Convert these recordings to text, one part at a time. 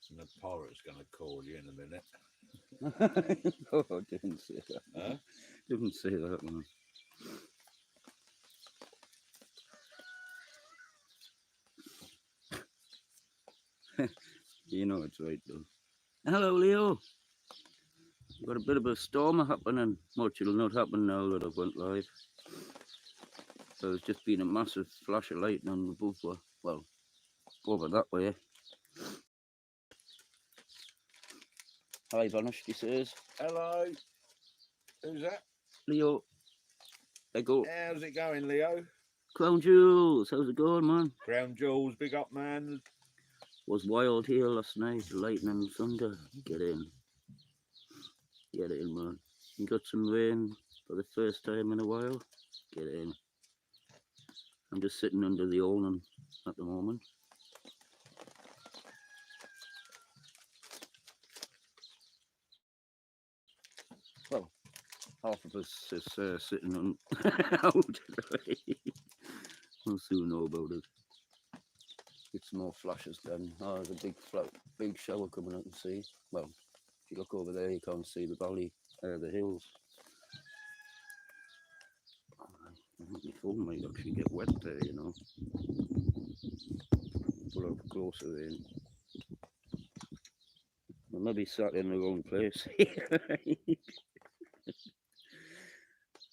And the pilot's going to call you in a minute. Oh, I didn't say that. Huh? Didn't say that, man. You know it's right, though. Hello, Leo. Got a bit of a storm happening. Much it'll not happen now that I've went live. So it's just been a massive flash of lightning above, well, over that way. Hi, Vanished, he says. Hello. Who's that? Leo. I go. How's it going, Leo? Crown Jewels, how's it going, man? Crown Jewels, big up, man. Was wild here last night, lightning and thunder. Get in. Get in, man. You got some rain for the first time in a while. Get in. I'm just sitting under the awning at the moment. Well, half of us is sitting on out. We'll soon know about it. Get some more flashes then. Oh, there's a big shower coming out and see. Well, if you look over there, you can't see the valley, the hills. I think my phone might actually get wet there, you know. Pull up closer in. I maybe sat in the wrong place.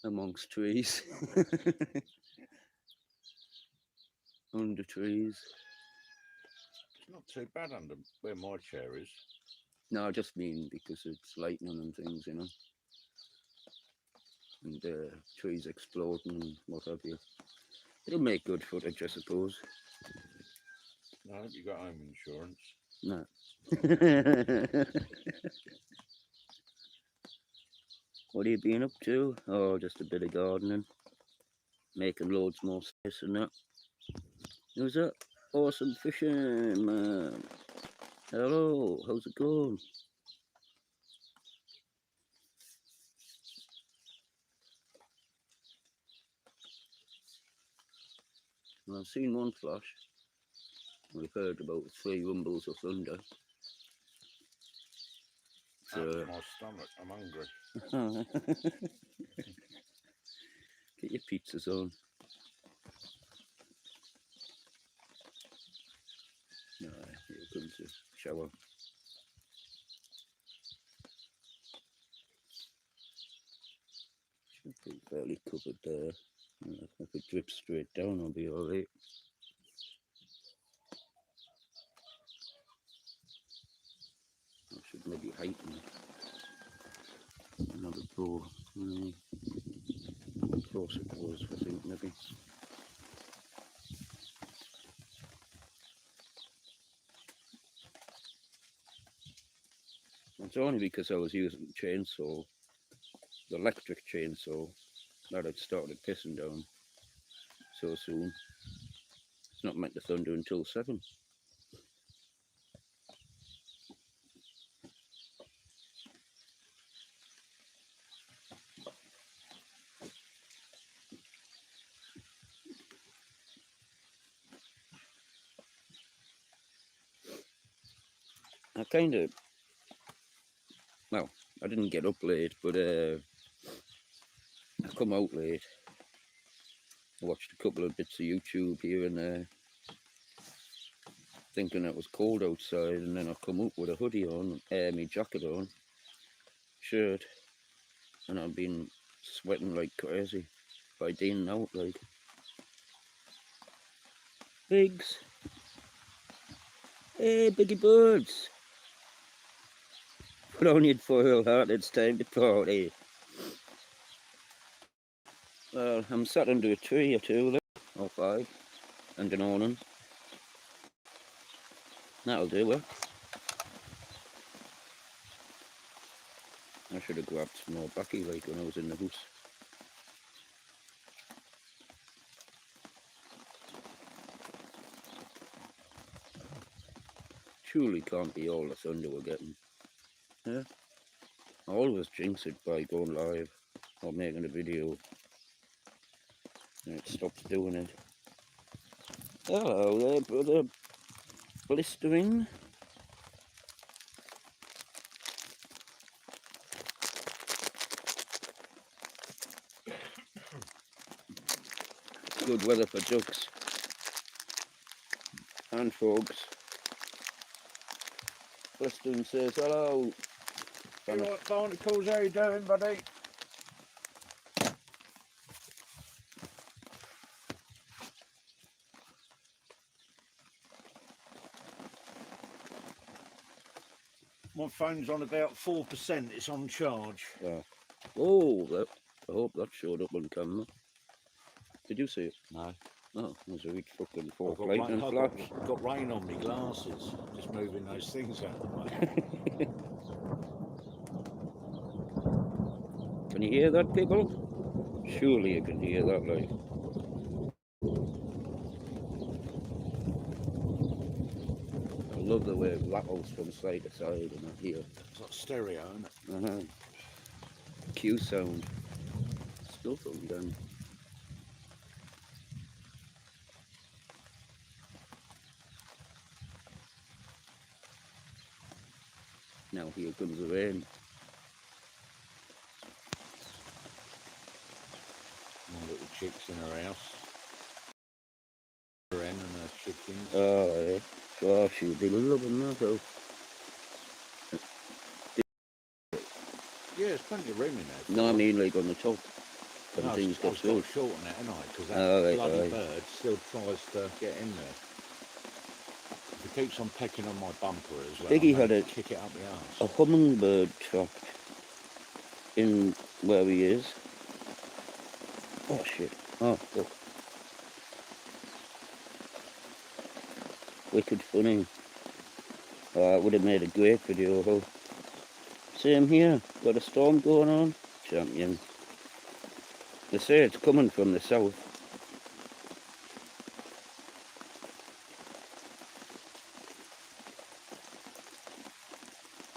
Amongst trees. Under trees. It's not too bad under where my chair is. No, I just mean because it's lightning and things, you know. And trees exploding and what have you. It'll make good footage, I suppose. I hope you got home insurance. No. What have you been up to? Oh, just a bit of gardening. Making loads more space and that. Who's that? Awesome fishing, man. Hello, how's it going? Well, I've seen one flash. We've heard about 3 rumbles of thunder. That's my stomach. I'm hungry. Get your pizzas on. No, here comes the shower. Should be fairly covered there. If it drips straight down, I'll be alright. I should maybe heighten another pour. Close it was, I think, maybe. It's only because I was using the chainsaw, the electric chainsaw, that had started pissing down so soon. It's not meant to thunder until 7. I kind of, well, I didn't get up late, but I come out late. I watched a couple of bits of YouTube here and there, thinking it was cold outside, and then I come up with a hoodie on, my jacket on, shirt, and I've been sweating like crazy by deaning out like. Pigs! Hey, biggie birds! Put on your foil hat, it's time to party. Well, I'm sat under a tree or 2 there, or 5, and an awning. That'll do it. I should have grabbed some more backy like when I was in the house. Surely can't be all the thunder we're getting. Yeah? I always jinx it by going live or making a video and it stops doing it. Hello there, brother Blistering. good weather for ducks and frogs. Preston says hello. Hey, what barnacles, how you doing, buddy? My phone's on about 4%, it's on charge. Oh, I hope that showed up on camera. Did you see it? No. Oh, there's a huge fucking I've fork got, lightning flash. got rain on my glasses, just moving those things out of the way. Can you hear that, people? Surely you can hear that, like. I love the way it rattles from side to side and I hear. It's like stereo, isn't it? Q sound. Still from done. Now here comes the rain. My little chicks in her house. Her hen and her chickens. Oh, yeah. Gosh, you'd be loving that, though. Yeah, there's plenty of room in there. No, I mean like on the top. When No, things I've get got full. to shorten it, haven't I? Because that Right, bloody right. bird still tries to get in there. If it keeps on pecking on my bumper as well, Biggie I'm had gonna a- kick it up the arse. A hummingbird trapped in where he is. Oh, shit. Oh, look. Wicked funny. Oh, it would have made a great video, though. Same here. Got a storm going on. Champion. They say it's coming from the south.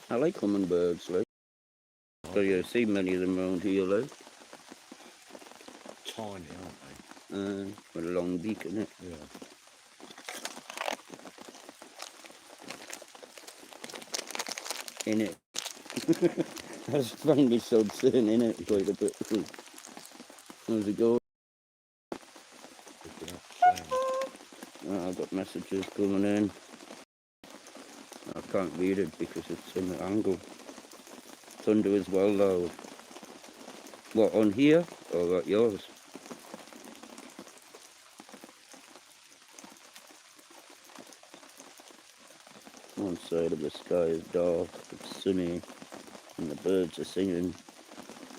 I like hummingbirds, like. So you see many of them around here, like. Tiny, aren't they? With a long beak, innit? Yeah. In it. I just find myself saying in it quite a bit. How's it going? Picking up sound. Oh, I've got messages coming in. I can't read it because it's in the angle. Thunder as well loud. What, on here or at yours? One side of the sky is dark, it's sunny, and the birds are singing,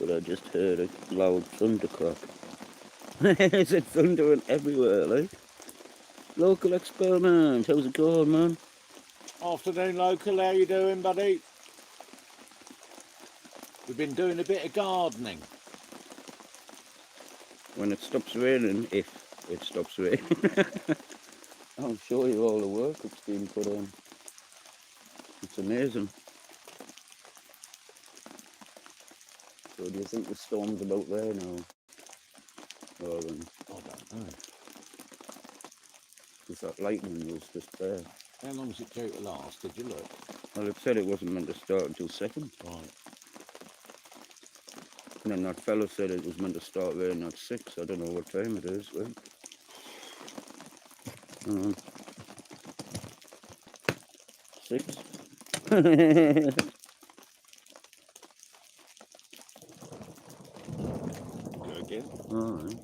but I just heard a loud thunderclap. Is it thundering everywhere, like? Local experiment, how's it going, man? Afternoon, local. How you doing, buddy? We've been doing a bit of gardening. When it stops raining, if it stops raining, I'll show you all the work that's been put in. It's amazing. So do you think the storm's about there now? Or I don't know. because that lightning was just there. How long's it due to last? Did you look? Well, it said it wasn't meant to start until 2nd. Right. And then that fellow said it was meant to start raining at 6. I don't know what time it is, like. 6. Go again. Alright.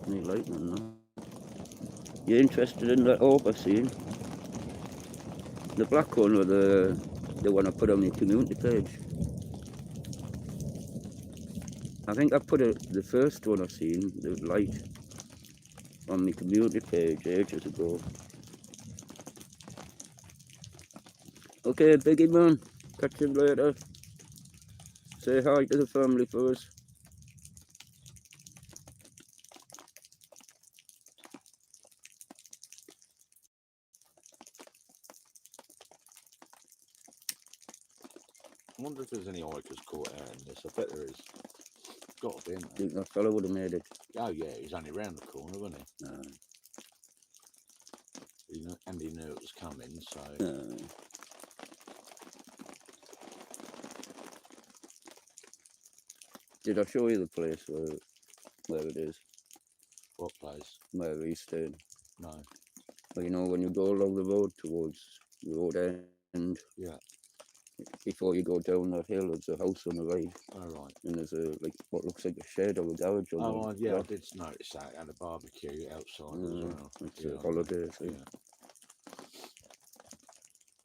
Any lightning now. You interested in that orb I've seen? The black one or the one I put on the community page? I think I put the first one I've seen, the light, on the community page ages ago. Okay, Biggie man, catch him later. Say hi to the family for us. I wonder if there's any oikers caught out in this. I bet there is. Got to be, isn't I there? think that fella would have made it. Oh yeah, he's only round the corner, wasn't he? And he knew it was coming, so... Did I show you the place where it is? What place? where he's staying. No. Well, you know, when you go along the road towards the road end, Yeah. before you go down that hill, there's a house on the right, All right. and there's a like what looks like a shed or a garage on Oh, the yeah, I left. did notice that. Had a barbecue outside as well. It's Yeah, a holiday thing. yeah.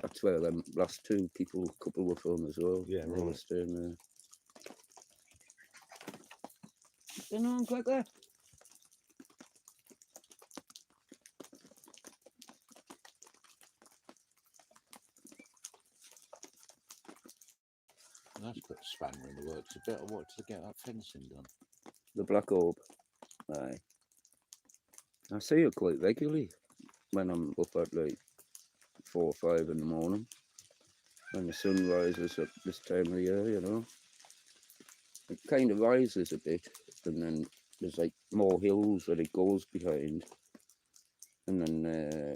That's where them last two couple were from as well. Yeah, They were right. staying there. Get on quicker. That's put a spanner in the works a bit. I wanted to get that fencing done. The Black Orb. Aye. I see it quite regularly when I'm up at like 4 or 5 in the morning. When the sun rises at this time of the year, you know. It kind of rises a bit, and then there's like more hills that it goes behind, and then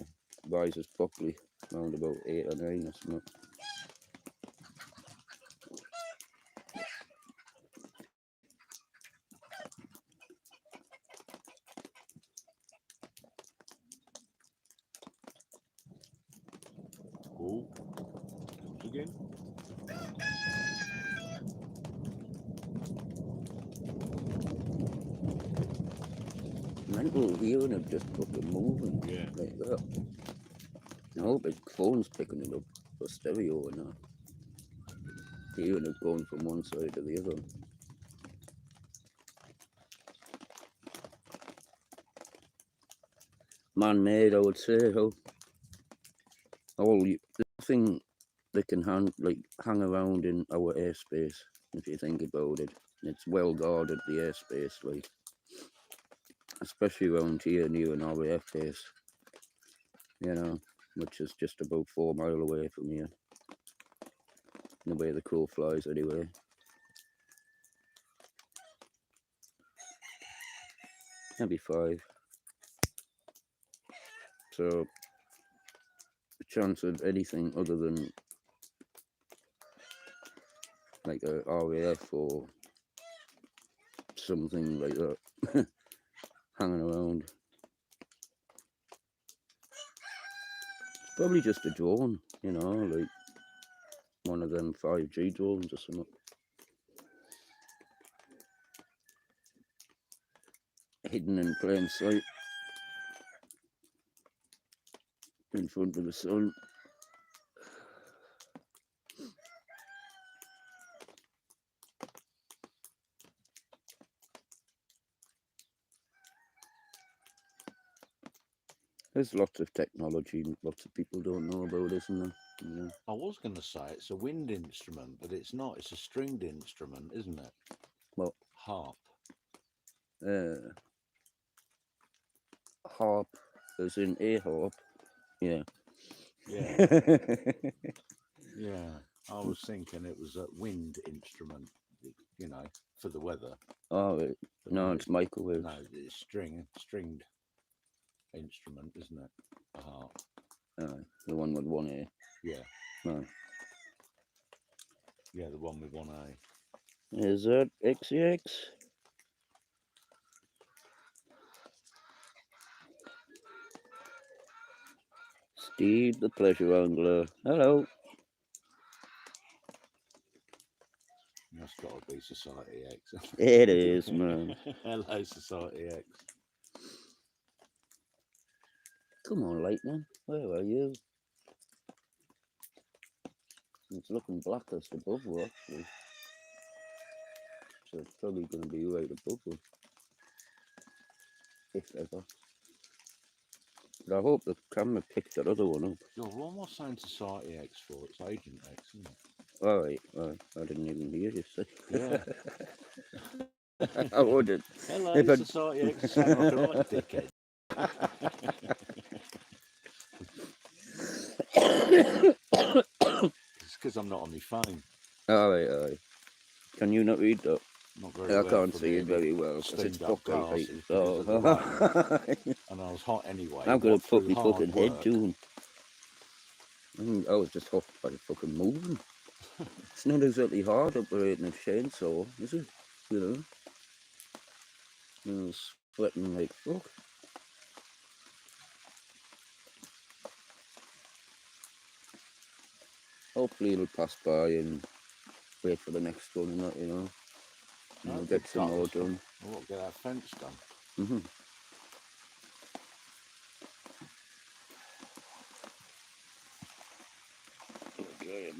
rises properly around about 8 or 9 or something. Oh, comes again. Mental hearing of just fucking moving Yeah. like that. I hope his phone's picking it up for stereo and that. Hearing it going from one side to the other. Man-made, I would say. Nothing that can hang around in our airspace, if you think about it. It's well guarded, the airspace, like, especially around here near an RAF base, you know, which is just about 4 miles away from here. The way the crow flies, anyway. Maybe 5. So, the chance of anything other than like a RAF or something like that hanging around. Probably just a drone, you know, like one of them 5G drones or something. Hidden in plain sight in front of the sun. There's lots of technology lots of people don't know about, isn't there? Yeah. I was going to say it's a wind instrument, but it's not. It's a stringed instrument, isn't it? Well, Harp. Harp, as in a harp. Yeah. Yeah. Yeah. I was thinking it was a wind instrument, you know, for the weather. Oh, no, it's microwave. No, it's stringed instrument, isn't it? A harp. The one with 1A. Yeah. No. Yeah, the one with 1A. Is that XCX? Steve the Pleasure Angler. Hello. That's got to be Society X. It is, man. Hello, Society X. Come on, Lightning. Where are you? It's looking blackest above her, actually. So it's probably going to be right above her. If ever. But I hope the camera picked that other one up. Yo, what am I saying Society X for? It's Agent X, isn't it? Alright, I didn't even hear you say. Yeah. I wouldn't. Hello, If I'd- Society X. Sound like a right dickhead. It's because I'm not on my phone. Alright. Can you not read that? Not very I well can't from see it here. very well because it's Steamed up fucking glasses late. because of the rain. Oh. And I was hot anyway. I'm gonna what, put through my hard fucking head work. down. I was just hot by fucking moving. It's not exactly hard operating a chainsaw, is it? You know? Wetting like fuck. Hopefully it'll pass by and wait for the next one and that, you know. And we'll get some more done. We'll get our fence done. Mm-hmm. Okay,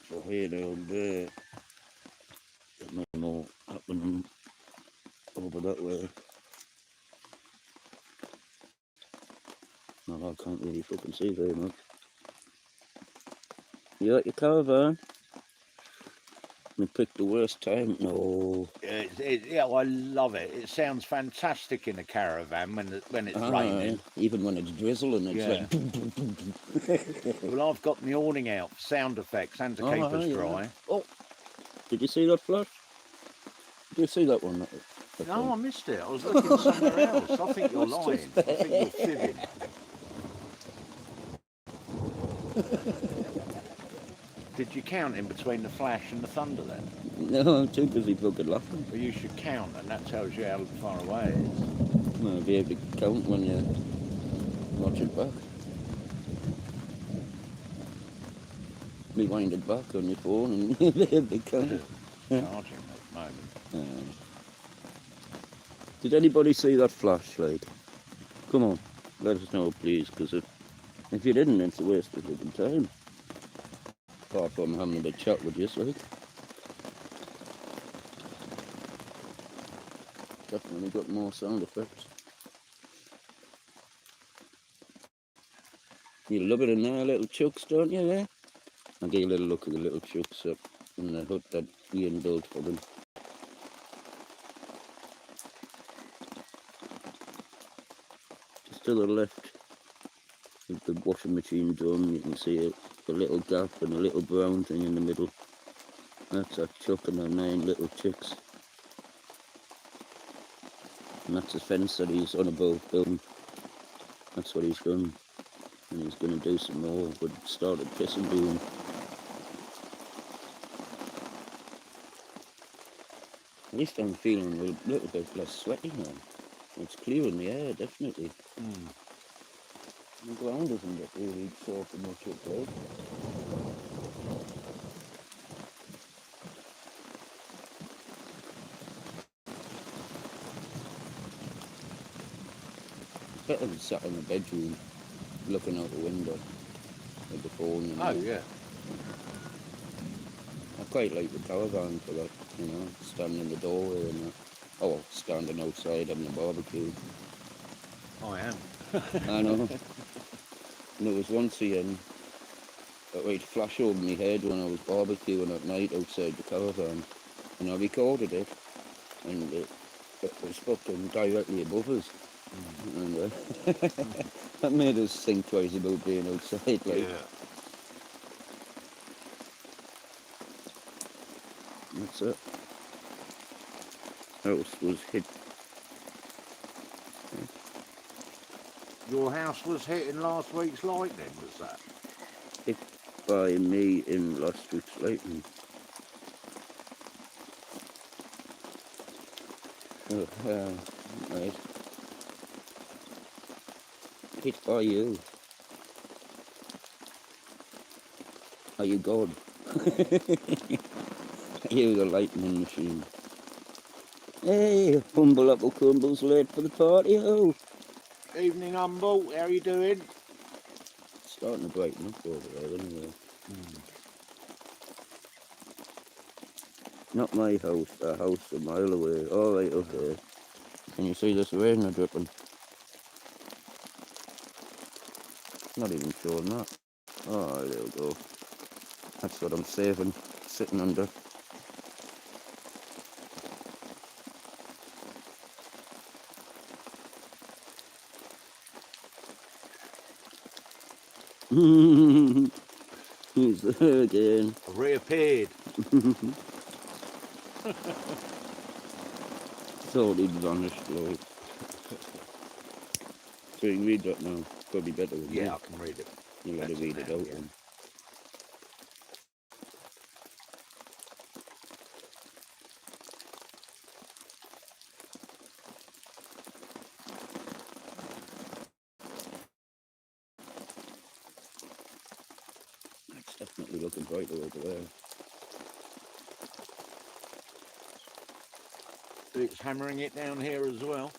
so here down there, there's no more happening over that way. No, I can't really fucking see very much. You like your caravan? We picked the worst time. No. Yeah, I love it. It sounds fantastic in a caravan when it's raining. Even when it's drizzling, it's like. Well, I've got my awning out, sound effects, and to keep us dry. Oh, did you see that flash? Did you see that one? No, I missed it. I was looking somewhere else. I think you're lying. I think you're fibbing. Did you count in between the flash and the thunder then? No, I'm too busy fucking laughing. Well, you should count, and that tells you how far away it is. Well, I'll be able to count when you watch it back. Rewind it back on your phone and you'll be able to count. Charging at the moment. Did anybody see that flashlight? Come on, let us know, please, because if you didn't, it's a waste of fucking time. Apart from having a bit chat with you, like. Definitely got more sound effects. You love it in there, little chucks, don't you, there? I'll give you a little look at the little chucks up in the hut that Ian built for them. Just to the left of the washing machine done, you can see a little gap and a little brown thing in the middle. That's a chuck and the 9 little chicks. And that's a fence that he's on about building. That's what he's done. And he's going to do some more, but it started pissing down. At least I'm feeling a little bit less sweaty now. It's clear in the air, definitely. The ground doesn't get really soft and much up there. Better than sat in the bedroom looking out the window with the phone. And oh, yeah. I quite like the caravan for that, you know, standing in the doorway and standing outside having a barbecue. I am. I know. And there was once again that would flash over my head when I was barbecuing at night outside the caravan, and I recorded it, and it was fucking directly above us. And that made us think twice about being outside, like. Yeah. That's it. House was hit. Your house was hit in last week's lightning, was that? Hit by me in last week's lightning. Oh, right. Hit by you. Are you God? You the lightning machine. Hey, Humble Apple Crumble's late for the party, oh. Evening, Humble. How are you doing? Starting to brighten up over there anyway. Not my house, a house a mile away. All right, okay. Can you see this rain dripping? Not even showing that. Oh, there we go. That's what I'm saving, sitting under. He's there again. Reappeared. Thought he'd vanished, like. So you can read that now. Probably better than Yeah, I can read it. You let to read it out then. looking brighter over there. It's hammering it down here as well.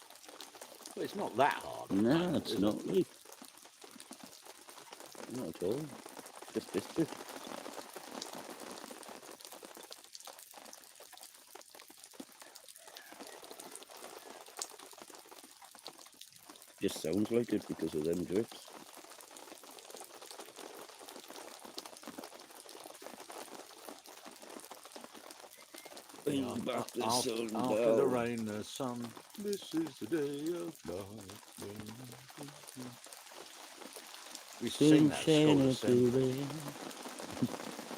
Well, it's not that hard. at the No, moment, it's is not. it? Really. Not at all. Just this bit. Just sounds like it because of them drips. Bring Yeah, back the after, sun after the down. rain, the sun. This is the day of light. We used to sing that at Sunshine school of the assembly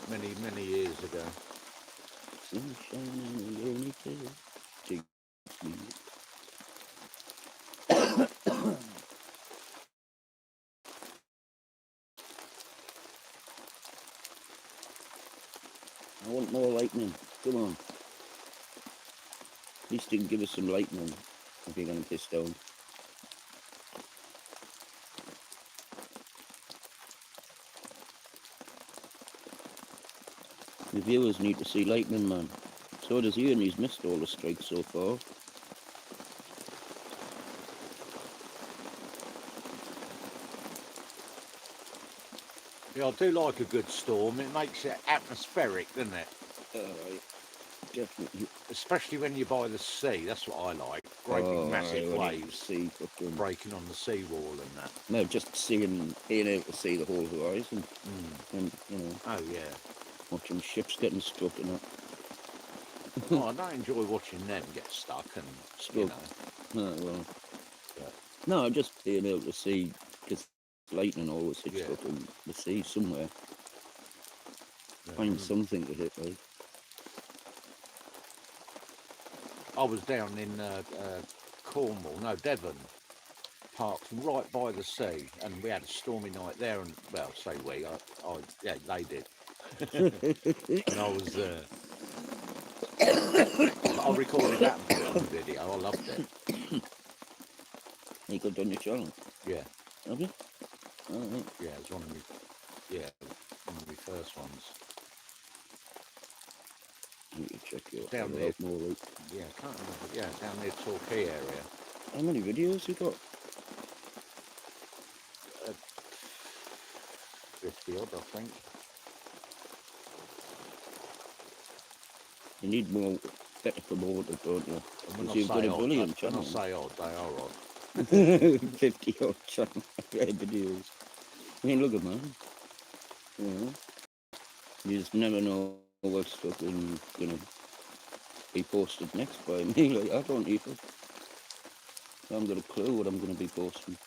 rain. many years ago. Sunshine in the rainy day. Takes me. I want more lightning. Come on. At least you can give us some lightning if you're going to piss down. The viewers need to see lightning, man. So does he, and he's missed all the strikes so far. Yeah, I do like a good storm. It makes it atmospheric, doesn't it? Alright, definitely. Especially when you're by the sea. That's what I like. Great big massive waves See fucking... breaking on the seawall and that. No, just being able to see the whole horizon. And, you know, Oh yeah. watching ships getting struck and that. Oh, I don't enjoy watching them get stuck and you Struck. know. Oh, well. Yeah. No, just being able to see, because lightning always hits Yeah. fucking the sea somewhere. Yeah. Find something to hit, right? I was down in Cornwall, no, Devon, parked right by the sea, and we had a stormy night there. And well, say we, yeah, they did, and I was there. I recorded that and put it on the video. I loved it. You got on your channel, Yeah, have you? Oh, right. yeah, it was one of my first ones. You can check your Down channel there. out more, right? Yeah, can't remember. Yeah, down near Torquay area. How many videos you got? 50 odd, I think. You need more, better promoted, don't you? And Because you've got a brilliant when I channel. say odd, they are odd. 50 odd channel videos. I mean, look at mine. You know, you just never know what's fucking gonna be posted next by me. Like, I don't even. I haven't got a clue what I'm gonna be posting.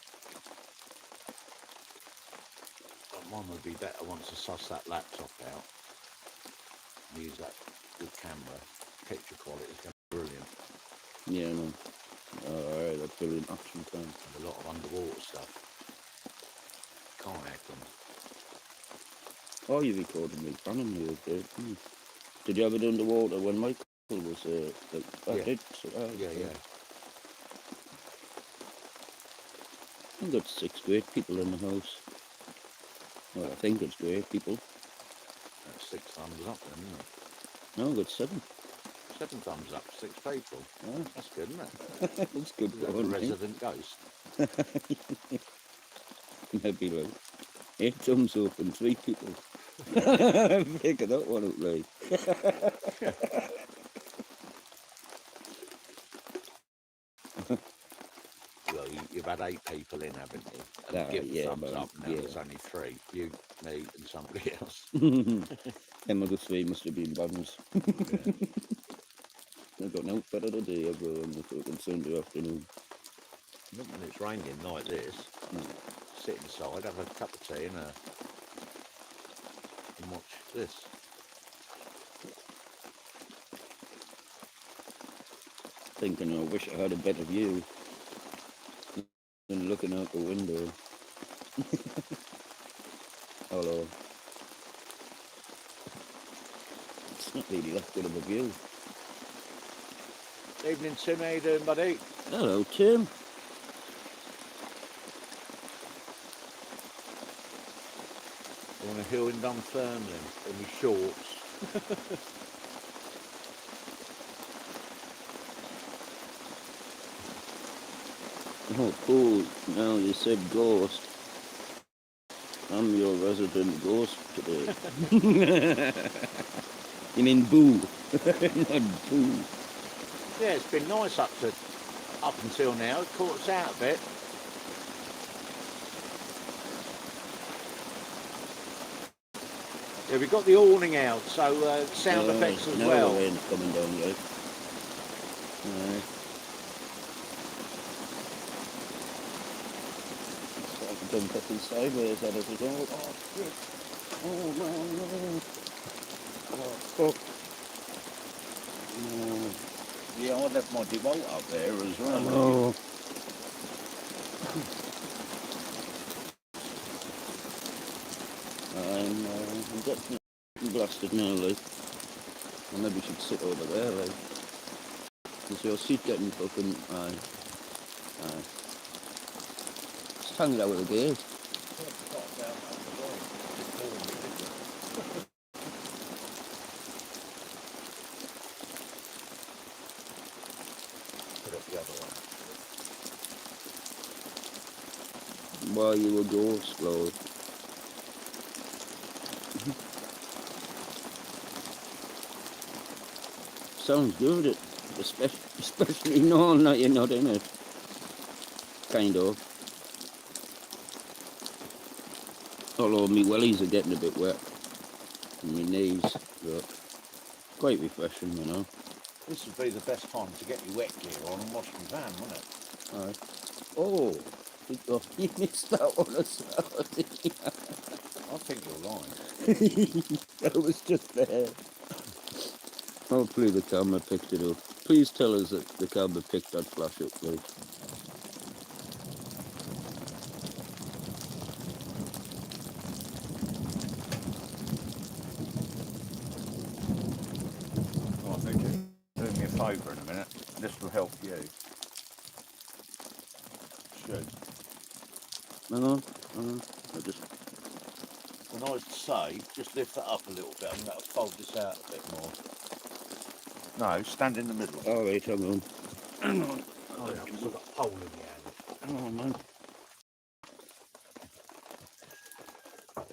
Mine would be better once I suss that laptop out. Use that good camera. Picture quality is going to be brilliant. Yeah, man. Alright, that's brilliant action time. And a lot of underwater stuff. Can't act them. Oh, you recorded me cannon the other day, didn't you? Did you have it underwater when Michael was like, I Yeah. did. So, Yeah. I've got 6 great people in the house. Well, I think it's great people. That's 6 thumbs up then, isn't it? No, I've got 7. 7 thumbs up, 6 people. Oh, That's good, isn't it? that's good Is that the going, mate. resident ghost? Maybe like 8 thumbs up and 3 people. Figure that one out, like. Well, you've had 8 people in, haven't you? And Ah, give the yeah, thumbs man, up, now yeah. there's only 3. You, me and somebody else. Them other 3 must have been bums. Yeah. They've got no better to do ever on the fucking Sunday afternoon. Not when it's raining like this. Sit inside, have a cup of tea and watch this. Thinking, I wish I had a better view than looking out the window. Hello. It's not really that good of a view. Evening, Tim. How you doing, buddy? Hello, Tim. on a hill in Dunfermline in my shorts. Oh, cool. Now you said ghost. I'm your resident ghost today. You mean boo? Not boo. Yeah, it's been nice up until now. It caught us out a bit. Yeah, we got the awning out, so sound effects as now well. the rain's coming down, like. Alright. So I can come fucking sideways at us as well. Oh shit. Oh no, no. Oh fuck. No. Yeah, I left my DeWalt up there as well. Oh. I'm getting blasted now, like. I maybe should sit over there, like. Is your seat getting fucking... Aye. Just hang it out with the gate. Put it the other way. Why you a ghost, Lord? Sounds good, especially knowing that you're not in it. Kind of. Although my wellies are getting a bit wet. And my knees, but quite refreshing, you know. This would be the best time to get your wet gear on and wash your van, wouldn't it? Aye. Oh, you missed that one as well, did you? I think you're lying. That was just there. Hopefully the camera picked it up. Please tell us that the camera picked that flash up, please. Oh, I think you're doing me a favour in a minute. This will help you. Should. Hang on. I just... When I say, just lift that up a little bit. I'm going to fold this out a bit more. No, stand in the middle. All right, hang on. Hang on. Oh, yeah, because I've got a hole in the hand. Hang on, man. Right,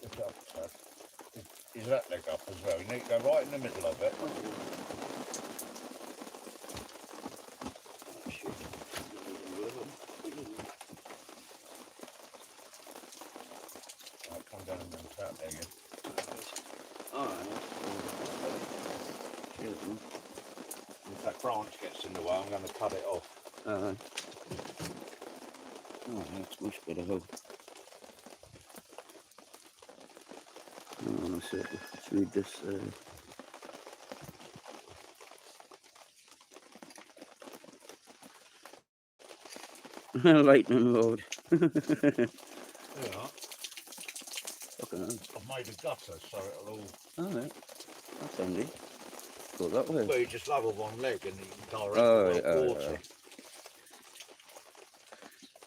lift it up, sir. Is that leg up as well? You need to go right in the middle of it. Right, come down and then that there, yeah. Alright. If that branch gets in the way, I'm going to cut it off. Oh, that's much better. Let's read this. Lightning Lord. Yeah. Fucking hell. I've made a gutter so it'll all... Alright. That's handy. Go that way. Well, you just lower one leg and you can direct Alright, the water.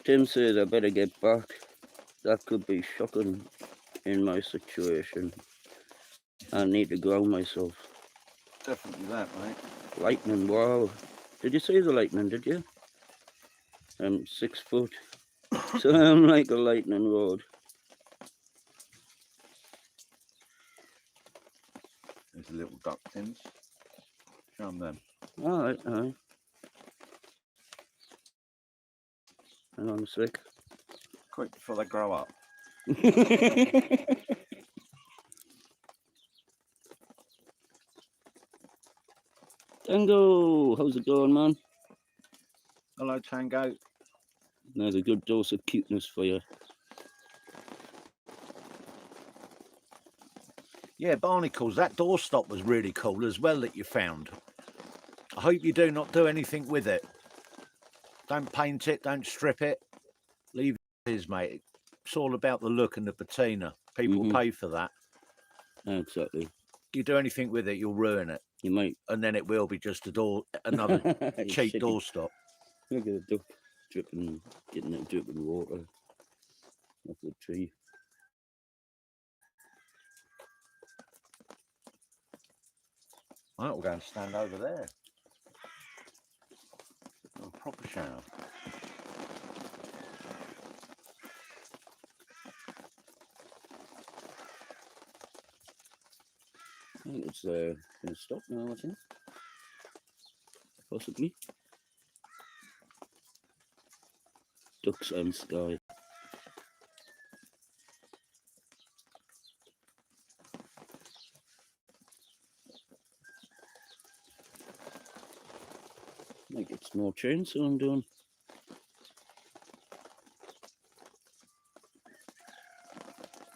Tim says I better get back. That could be shocking in my situation. I need to ground myself. Definitely that, mate. Lightning, wow. Did you see the lightning, did you? I'm 6 foot. So I'm like a lightning rod. There's the little duck tins. Show them. Alright. Hang on a sec. Quick before they grow up. Tango, how's it going, man? Hello, Tango. There's a good dose of cuteness for you. Yeah, barnacles. That doorstop was really cool as well that you found. I hope you do not do anything with it. Don't paint it, don't strip it. Leave it as mate. It's all about the look and the patina. People pay for that. Exactly. You do anything with it, you'll ruin it. You might. And then it will be just another cheap Shitty. doorstop. Look at the duck dripping, getting that dripping water off the tree. Right, we'll go and stand over there. A proper shower. I think it's going to stop now, I think. Possibly. Ducks and sky. Might get some more chainsaw I'm doing.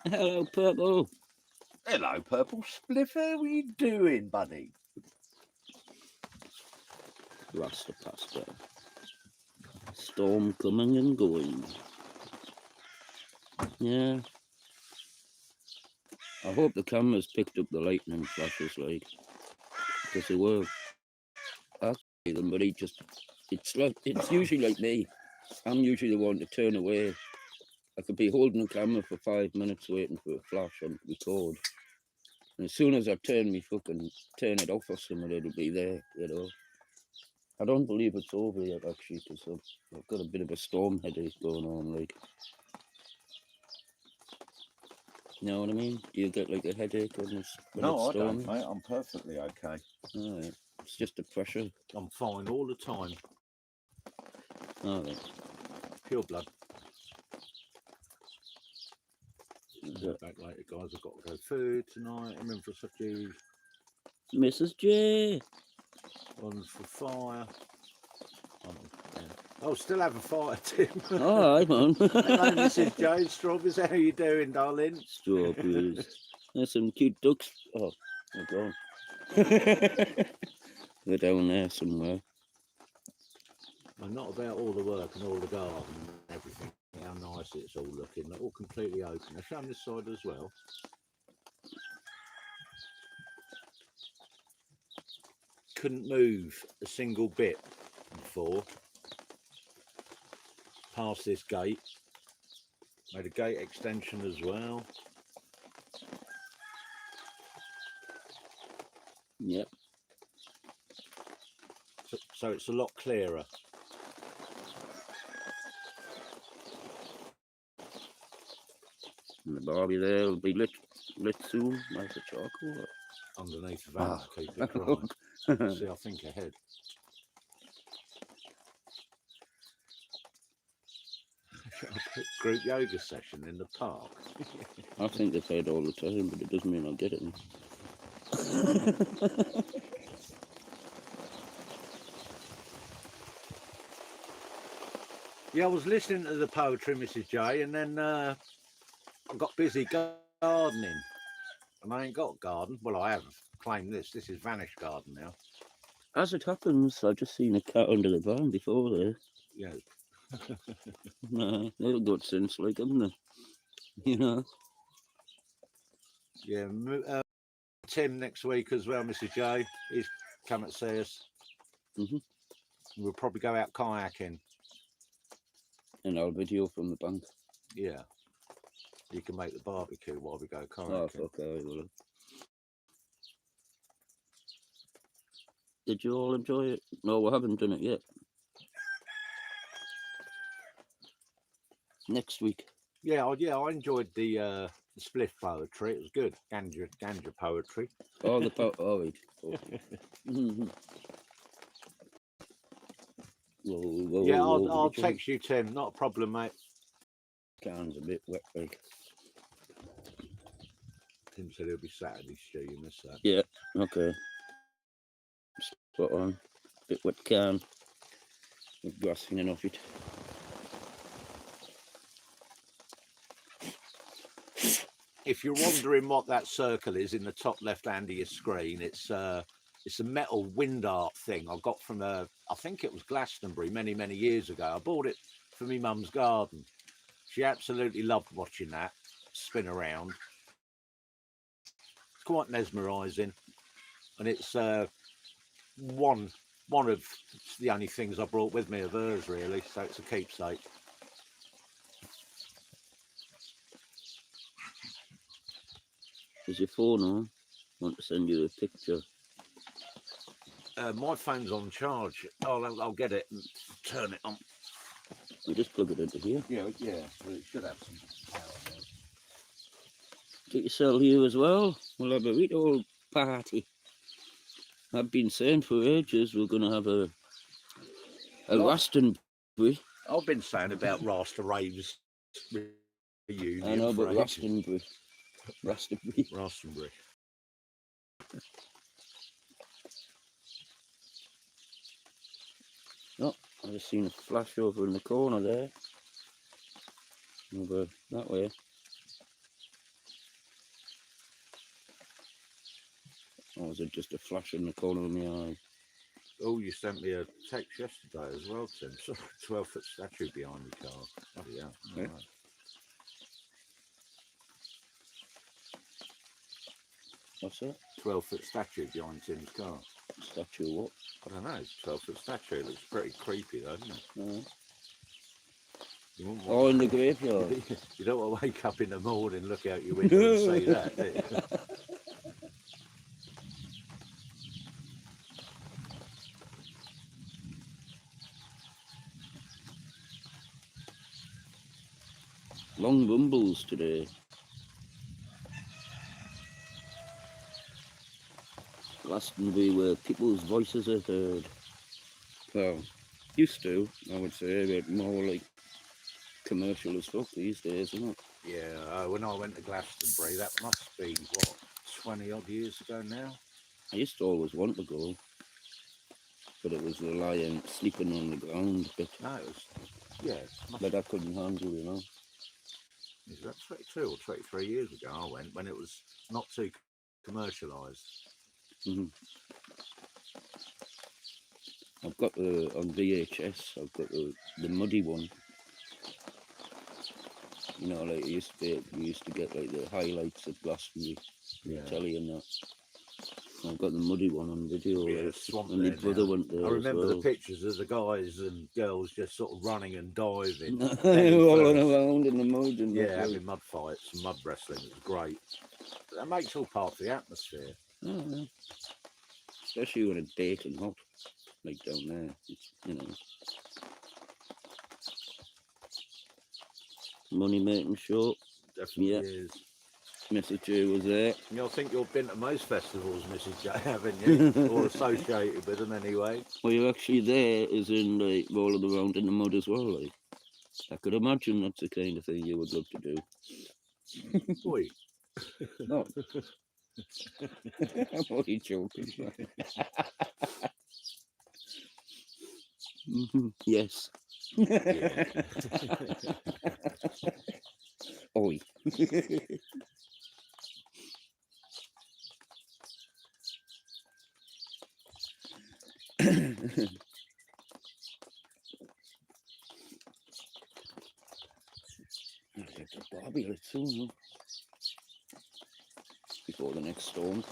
Hello, Purple. Hello, Purple Spliff. How are you doing, buddy? Rasta pasta. Storm coming and going. Yeah. I hope the cameras picked up the lightning flashes, like, because they were. I see them, but it's usually like me. I'm usually the one to turn away. I could be holding the camera for 5 minutes waiting for a flash on record. And as soon as I turn turn it off or something, it'll be there, you know. I don't believe it's over yet, actually, because I've got a bit of a storm headache going on, like. You know what I mean? Do you get like a headache when it's No, I stormy? don't, mate. I'm perfectly okay. All right. It's just the pressure. I'm fine all the time. All right. Pure blood. Yeah. Back later, guys. I've got to go food tonight. I'm in for such a Mrs. J. one for fire. Yeah. Oh, still have a fire, Tim. All right, man. Hello, Mrs. J. Strawberries. How are you doing, darling? Strawberries. There's some cute ducks. Oh, they're gone. They're down there somewhere. And not about all the work and all the garden and everything. How nice it's all looking. They're all completely open. I'll show them this side as well. Couldn't move a single bit before. Past this gate. Made a gate extension as well. Yep. So it's a lot clearer. And the barbie there will be lit soon, like a charcoal. Underneath the van to keep it dry. See, I think ahead. Group yoga session in the park. I think they've had all the time, but it doesn't mean I'll get it. Yeah, I was listening to the poetry, Mrs. J, and then I got busy gardening. And I ain't got a garden. Well, I have claimed this. This is Vanish Garden now. As it happens, I've just seen a cat under the van before there. Yeah. Nah, they've got sense, like, haven't they? You know? Yeah. Tim next week as well, Mrs. J. He's come to see us. We'll probably go out kayaking. And I'll video from the bank. Yeah. You can make the barbecue while we go kayaking. Oh, fuck, I will. Did you all enjoy it? No, we haven't done it yet. Next week. Yeah, I enjoyed the spliff poetry. It was good. Ganja poetry. Oh, the poetry. Oh, right. Whoa, yeah, I'll text you, Tim. Not a problem, mate. Can's a bit wet, like. Tim said it'll be Saturday, Stu. You missed that. Yeah, okay. Spot on. Bit wet can. With grass hanging off it. If you're wondering what that circle is in the top left hand of your screen, it's a metal wind art thing I got from I think it was Glastonbury many years ago. I bought it for my mum's garden. She absolutely loved watching that spin around. It's quite mesmerising, and it's one of the only things I brought with me of hers, really. So it's a keepsake. Is your phone on? I want to send you a picture. My phone's on charge. I'll get it and turn it on. We just plug it into here. Yeah, well, it should have some power now. Get yourself here as well. We'll have a little party. I've been saying for ages we're going to have a What? Rastonbury. I've been saying about Rasta Raves reunion. I know, for but ages. Rastonbury. Rastonbury. Oh, I just seen a flash over in the corner there. Over that way. Or was it just a flash in the corner of my eye? Oh, you sent me a text yesterday as well, Tim. Sorry, 12-foot statue behind the car. Oh, yeah. Yeah. Right. What's that? 12-foot statue behind Tim's car. Statue of what? I don't know. 12-foot statue. It looks pretty creepy, though, doesn't it? You wouldn't Oh, want in the graveyard. you don't want to wake up in the morning, look out your window and see that, do you? Long rumbles today. Glastonbury where people's voices are heard. Well, used to, I would say, but more like commercial as fuck these days, isn't it? Yeah, when I went to Glastonbury, that must be, what, 20 odd years ago now? I used to always want to go, but it was the lying, sleeping on the ground bit No, it was, yeah, it must that I couldn't handle, you know. is that 22 or 23 years ago I went, when it was not too commercialised. Mhm. I've got the, on VHS, I've got the muddy one. You know, like you used to get like the highlights of Glastonbury, Yeah. telly and that. I've got the muddy one on video. Yeah, like, swamp and my there brother now. went there I remember as the well. pictures of the guys and girls just sort of running and diving. Rolling first. around in the mud and Yeah, that, having like. mud fights and mud wrestling. It was great. That makes all part of the atmosphere. Oh, yeah. Especially when it's dark and hot, like down there. It's, you know. Money making show. Definitely Yeah. is. Mrs. J was there. You know, I think you've been to most festivals, Mrs. J, haven't you? Or associated with them anyway. Well, you're actually there, as in like rolling around in the mud as well. Like, I could imagine that's the kind of thing you would love to do. Boy. No. I'm only joking. Yes. Yeah. Oi. I'll get the Barbie lit soon, huh? Before the next storm.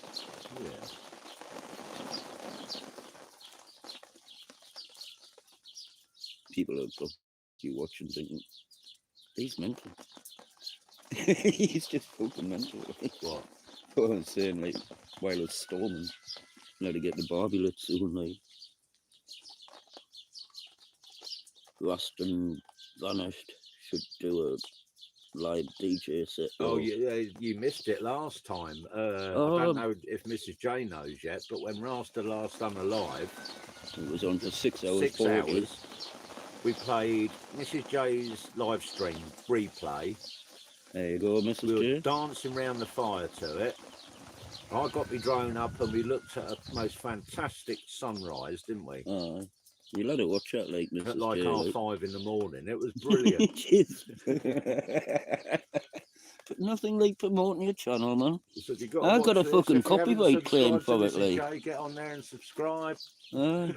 Yeah. People are probably watching thinking, he's mental. He's just fucking mental. What? What I'm saying, like, while it's storming, now to get the Barbie lit soon, like. Rust and Vanished should do a live DJ set. Oh, or- you missed it last time. I don't know if Mrs. J knows yet, but when Rasta last done a live, It was on for 6 hours. 6 40. hours, we played Mrs. J's live stream replay. There you go, Mrs. We were J. dancing round the fire to it. I got my drone up and we looked at a most fantastic sunrise, didn't we? You'll have to watch that, like, Mrs. At like J. 5:30 in the morning. It was brilliant. Jeez. But nothing like promoting your channel, man. So you got I got a fucking If you haven't copyright claim subscribed for to it, Mrs. like. J, get on there and subscribe. Uh,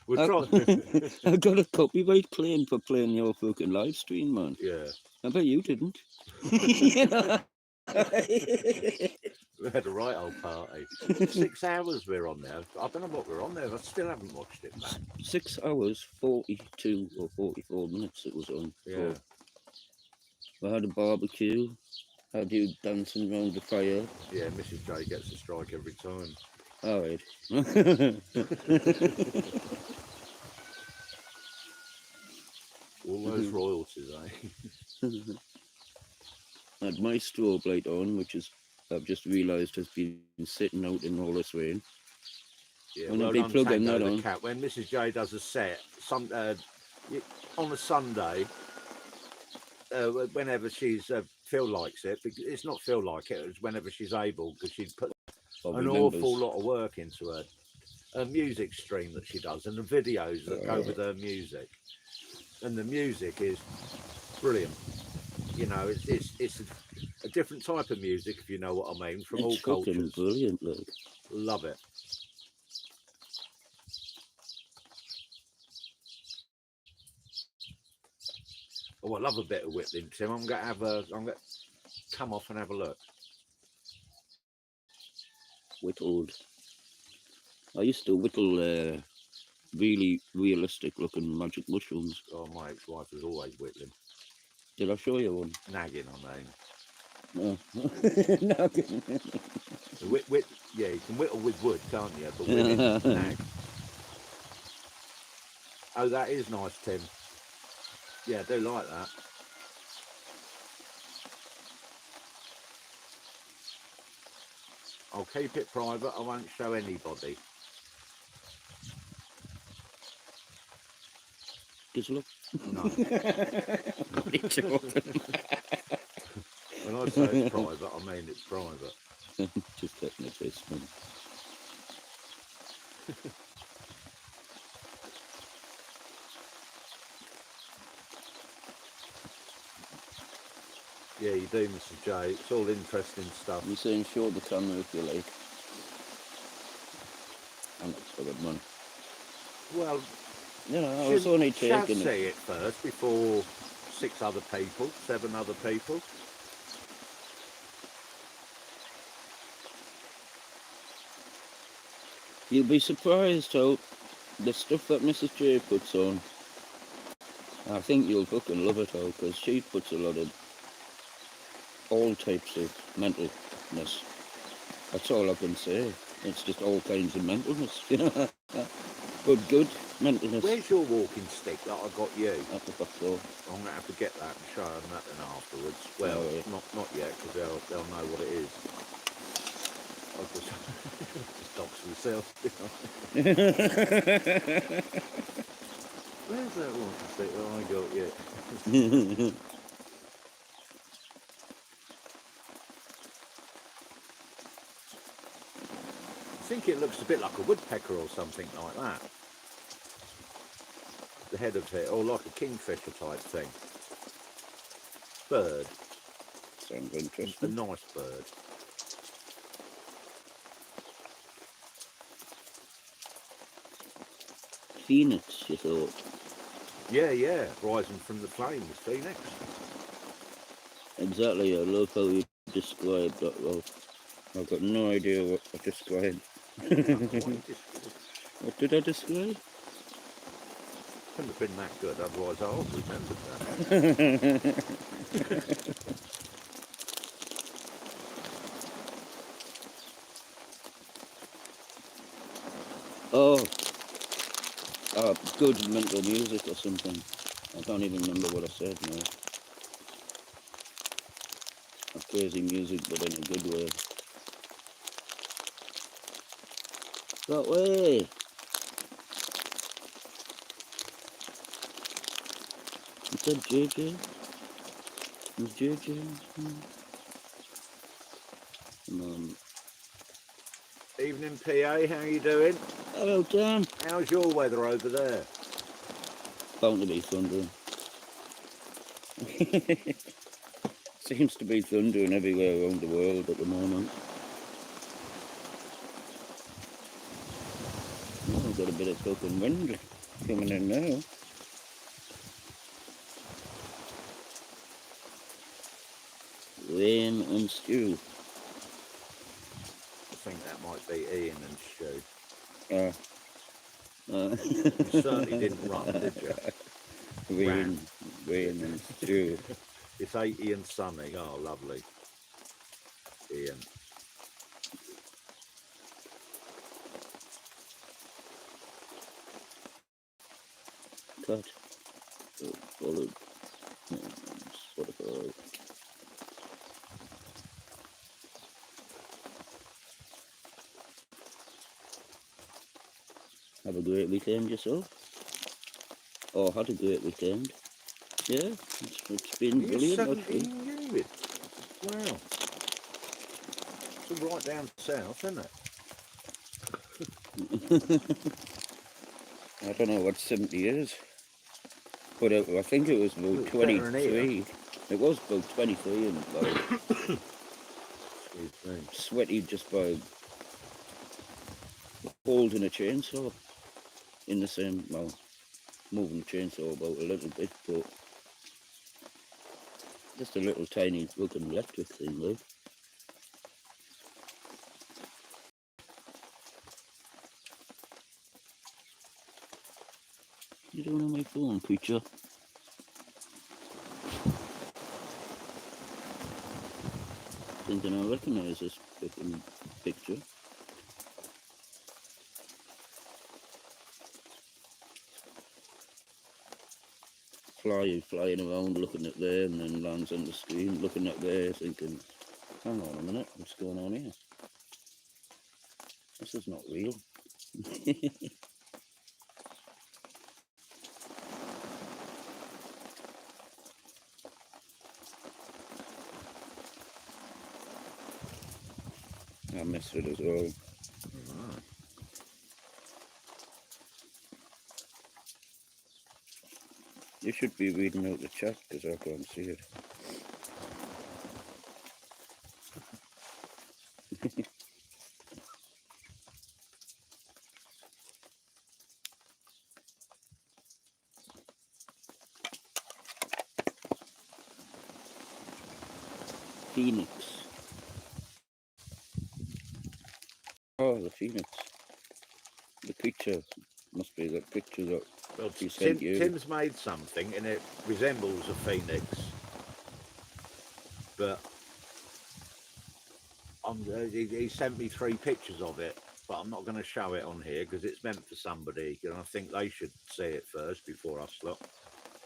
We're I, trying. I got a copyright claim for playing your fucking live stream, man. Yeah. I bet you didn't. You know? We had a right old party. 6 hours we're on there. I don't know what we're on there. I still haven't watched it back. 6 hours, 42 or 44 minutes it was on. Yeah. We had a barbecue, had you dancing around the fire. Yeah, Mrs. J gets a strike every time. All right. All those royalties, eh? Had my strobe light on, which is I've just realised has been sitting out in all this rain. Yeah, When I'll well be done, plugging Tango that the on. cat. When Mrs. J does a set, on a Sunday, whenever she's Phil likes it, because it's not Phil like it, it's whenever she's able, because she'd put Or an remembers. awful lot of work into her music stream that she does, and the videos that go with her music. And the music is brilliant. You know, it's a different type of music, if you know what I mean, from all It's fucking cultures. brilliant, look. Love it. Oh, I love a bit of whittling, Tim. I'm gonna come off and have a look. Whittled. I used to whittle really realistic looking magic mushrooms. Oh, my ex-wife was always whittling. Did I show you one? Nagging, I mean. No. Yeah, you can whittle with wood, can't you? But women nag. Oh, that is nice, Tim. Yeah, I do like that. I'll keep it private. I won't show anybody. Just look. No. What are you talking? When I say it's private, I mean it's private. Just taking a piss, man. Yeah, you do, Mr. J. It's all interesting stuff. You're saying show the camera if you like. I'm not sure of man. Well, You know, I was only shall taking see it first before 6 other people, 7 other people. You'll be surprised how the stuff that Mrs. J puts on, I think you'll fucking love it all, because she puts a lot of all types of mentalness. That's all I can say. It's just all kinds of mentalness, you know. But good mentalness. Where's your walking stick that I got you? At the back door. I'm going to have to get that and show them that then afterwards. Well, Oh, yeah. not yet, because they'll know what it is. I'll just, just dox myself. Where's that walking stick that I got you? I think it looks a bit like a woodpecker or something like that. The head of it, or like a kingfisher type thing. Bird. Sounds A interesting. nice bird. Phoenix, you thought. Yeah, rising from the flames, Phoenix. Exactly, I love how you described that well. I've got no idea what I described. What did I describe? Couldn't have been that good, otherwise I would have remembered that. Oh, good mental music or something. I can't even remember what I said now. Crazy music, but in a good way. That way. Is that JJ? Is JJ? Evening, PA, how you doing? Hello, Dan. How's your weather over there? Bound to be thundering. Seems to be thundering everywhere around the world at the moment. Oh, we've got a bit of fucking wind coming in now. Rain and stew. I think that might be Ian and Stu. You certainly didn't run, did you? Rain and stew. It's 80 and sunny. Oh, lovely. Ian. cut. So followed. Spotify. Have a great weekend yourself. Oh, had a great weekend. Yeah, it's been You're brilliant actually. 17 years. Wow. It's all right down south, isn't it? I don't know what 70 is, but I think it was about It's better than here. 23. It was about 23 and like Excuse me. sweaty just by holding a chainsaw in the same, well, moving the chainsaw about a little bit, but just a little tiny looking electric thing, like. You doing on my phone, preacher? Thinking I recognise this fucking picture. Flying around, looking at there, and then lands on the screen, looking at there, thinking, hang on a minute, what's going on here? This is not real. I missed it as well. You should be reading out the chat because I can't see it. Phoenix. Oh, the Phoenix. The picture must be the picture that Well, he sent you. Tim's made something and it resembles a phoenix, but he sent me 3 pictures of it, but I'm not going to show it on here because it's meant for somebody, and I think they should see it first before us lot.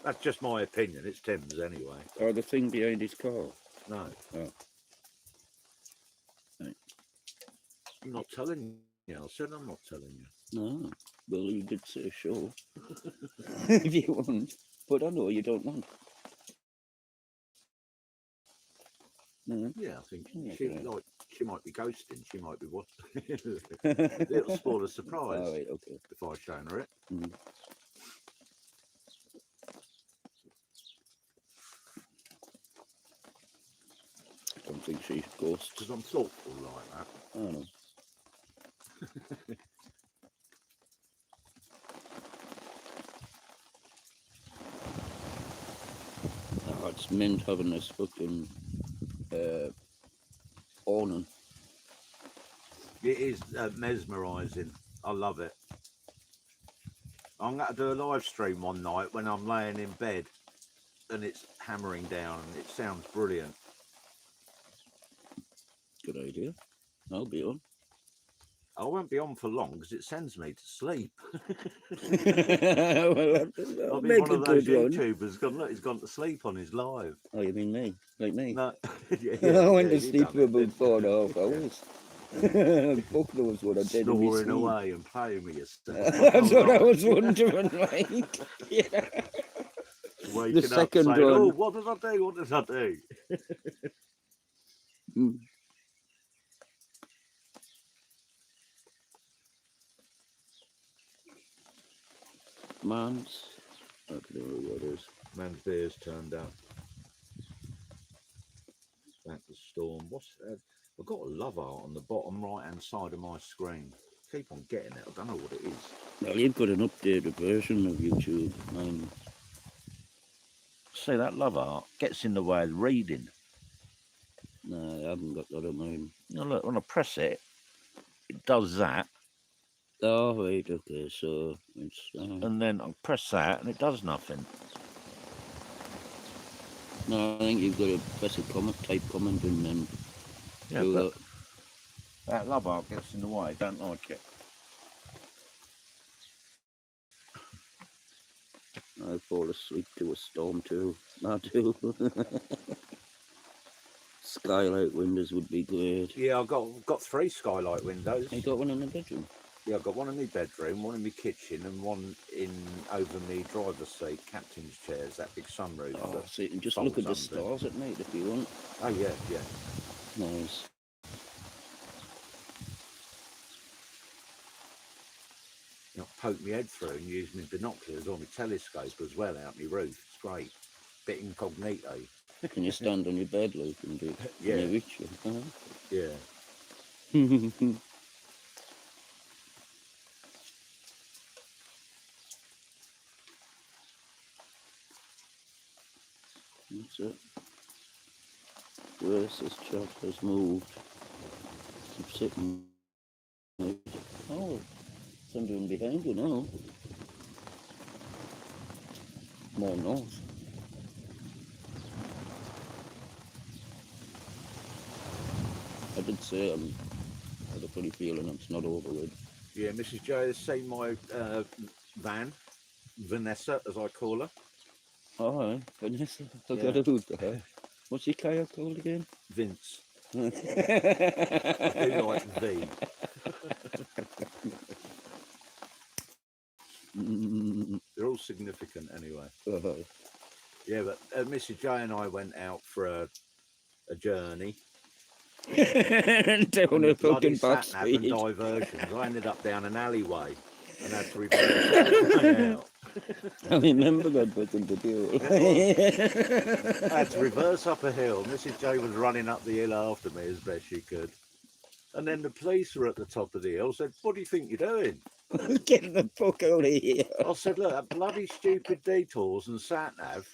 That's just my opinion. It's Tim's anyway. Oh, the thing behind his car. No. Oh. Right. I'm not telling you. I said I'm not telling you. No. Well, you did say sure. If you want. But I know you don't want. No. Yeah, I think Okay. she might be ghosting. She might be what? It'll spoil a surprise. All right, okay. If I shown her it. Mm. I don't think she's ghosts. Because I'm thoughtful like that. I don't know. Oh, it's mint having this fucking awning. It is mesmerising. I love it. I'm going to do a live stream one night when I'm laying in bed and it's hammering down and it sounds brilliant. Good idea. I'll be on. I won't be on for long because it sends me to sleep. Well, I'll be make one a of those good one. YouTubers gone, look, he's gone to sleep on his live. Oh, you mean me? Like me? No. I went to you sleep done for it, about didn't you? 4.5 hours. Fuck knows what I did. in my Snoring sleep. away and playing with yourself. That's what I was wondering, like. Yeah. Waking The up second saying, oh, one. what did I do? What did I do? Mm. Man's. I don't know what it is. Man's beer's turned up. Back to storm. What's I've got a love art on the bottom right hand side of my screen. Keep on getting it. I don't know what it is. Well, you've got an updated version of YouTube. See, that love art gets in the way of reading. No, I haven't got that on mine. Now look, when I press it, it does that, Oh, right, okay, so it's... and then I press that, and it does nothing. No, I think you've got to press a comment, type comment, and then Yeah, do but that. that love art gets in the way. Don't like it. I fall asleep to a storm too. I do. Skylight windows would be great. Yeah, I've got 3 skylight windows. You got one in the bedroom? Yeah, I've got one in my bedroom, one in my kitchen, and one in over me driver's seat, captain's chairs, that big sunroof. Oh, that so you can just folds look at the under. stars at night if you want. Oh yeah, yeah. Nice. You know, poke my head through and use my binoculars or my telescope as well out my roof. It's great. Bit incognito. Can you stand on your bed, Luke, and do it? Yeah. Can you reach it? Yeah. That's it. Where's this chap has moved? Keep sitting. Oh, something behind you now. More north. I did say I had a funny feeling it's not over with. Yeah, Mrs. J has seen my van, Vanessa, as I call her. Oh, aye. Vanessa, I Yeah. got a hoot to her. What's your kayak called again? Vince. I do like V. They're all significant anyway. Yeah, but Mrs. J and I went out for a journey. Down a fucking back sat-nav and speed. diversions. I ended up down an alleyway and had to reverse out. I remember that fucking video. I had to reverse up a hill. Mrs. J was running up the hill after me as best she could. And then the police were at the top of the hill, said, "What do you think you're doing?" Get the fuck out of here. I said, "Look, that bloody stupid detours and sat-nav.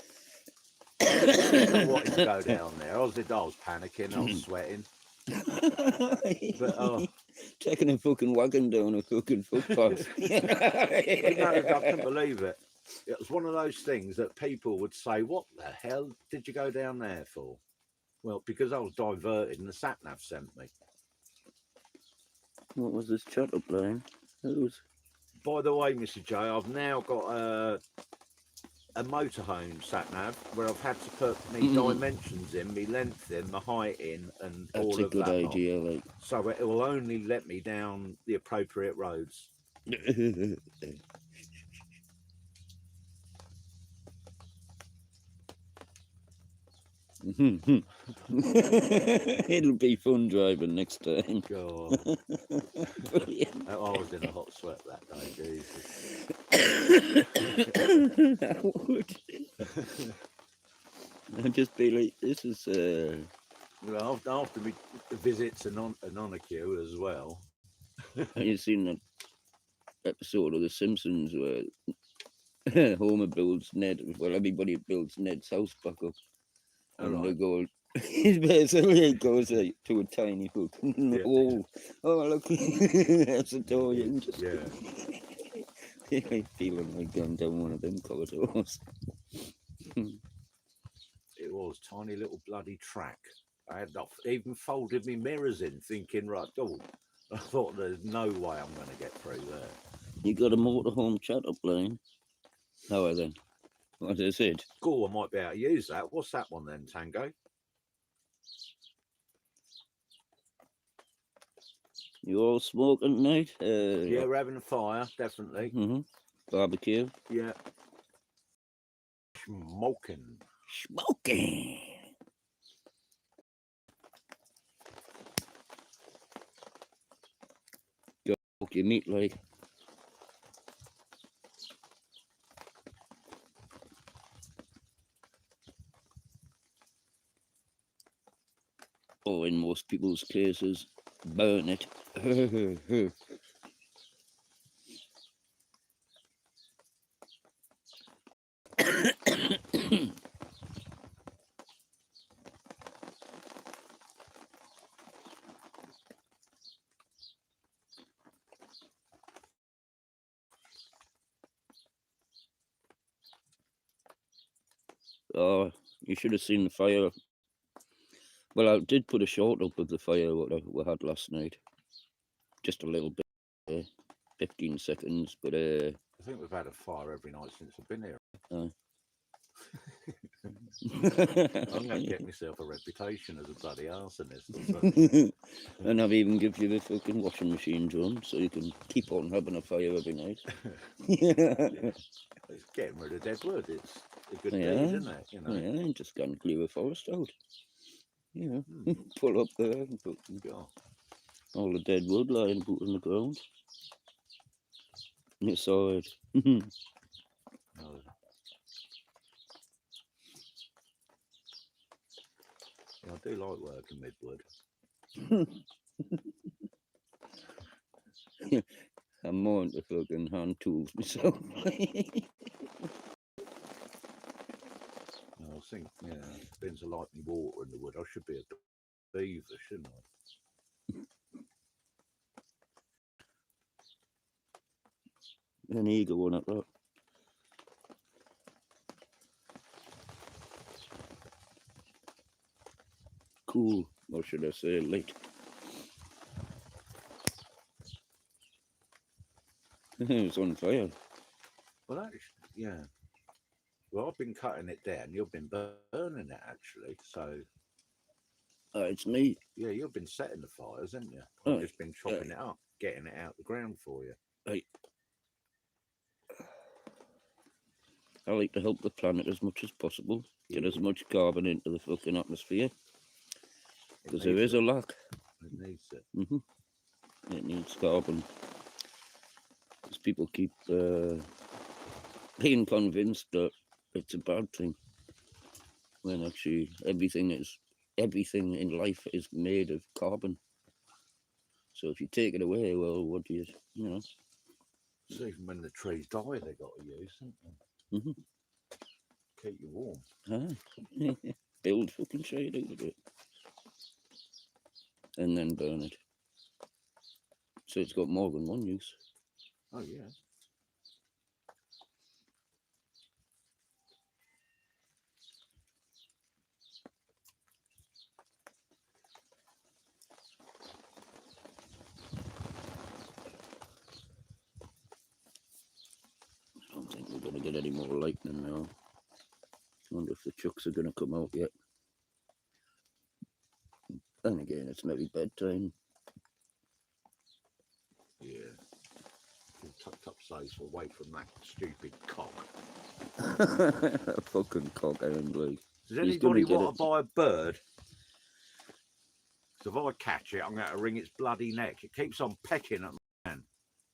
I didn't want to go down there. I was panicking, I was sweating. But taking a fucking wagon down a fucking footpath. I couldn't believe it. It was one of those things that people would say, "What the hell did you go down there for?" Well, because I was diverted and the sat-nav sent me. What was this chat up playing? By the way, Mr. J, I've now got a motorhome sat-nav where I've had to put me dimensions in, me length in, my height in, and That's all a of good that. idea, like. So it will only let me down the appropriate roads. It'll be fun driving next time. God. Brilliant. I was in a hot sweat that day, Jesus. I would. I'd just be like, this is Well, after me visits and Anonacue as well. have you seen that episode of The Simpsons where Homer builds Ned, well, everybody builds Ned's house back up, and they go, basically it goes to a tiny fucking hole. Oh, look, that's a door. You can just feeling like going down one of them corridors. It was tiny little bloody track. I had even folded me mirrors in, thinking, right, I thought there's no way I'm going to get through there. You got a motorhome chat up line? How then? What is it? Cool, I might be able to use that. What's that one then, Tango? You all smoking tonight? Yeah, we're having a fire, definitely. Barbecue? Yeah. Smoking. Smoking! Go cook your meat like. Or in most people's cases, burn it. Oh, you should have seen the fire. Well, I did put a shot up of the fire what we had last night. Just a little bit, 15 seconds, but I think we've had a fire every night since I've been here. I'm going to get myself a reputation as a bloody arsonist or something. And I've even give you the fucking washing machine drum, so you can keep on having a fire every night. It's getting rid of dead wood. It's a good Yeah. deed, isn't it? You know. Yeah, and just go and clear a forest out. Mm, Pull up there and put God. all the dead wood lying put on the ground. And it's side. No. Yeah, I do like working with wood. I'm more into fucking hand tools myself. I think, yeah, depends on like me water in the wood. I should be a beaver, shouldn't I? An eager one at that. Cool, or should I say late. It's on fire. Well, actually, yeah. Well, I've been cutting it down. You've been burning it, actually. So, It's me. yeah, you've been setting the fires, haven't you? Oh, I've just been chopping it up, getting it out the ground for you. I like to help the planet as much as possible. Get as much carbon into the fucking atmosphere. Because there is a lack. It needs it. It needs carbon. Because people keep being convinced that it's a bad thing. When actually everything in life is made of carbon. So if you take it away, well, what do you know? So even when the trees die, they got to use, haven't they? Keep you warm. Build fucking shade out of it. And then burn it. So it's got more than one use. Oh, yeah. I don't think we're going to get any more lightning now. I wonder if the chucks are going to come out yet. Then again, it's maybe bedtime. Yeah. Tucked up safe away from that stupid cock. A fucking cock, Aaron Blake. Does anybody want to buy a bird? So if I catch it, I'm going to wring its bloody neck. It keeps on pecking at man,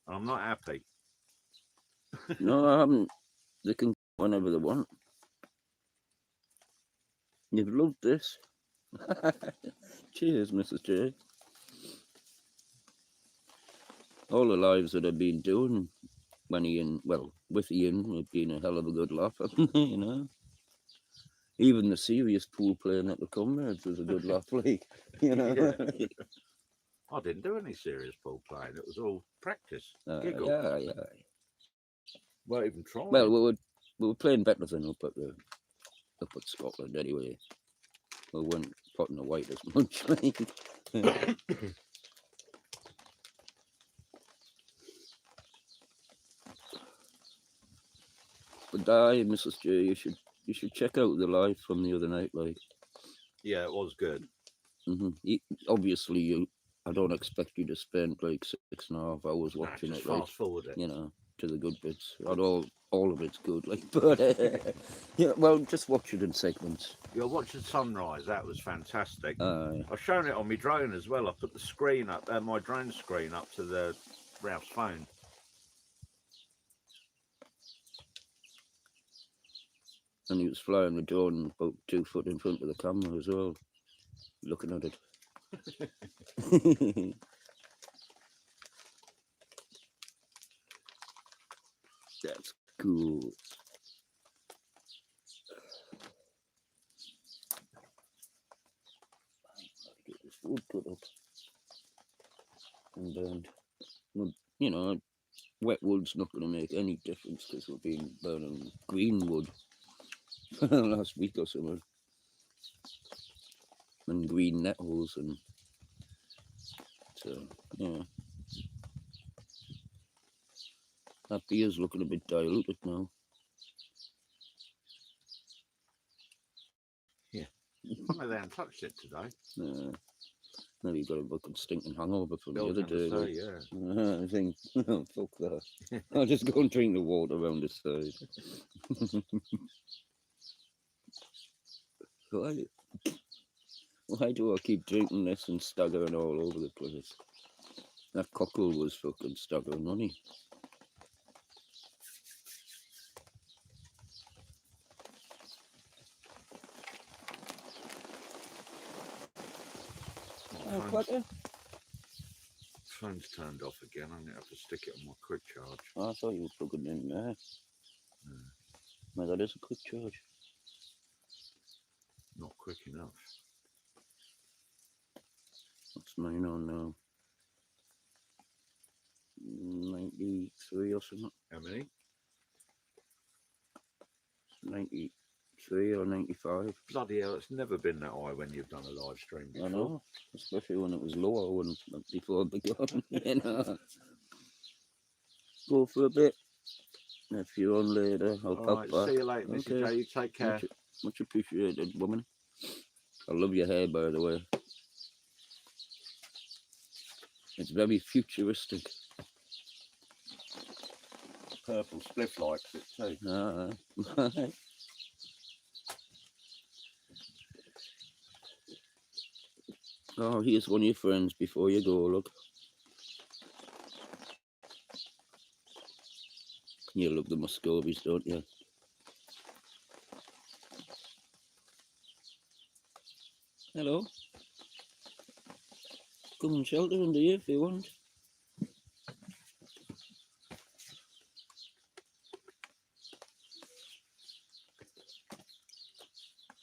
and I'm not happy. No, I haven't. They can whenever they want. You've loved this. Cheers, Mrs. J. All the lives that I've been doing when Ian, well, with Ian, have been a hell of a good laugh, you know. Even the serious pool playing at the Comrades was a good laugh, like, you know. Yeah. I didn't do any serious pool playing. It was all practice. Giggle. Yeah. Well, even trying. Well, we were playing better than up at Scotland anyway. We weren't potting the white as much. But Mrs. J, you should check out the live from the other night, like. Yeah, it was good. Obviously, I don't expect you to spend like 6.5 hours watching it, fast forward it. You know, to the good bits. Not all of it's good, like, but yeah. Well, just watch it in segments. Yeah, watch the sunrise. That was fantastic. I've shown it on my drone as well. I put the screen up, my drone screen up to the Ralph's phone. And he was flying the drone about 2 foot in front of the camera as well, looking at it. That's cool. Get this wood cut up and burned. Well, you know, wet wood's not going to make any difference because we've been burning green wood last week or something. And green nettles, and so yeah. That beer's looking a bit diluted now. they haven't touched it today. Maybe you got a fucking stinking hangover from the Bill other can day. say, Like. yeah. I think, fuck that. I'll just go and drink the water around the side. Why do I keep drinking this and staggering all over the place? That cockle was fucking staggering, wasn't he? Phone's turned off again. I'm going to have to stick it on my quick charge. I thought you were plugging in there. No, that is a quick charge. Not quick enough. What's mine on now? 93 or something. How many? 93 or 95. Bloody hell, it's never been that high when you've done a live stream before. I know, especially when it was lower when before it began. You know. Go for a bit. If you're on later, I'll pop Right, back. see you later, Mrs. Okay. J. You take care. Much appreciated, woman. I love your hair, by the way. It's very futuristic. Purple Spliff likes it too. Oh, here's one of your friends before you go, look. You love the Muscovies, don't you? Hello. Come and shelter under you if you want.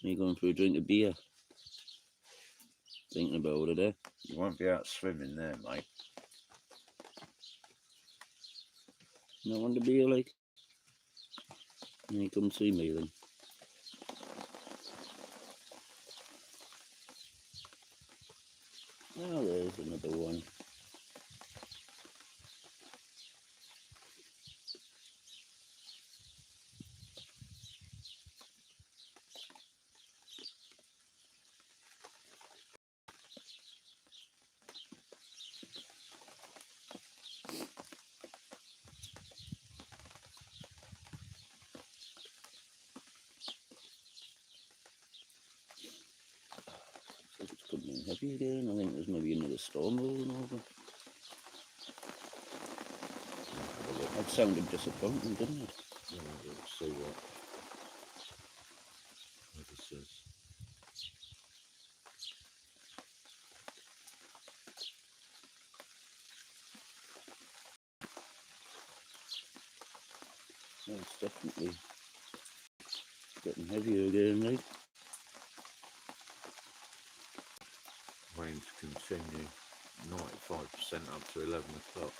Are you going for a drink of beer? Thinking about it, eh? You won't be out swimming there, mate. No one to beer like? You come see me then. Oh, there's another one. It's coming in heavy again. I think there's maybe another storm rolling over. That sounded disappointing, didn't it? Yeah, let's see what this is. Yeah, it's definitely getting heavier again, right? Rain to continue 95% up to 11 o'clock.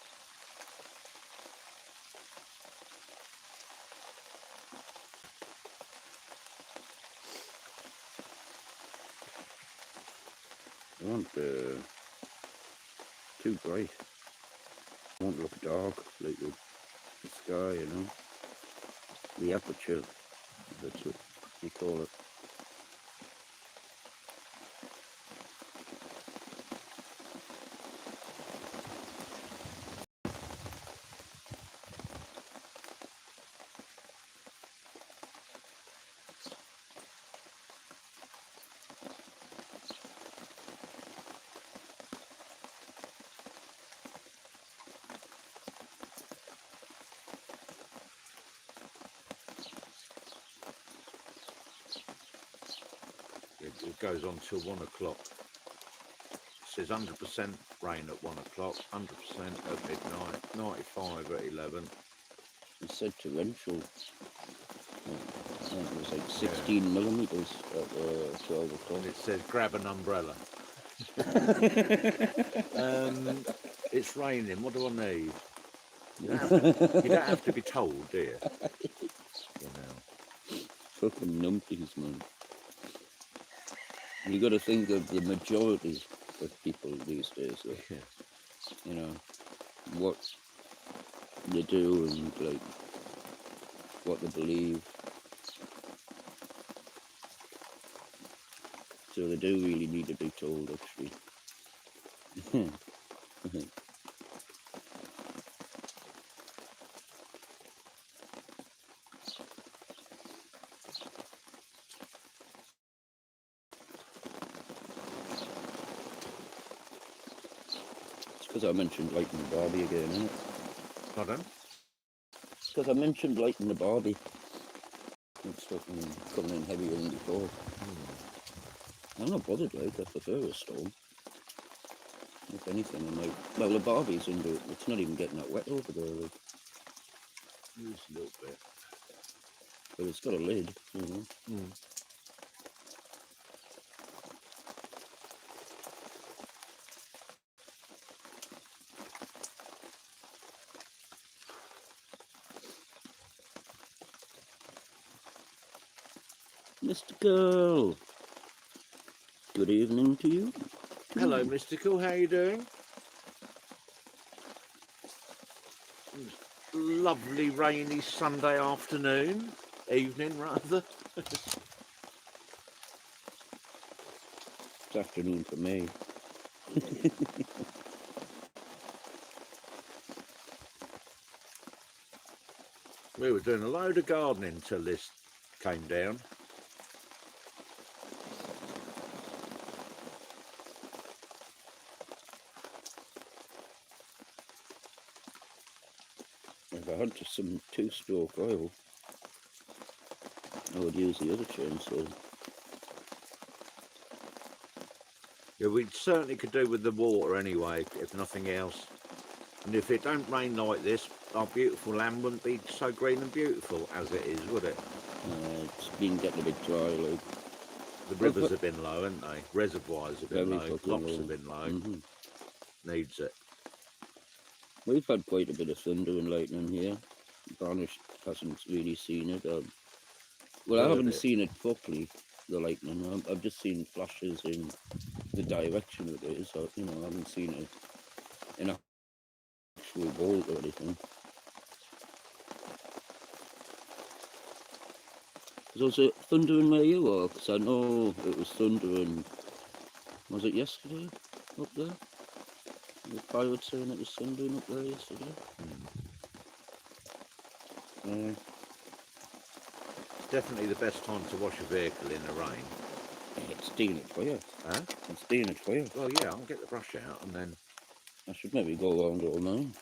I want too bright. I want to look dark, like the sky, you know. The aperture, that's what you call it. It goes on till 1 o'clock. It says 100% rain at 1 o'clock, 100% at midnight, 95 at 11. It said torrential. I think it was like 16 millimetres at 12 o'clock. And it says grab an umbrella. It's raining, what do I need? You don't have to be told, do you? You know. Fucking numpties, man. You got to think of the majority of people these days, though. Yeah. You know, what they do and like what they believe. So they do really need to be told, actually. It's because I mentioned lighting the Barbie again, isn't it? Pardon? It's because I mentioned lighting the Barbie. It's fucking coming in heavier than before. I'm not bothered, like, I prefer a storm. If anything, I'm like, well, the Barbie's under it. It's not even getting that wet over there, like, Just a little bit. but it's got a lid, you know. Mm. Mr. Girl, good evening to you. Hello, Mystical. How you doing? Lovely rainy Sunday afternoon, evening rather. It's afternoon for me. We were doing a load of gardening till this came down. If I had just some two-stroke oil, I would use the other chainsaw. Yeah, we certainly could do with the water anyway, if nothing else. And if it don't rain like this, our beautiful land wouldn't be so green and beautiful as it is, would it? It's been getting a bit dry, like. The rivers have been low, haven't they? Reservoirs have been Very low, fucking crops low. have been low. Mhm. Needs it. We've had quite a bit of thunder and lightning here. Varnish hasn't really seen it. Well, I Heard haven't it. seen it properly, the lightning. I've just seen flashes in the direction it is. So, you know, I haven't seen it in actual bolt or anything. Was it thundering where you are? Because I know it was thundering. Was it yesterday up there? The pilot saying it was thundering up there yesterday. Definitely the best time to wash a vehicle in the rain. It's stealing it for you. Huh? It's stealing it for you. Well, yeah, I'll get the brush out and then... I should maybe go around all night.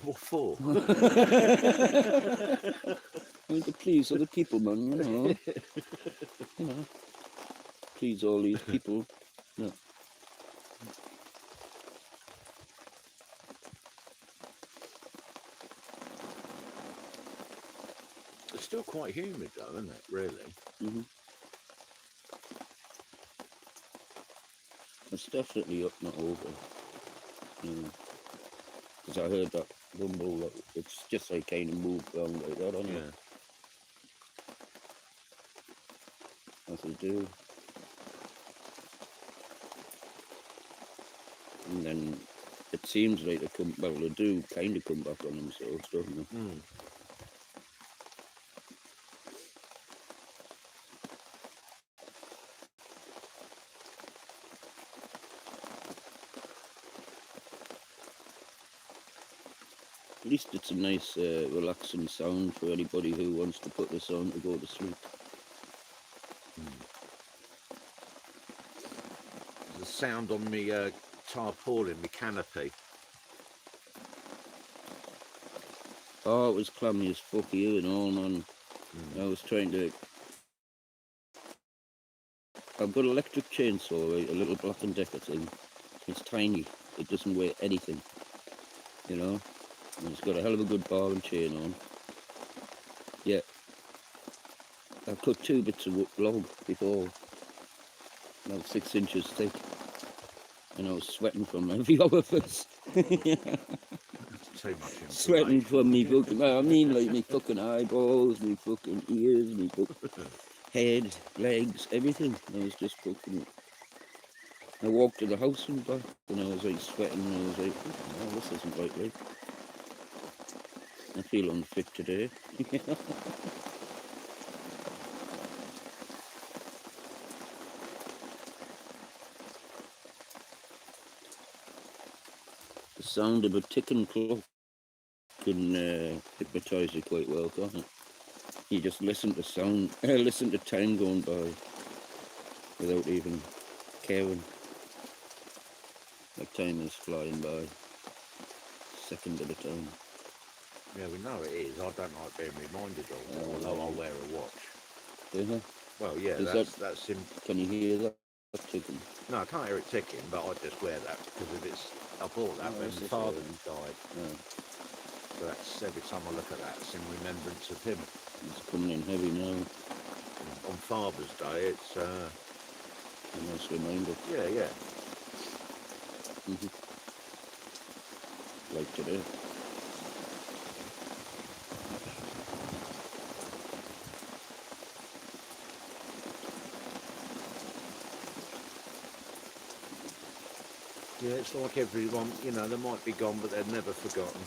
What for? I mean, to please other people, man, you know. You know. Please all these people. Yeah. It's still quite humid though, isn't it, really? Mm-hmm. It's definitely up, not over. Because I heard that rumble, that it's just like kind of moved around like that, hasn't it? As they do. And then it seems like they do kind of come back on themselves, don't they? Mm. At least it's a nice, relaxing sound for anybody who wants to put this on to go to sleep. The sound on me tarpaulin, my canopy. Oh, it was clammy as fuck here and all, man. I was trying to... I've got an electric chainsaw, right? A little Black & Decker thing. It's tiny. It doesn't weigh anything, you know? And it's got a hell of a good bar and chain on. Yeah. I cut 2 bits of log before, about 6 inches thick. And I was sweating from every orifice. Too much Sweating from me fucking, I mean like me fucking eyeballs, me fucking ears, me fucking head, legs, everything. I was just fucking, I walked to the house and back and I was like sweating and I was like, oh, this isn't right, like. I feel unfit today. sound of a ticking clock can hypnotise you quite well, can't it? You just listen to sound, listen to time going by without even caring. Like time is flying by, second at a time. Yeah, we know it is. I don't like being reminded of it, although I'll wear a watch. Yeah. Well, yeah, Is that's him. Can you hear that ticking? No, I can't hear it ticking, but I just wear that because if it's. I bought that when my father died. Yeah. So that's every time I look at that, it's in remembrance of him. It's coming in heavy now. On Father's Day, it's A nice reminder. yeah. Like today. Yeah, it's like everyone, you know, they might be gone, but they're never forgotten.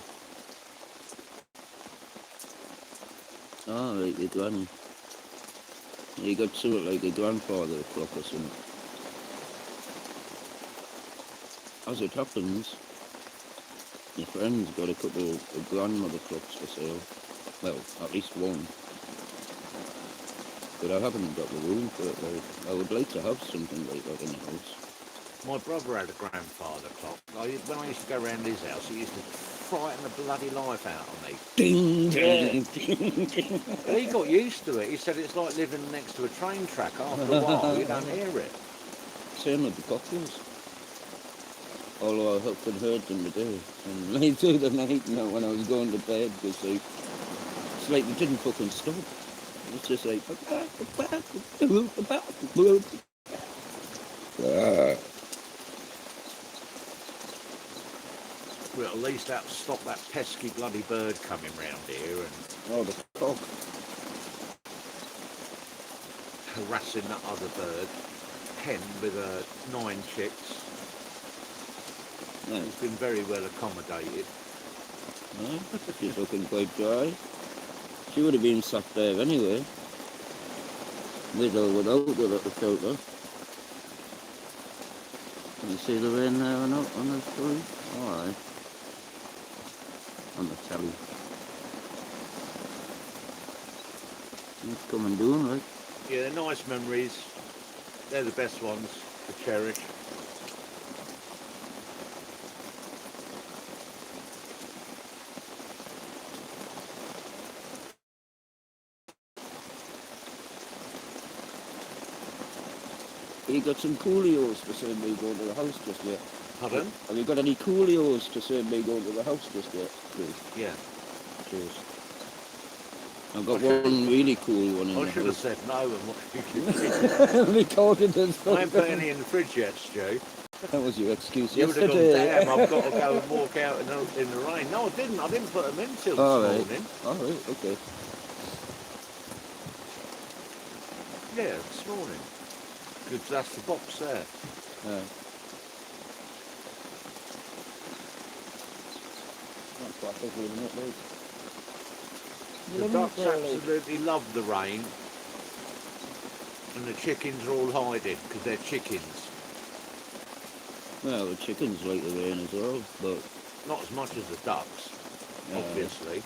Ah, like your granny. You got sort of like a grandfather clock or something. As it happens, your friend's got a couple of grandmother clocks for sale. Well, at least one. But I haven't got the room for it. Like, I would like to have something like that in the house. My brother had a grandfather clock. When I used to go around his house, he used to frighten the bloody life out of me. Ding, ding, Yeah. ding, ding. But he got used to it. He said it's like living next to a train track. After a while, you don't hear it. Same with the cocktails. Although I often heard them today. And late through the night, you know, when I was going to bed, because like, it's like they didn't fucking stop. It's just like... Well, at least that stopped that pesky bloody bird coming round here and Oh, the cock. harassing that other bird. Hen with 9 chicks. No, He's been very well accommodated. no, she's looking quite dry. She would have been sat there anyway. With or without the little filter. Can you see the rain there or not on the story? Alright. On the telly. It's coming down, right? Yeah, they're nice memories. They're the best ones to cherish. You got some coolios to send me going to the house just yet? Pardon? Have you got any coolios to send me going to the house just yet, please? Yeah. Cheers. I've got one really cool one in I the should have house. said no and what you Recorded as I ain't put any in the fridge yet, Stu. That was your excuse You would have gone, yesterday. damn, I've got to go and walk out in the rain. No, I didn't. I didn't put them in till All this right. morning. Alright, okay. Yeah, this morning. Because that's the box there. That's what I think we're not late. The ducks absolutely love the rain. And the chickens are all hiding because they're chickens. Well, the chickens like the rain as well, but... Not as much as the ducks, obviously.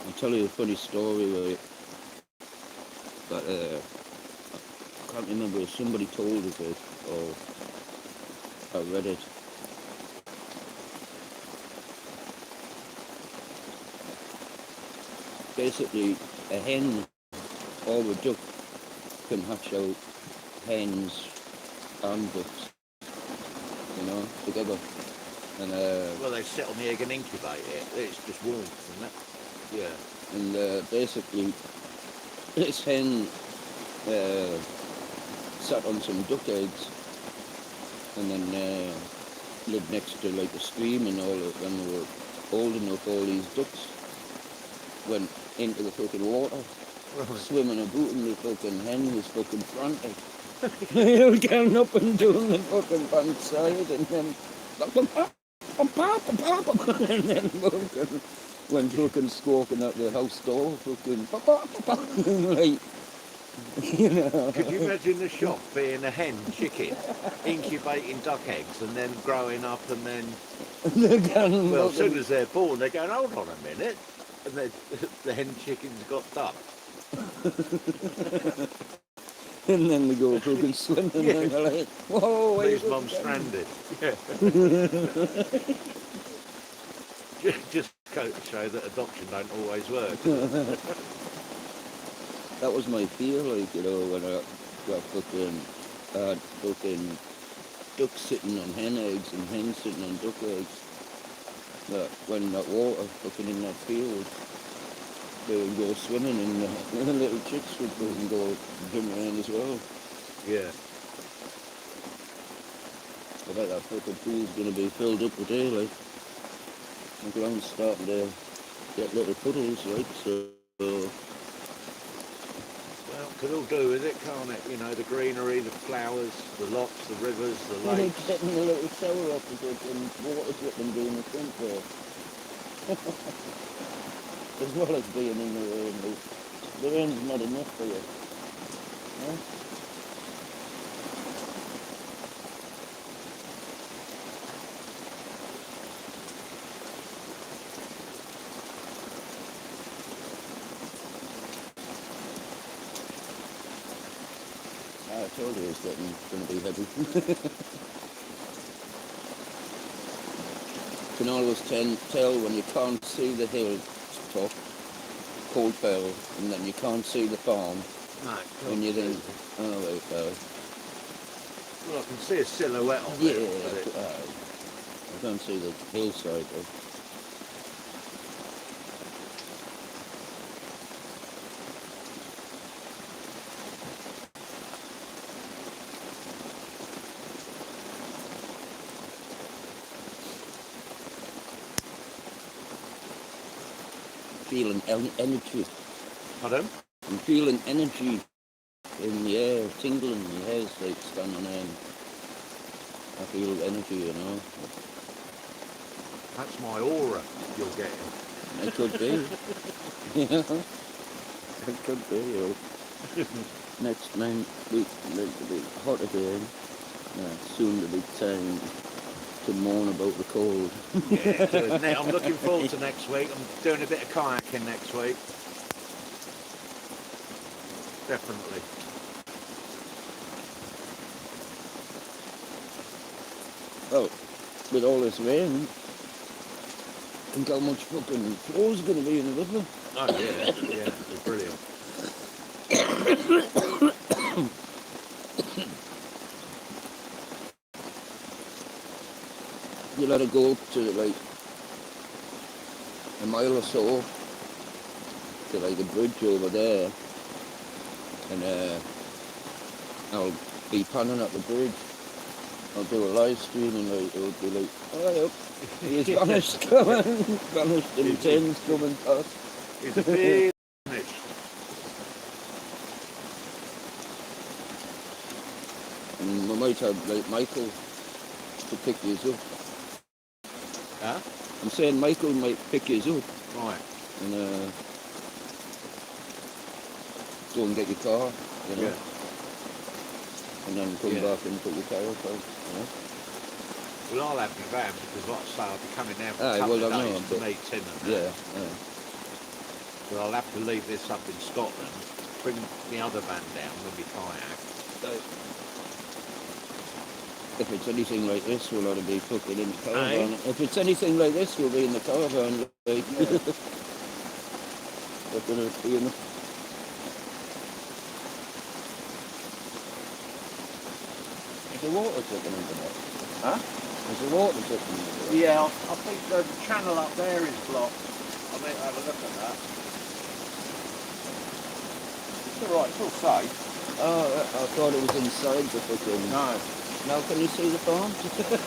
I'll tell you a funny story where that, I can't remember if somebody told us it or I read it. Basically, a hen or a duck can hatch out hens and ducks, you know, together. And Well, they sit on the egg and incubate it. It's just warmth, isn't it? Yeah. and basically, this hen sat on some duck eggs and then lived next to like a stream and all of when they were old enough, all these ducks went into the fucking water, swimming about, and the fucking hen was fucking frantic. They were getting up and doing the fucking front side, and then and then fucking went fucking squawking at the house door, fucking like You know. Could you imagine the shock being a hen chicken, incubating duck eggs and then growing up and then, They're going well, as soon looking- as they're born, they're going, hold on a minute, and then the hen chicken's got duck. and then they go fucking swimming Yeah. and they're like, whoa, where you Leaves mum going?" stranded. Yeah. Just go to show that adoption don't always work. That was my fear, like, you know, when I got fucking, had fucking ducks sitting on hen eggs and hens sitting on duck eggs. That when that water fucking in that field, they would go swimming and the little chicks would fucking go jump around as well. Yeah. I bet that fucking pool's gonna be filled up with air, like. The ground's starting to get little puddles, like, so. Well, could all do with it, can't it? You know, the greenery, the flowers, the lochs, the rivers, the Like lakes. getting a little shower up and water dripping down the front there. As well as being in the rain. The rain's not enough for you. No? I told you it's going to be heavy. You can always tell when you can't see the hill top, Cold Fell, and then you can't see the farm, No, when you think, oh, right, well, I can see a silhouette of yeah, it. But I can't see the hillside though. Feeling energy. Pardon? I'm feeling energy in the air, tingling in the hair, like standing there. I feel energy, you know. That's my aura you're getting. It could be. Yeah. It could be, you know. Next week, it'll be hot again. Soon to be time to mourn about the cold. Yeah, good. I'm looking forward to next week. I'm doing a bit of kayaking next week. Definitely. Well, with all this rain, think how much fucking flow's going to be in the river. Oh yeah, yeah, it's brilliant. You let it go up to like a mile or so to like a bridge over there, and I'll be panning at the bridge. I'll do a live stream and like it'll be like, oh, he's vanished coming, vanished in tins coming past. It's a big finish. And we might have like Michael to pick these up. Huh? I'm saying Michael might pick his up Right. and go and get your car, you know, Yeah. and then come Yeah. back and put your car up, you know. Well, I'll have my van because, like I say, I'll be coming down for Aye, a couple well, of I know, days to but- meet Tim and that. Yeah, But I'll have to leave this up in Scotland, bring the other van down with my kayak. If it's anything like this, we'll ought to be fucking in the Aye. caravan. If it's anything like this, we'll be in the caravan. Like, Yeah. we're gonna be in the... Is the water dripping into that? Huh? Is the water dripping into that? Yeah, I think the channel up there is blocked. I need to have a look at that. It's alright, it's all safe. Oh, I thought it was inside the fucking... No. Now can you see the farm?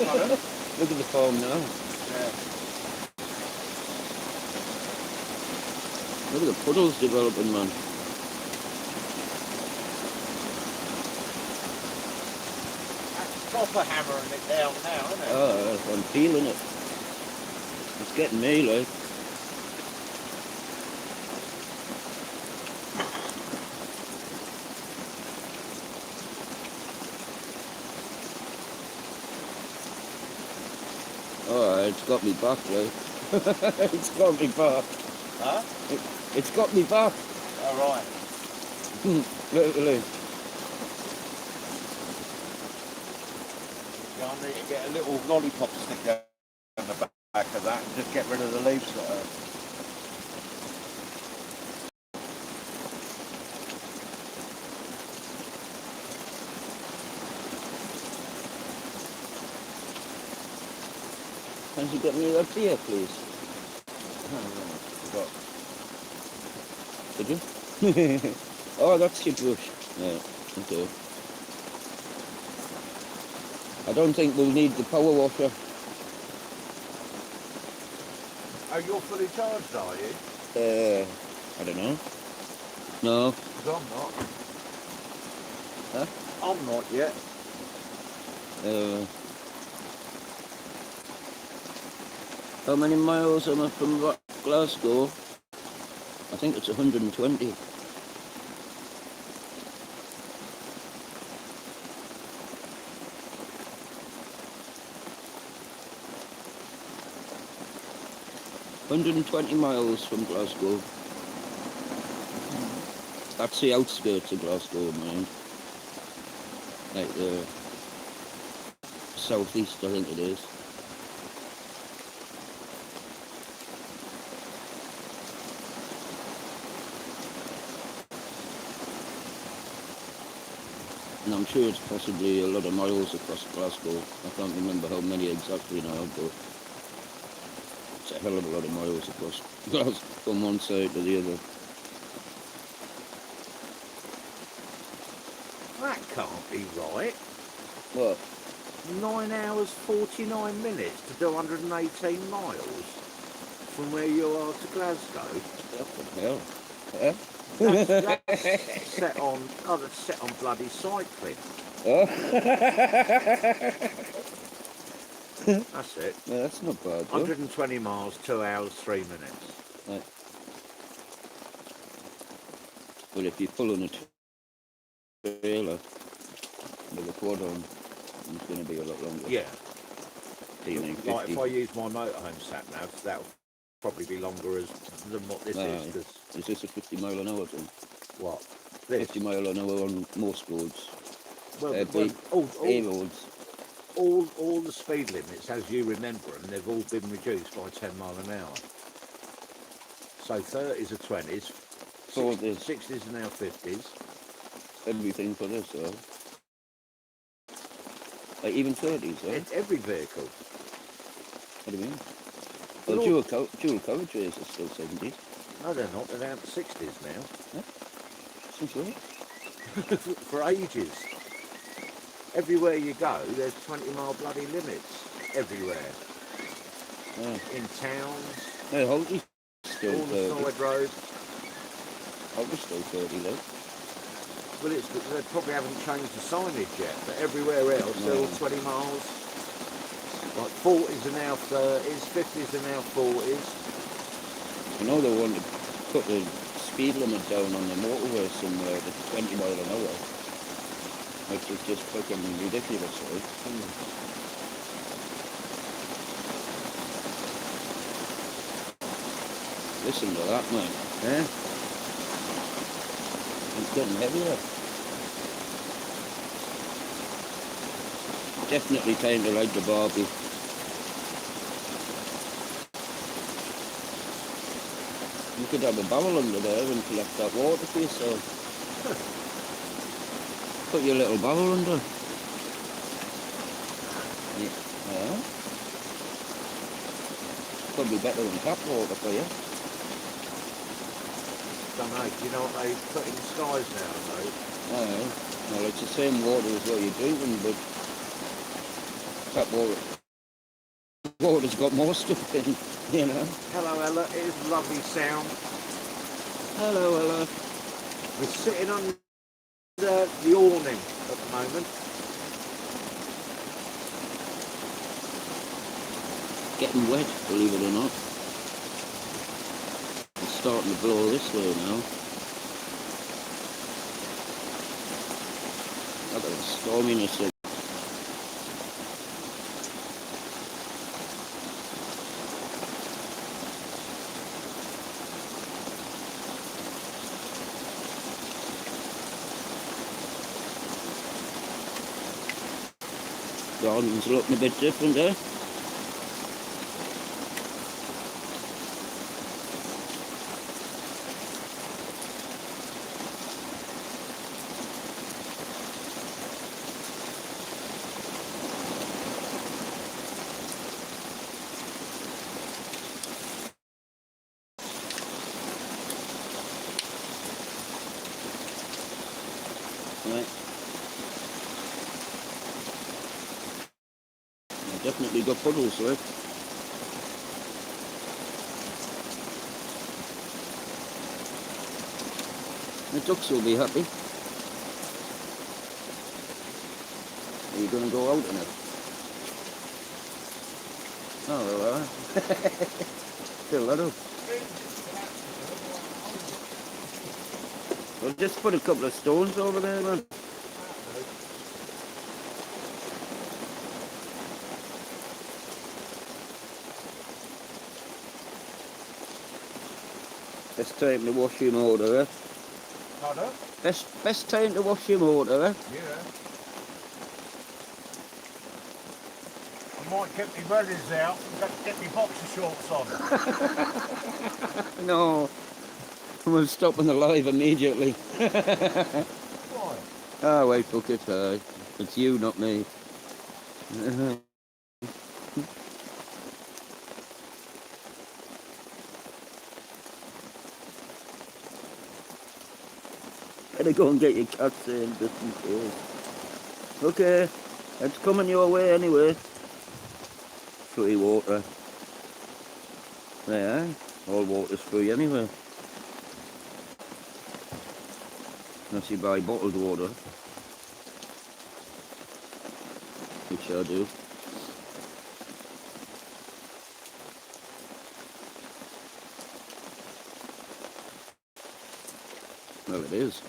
Pardon? Look at the farm now. Yeah. Look at the puddles developing, man. That's proper hammering it down now, isn't it? Oh, I'm feeling it. It's getting me, like. Oh, it's got me back, right? It's got me back. Huh? It's got me back. All right. Literally. Yeah, I need to get a little lollipop sticker on the back of that and just get rid of the leaves that are... Can you get me that beer, please? Forgot. Did you? Oh, that's your brush. Yeah, okay. I don't think we'll need the power washer. Oh, you're fully charged, are you? I don't know. No. 'Cause I'm not. Huh? I'm not yet. How many miles am I from Glasgow? I think it's 120. miles from Glasgow. That's the outskirts of Glasgow, mind. Like the southeast, I think it is. And I'm sure it's possibly a lot of miles across Glasgow. I can't remember how many exactly now, but it's a hell of a lot of miles across Glasgow from one side to the other. That can't be right. What? 9 hours 49 minutes to do 118 miles from where you are to Glasgow. What the hell? Yeah? That's set on. Oh, that's set on bloody cycling. Oh. That's it. No, that's not bad, though. 120 miles, 2 hours 3 minutes. Right. Well, if you're pulling a trailer with a quad on, it's going to be a lot longer. Yeah. Even Like 50. if I use my motorhome sat nav, that'll probably be longer than what this is. 'Cause Is this a 50 mile an hour thing? what? This? 50 mile an hour on most roads. Well, Big A roads. all the speed limits, as you remember them, they've all been reduced by 10 mile an hour. So 30s are 20s, 60s are now 50s. Everything for this, though. Like even 30s, though. It's every vehicle. What do you mean? Well, Well, dual carriageways are still 70s. No, they're not. They're down to 60s now. Since when? For ages. Everywhere you go, there's 20 mile bloody limits. Everywhere. Yeah. In towns, No, Holtby's still all the 30. side roads. Holtby's still 30, though. Well, they probably haven't changed the signage yet, but everywhere else, they're all 20 miles. Like 40s are now 30s, 50s are now 40s. I know they want to put the speed limit down on the motorway somewhere to 20 mile an hour. Which is just fucking ridiculous, right? Listen to that, man. Eh? It's getting heavier. Definitely time to light the barbie. You could have a barrel under there and collect that water for yourself. Put your little barrel under. Yeah. Probably better than tap water for you. Don't know. Do you know what they put in the skies now, though? Aye. Well, it's the same water as what you're drinking, but tap water's got more stuff in, you know. Hello, Ella. It is lovely sound. Hello, Ella. We're sitting under the awning at the moment. Getting wet, believe it or not. It's starting to blow this way now. I've got a storminess of garden's looking a bit different, eh? Right. I definitely got puddles there. The ducks will be happy. Are you going to go out in it? Oh, there are. Fill that up. Well, just put a couple of stones over there, man. Best time to wash your motor, eh? Pardon? Best time to wash your motor, eh? Yeah. I might get my wellies out and get my boxer shorts on. No. We'll stop them alive immediately. Why? Ah, wait, fuck it. It's you, not me. Better go and get your cats in just in case. Okay, it's coming your way anyway. Free water. Yeah, all water's free anyway. Unless you buy bottled water. Which I do. Well, it is.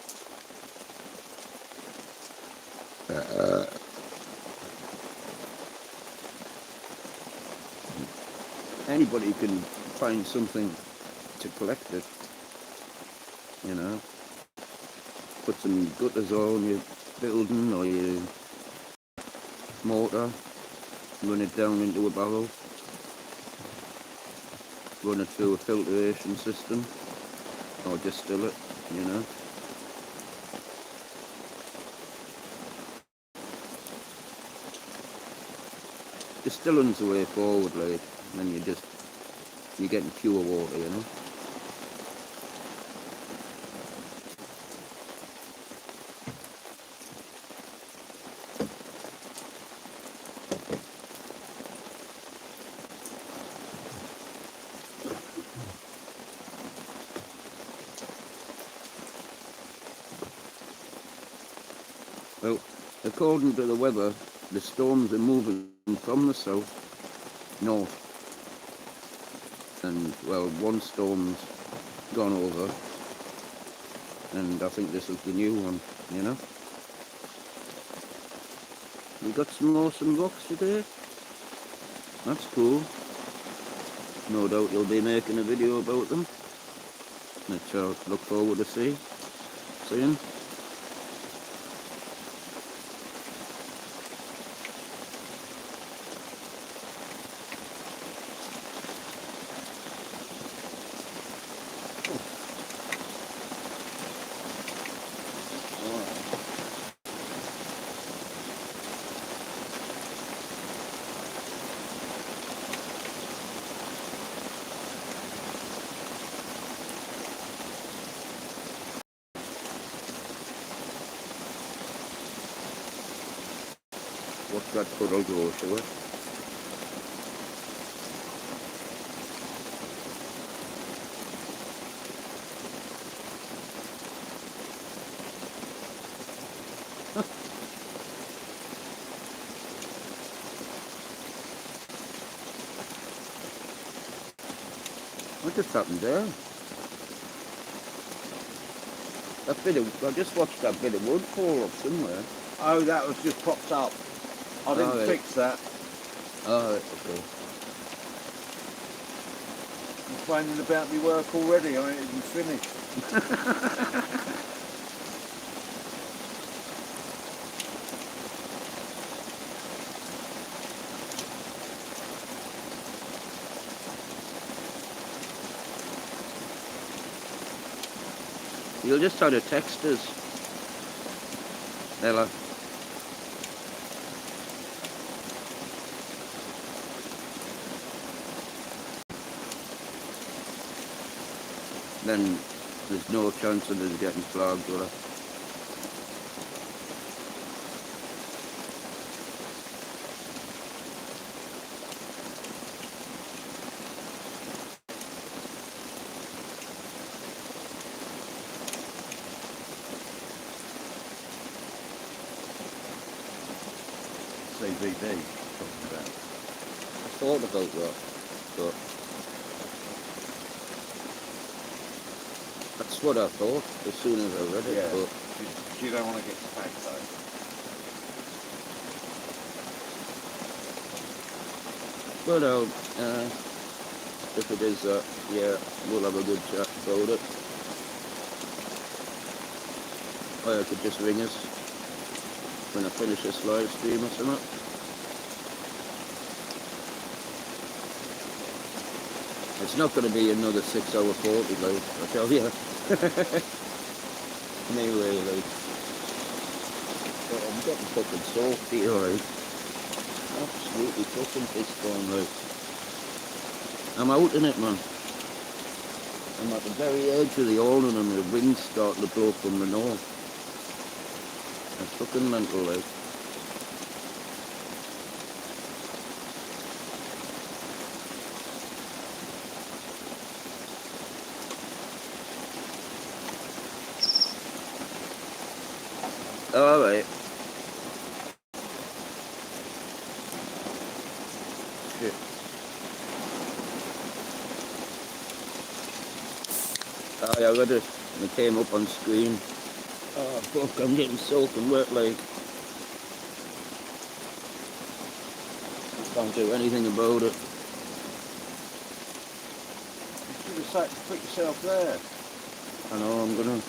Anybody can find something to collect it, you know. Put some gutters on your building or your mortar, run it down into a barrel, run it through a filtration system, or distill it, you know. Distilling's the way forward, like, and then you're getting pure water, you know. Well, according to the weather, the storms are moving from the south north, and well, one storm's gone over, and I think this is the new one, you know. We got some rocks today. That's cool. No doubt you'll be making a video about them, which I look forward to seeing. What's that puddle go to it? What just happened there? I just watched that bit of wood fall up somewhere. Oh, that was just popped up. I didn't Oh, right. fix that. Oh, okay. Complaining about my work already. I ain't even finished. You'll just have to text us. Ella. Then there's no chance of us getting flogged, will there? CBD talking about. I thought about that, but that's what I thought as soon as I read it. Yeah. But You don't want to get spanked though. if it is that, yeah, we'll have a good chat about it. Or you could just ring us when I finish this live stream or something. It's not going to be another 6 hour 40, like, I tell you. Anyway, like, but I'm getting fucking soaked here, like, absolutely fucking pissed on, like. I'm out in it, man. I'm at the very edge of the awning and the wind's starting to blow from the north. It's fucking mental, like. Alright. Shit. I read it and it came up on screen. Oh fuck, I'm getting soaking wet, like. Can't do anything about it. You should have put yourself there. I know, I'm gonna.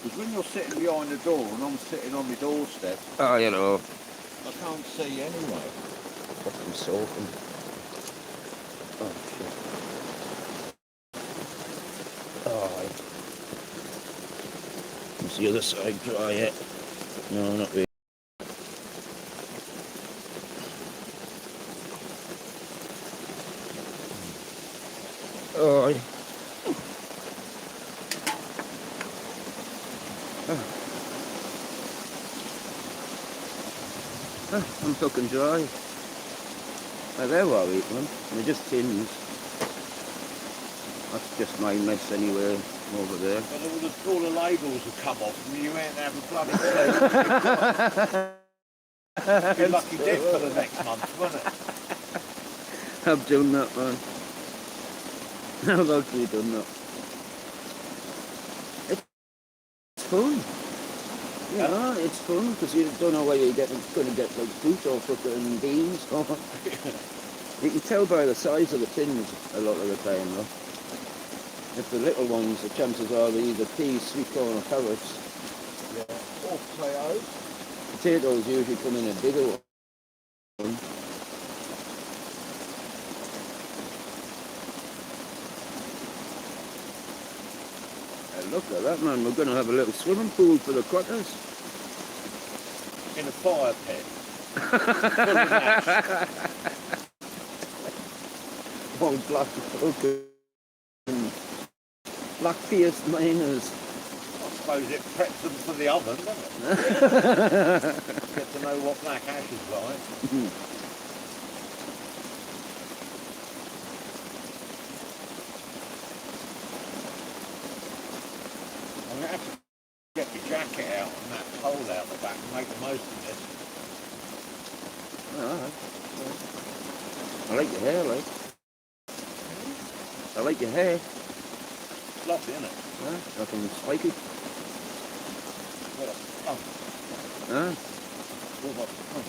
Because when you're sitting behind the door and I'm sitting on my doorstep, Oh, you know. I can't see anyway. Fucking soaking. Oh shit. Oh, is the other side dry yet? No, not really. Oh, I'm fucking dry. Oh, they're alright, man. They're just tins. That's just my mess anyway, over there. And all the labels have come off and you ain't have a bloody clue. Be lucky dip for the next month, won't it? I've done that, man. I've actually done that. It's fun. You know, it's fun because you don't know where you're going to get like fruit or fucking beans. Or you can tell by the size of the tins a lot of the time, though. If the little ones, the chances are they're either peas, sweet corn, or carrots. Yeah. Or potatoes. Potatoes usually come in a bigger one. Look at that, man. We're going to have a little swimming pool for the quatters. In a fire pit. One black fucking black pierced miners. I suppose it preps them for the oven, doesn't it? Get to know what black ash is like. I'm going to have to get my jacket out and that pole out the back and make the most of this. Alright. I like your hair, like. I like your hair. It's lovely, isn't it? Nothing spiky. What a punk. What a punk.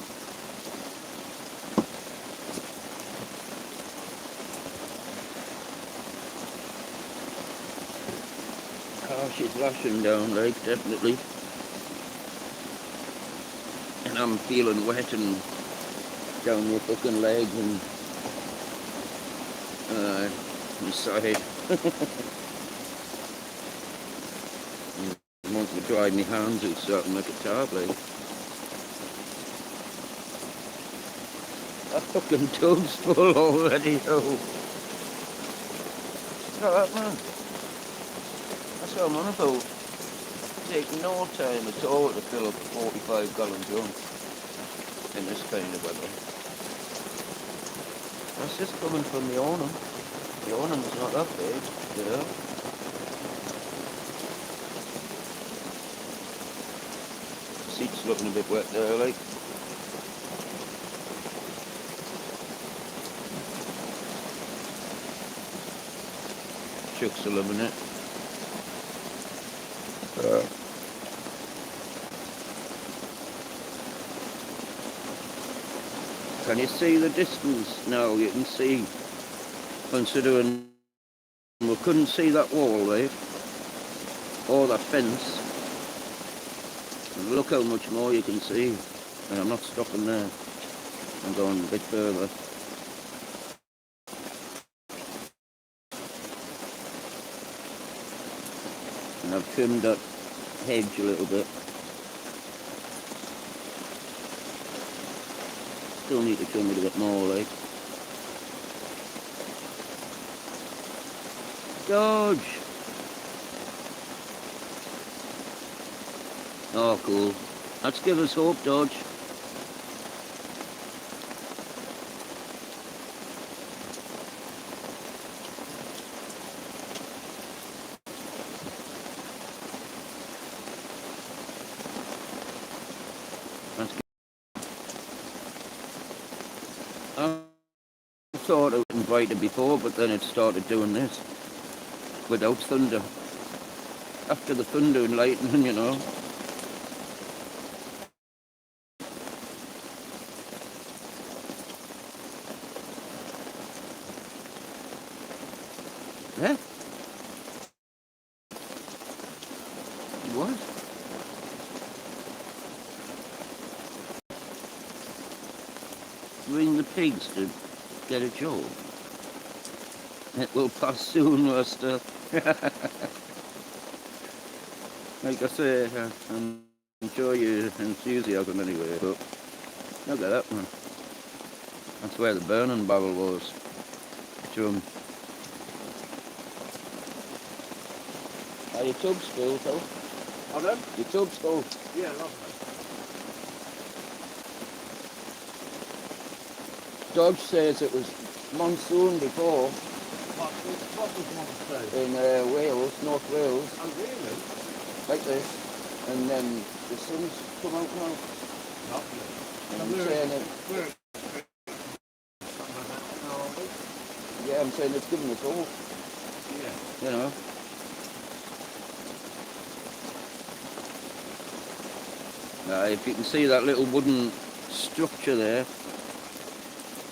Oh, she's lashing down, like, definitely. And I'm feeling wet and down my fucking legs and my side. dry my hands out so I can make a tap like. That fucking tub's full already, oh. Look at that, man. That's what I'm on about. Taking no time at all to fill up a 45-gallon drum in this kind of weather. That's just coming from the awning. The awning's not that big, yeah. The seat's looking a bit wet there, like. Chuck's a loving it. Can you see the distance now? You can see, considering we couldn't see that wall, right? Or that fence. And look how much more you can see. And I'm not stopping there. I'm going a bit further. And I've trimmed that hedge a little bit. Still need to trim it a bit more, like. Dodge! Oh, cool. Let's give us hope, Dodge. I thought it was invited before, but then it started doing this without thunder. After the thunder and lightning, you know. Yeah. What? Ring the pigs to get a job. It will pass soon, Master. Like I say, I enjoy your enthusiasm anyway, but look at that, man. That's where the burning barrel was. Drum. Are your tubs full, though? Pardon? Your tubs full? Yeah, lovely. Dodge says it was monsoon before What was monsoon? in Wales, North Wales, Oh, really? like this, and then the sun's come out now. Lovely. And So I'm we're- saying it, we're- something like that now, aren't we? yeah, I'm saying it's given us all, Yeah. you know. If you can see that little wooden structure there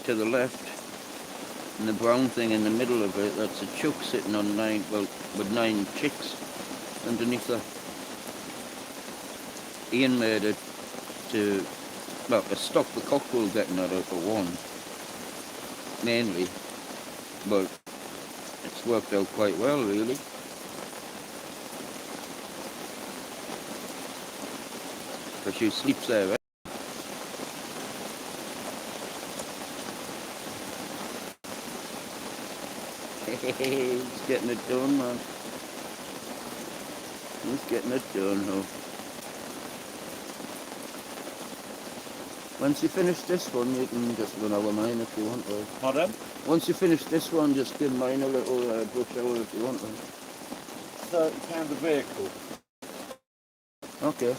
to the left, and the brown thing in the middle of it, that's a chuck sitting on with 9 chicks underneath that. Ian made it to stop the cockerel getting at her for one, mainly, but it's worked out quite well, really. Because she sleeps there, right? He's getting it done, man. He's getting it done, though. Once you finish this one, you can just run over mine if you want to. Pardon? Once you finish this one, just give mine a little brush over if you want to. £30 a vehicle. Okay.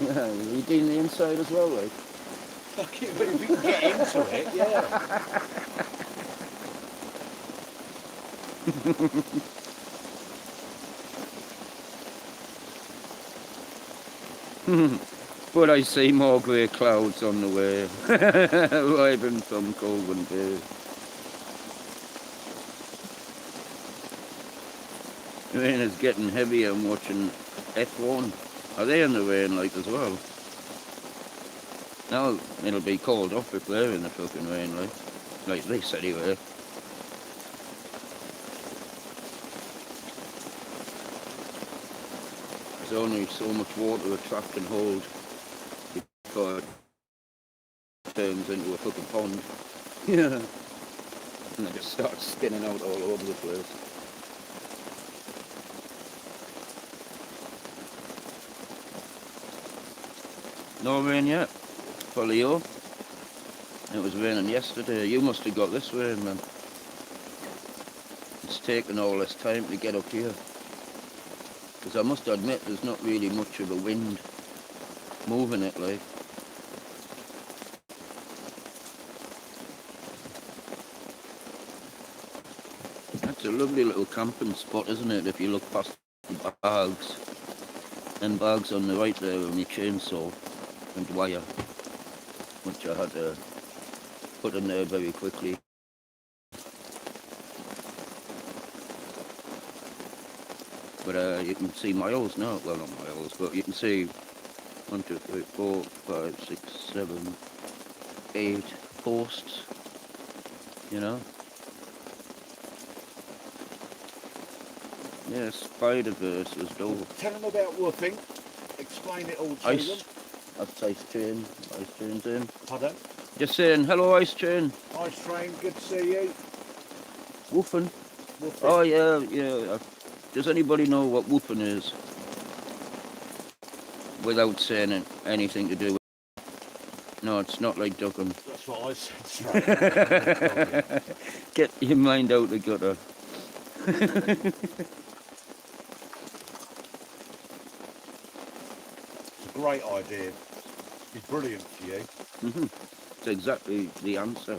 Yeah, you doing the inside as well, like? Fuck it, but if we can get into it, yeah. But I see more grey clouds on the way, arriving from Colburn Bay. The rain is getting heavier. I'm watching F1. Are they in the rain like as well? Now it'll be called off if they're in the fucking rain like this anyway. only so much water a trap can hold before it turns into a fucking pond. Yeah. And it just starts spinning out all over the place. No rain yet for Leo. It was raining yesterday. You must have got this rain, man. It's taken all this time to get up here. Because I must admit, there's not really much of a wind moving it, like. That's a lovely little camping spot, isn't it? If you look past the bags. Them bags on the right there with my chainsaw and wire, which I had to put in there very quickly. But you can see miles now. Well, not miles, but you can see 1, 2, 3, 4, 5, 6, 7, 8 posts. You know. Yeah, Spider-Verse was dope. Tell them about woofing. Explain it all to them. Ice. That's Ice Train. Ice Train's in. Pardon? Just saying, hello, Ice Train. Ice Train, good to see you. Woofing. Woofing. Oh yeah, yeah. Does anybody know what woofing is? Without saying anything to do with it. No, it's not like ducking. That's what I said. Get your mind out the gutter. It's a great idea. It's brilliant for you. It's exactly the answer.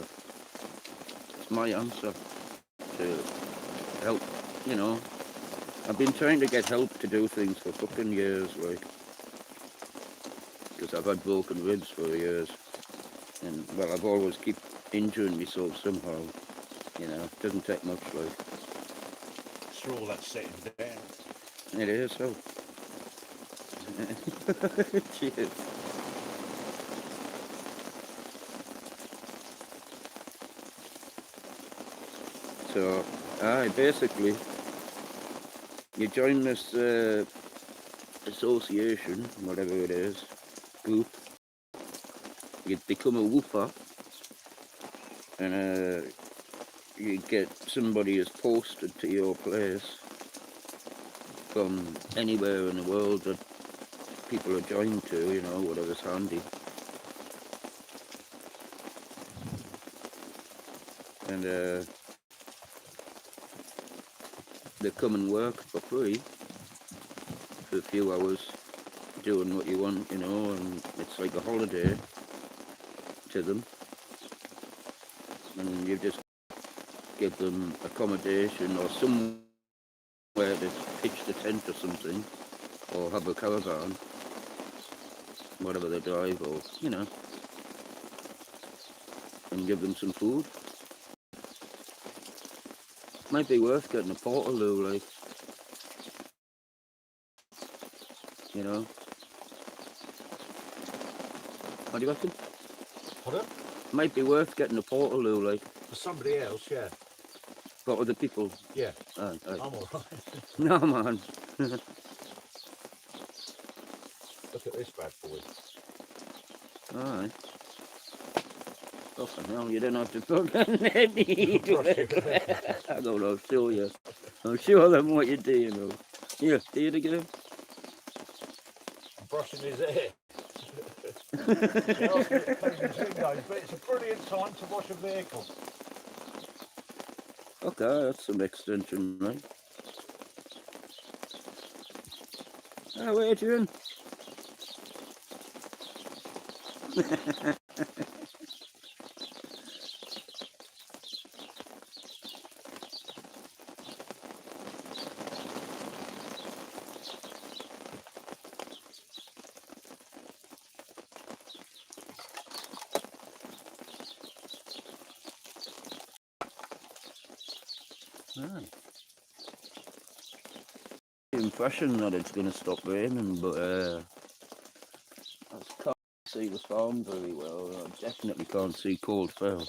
It's my answer to help, you know. I've been trying to get help to do things for fucking years, like. Because I've had broken ribs for years. And, well, I've always keep injuring myself somehow. You know, it doesn't take much, like. It's all that sitting down. It is, so. Cheers. So, basically, you join this association, whatever it is, group, you become a woofer, and you get somebody who's posted to your place from anywhere in the world that people are joined to, you know, whatever's handy. And they come and work for free for a few hours doing what you want, you know, and it's like a holiday to them. And you just give them accommodation or somewhere to pitch the tent or something, or have a caravan, whatever they drive, or, you know, and give them some food. Might be worth getting a portaloo, like, you know. What do you reckon? Pardon? Might be worth getting a portaloo, like, For somebody else, yeah. for other people. Yeah. Aye. I'm alright. No, man. Look at this bad boy. Alright. Fucking hell, you don't have to fucking let me eat it. I don't know, I'll show you. I'll show them what you do, you know. Here, do it again. I'm brushing his hair. He asked me to clean his windows, but it's a brilliant time to wash a vehicle. Okay, that's some extension, right? Oh, Adrian. Impression that it's going to stop raining, but I can't see the farm very well. I definitely can't see Cold Fell.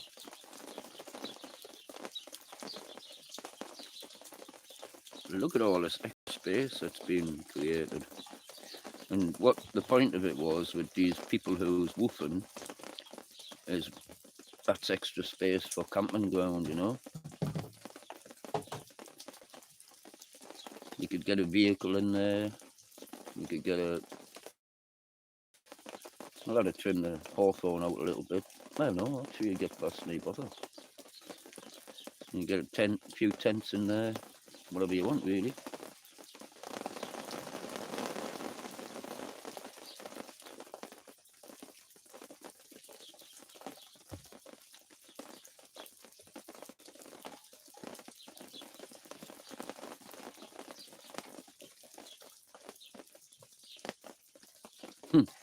Look at all this extra space that's been created. And what the point of it was with these people who's woofing is that's extra space for camping ground, you know. You could get a vehicle in there. You could get a. I'll have to trim the hawthorn out a little bit. I don't know. Actually, you get past me bother. You get a few tents in there, whatever you want, really.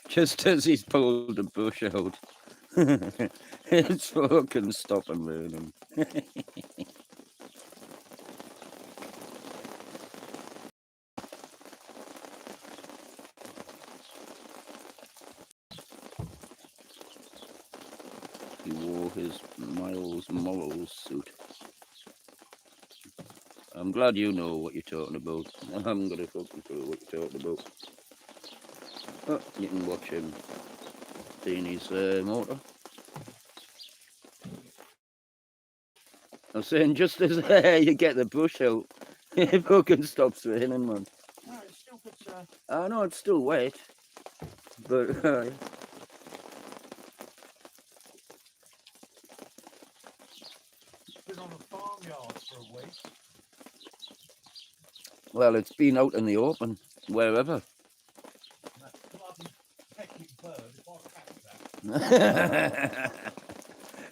Just as he's pulled the bush out, it's fucking stopping raining. He wore his Miles Morales suit. I'm glad you know what you're talking about. I haven't got a fucking clue what you're talking about. Oh, you can watch him seeing his motor. I'm saying just as you get the bush out, it fucking stops raining, man. No, it's still good, sir. I know it's still wet, but It's been on a farmyard for a week. well, it's been out in the open, wherever. That bloody pecking bird, if I catch that.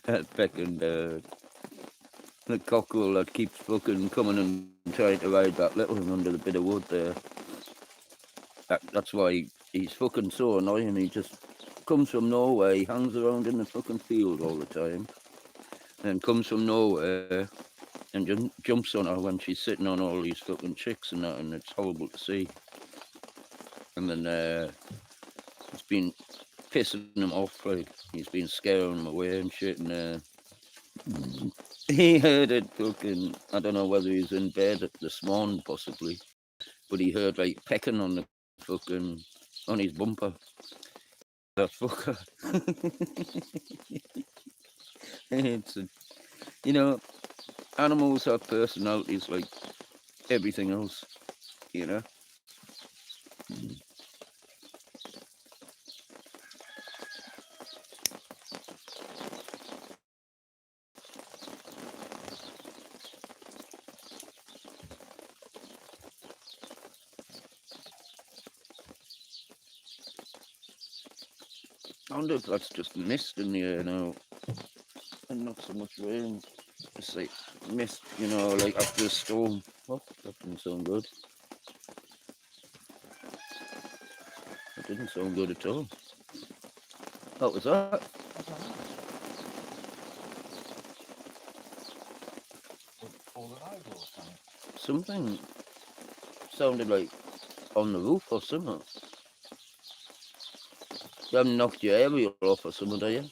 That pecking bird. The cockerel that keeps fucking coming and trying to ride that little one under the bit of wood there. That's why he's fucking so annoying. He just comes from nowhere. He hangs around in the fucking field all the time. And comes from nowhere and jumps on her when she's sitting on all these fucking chicks and that, and it's horrible to see. And then it's been pissing him off, like he's been scaring him away and shit. And he heard it fucking, I don't know whether he's in bed this morning possibly, but he heard like pecking on the fucking, on his bumper. That fucker. It's you know, animals have personalities like everything else, you know. I wonder if that's just mist in the air now, and not so much rain. It's like mist, you know, like after a storm. What? That didn't sound good. That didn't sound good at all. What was that? I don't know. Fallen over or something. Something sounded like on the roof or something. You haven't knocked your aerial off or something, do you?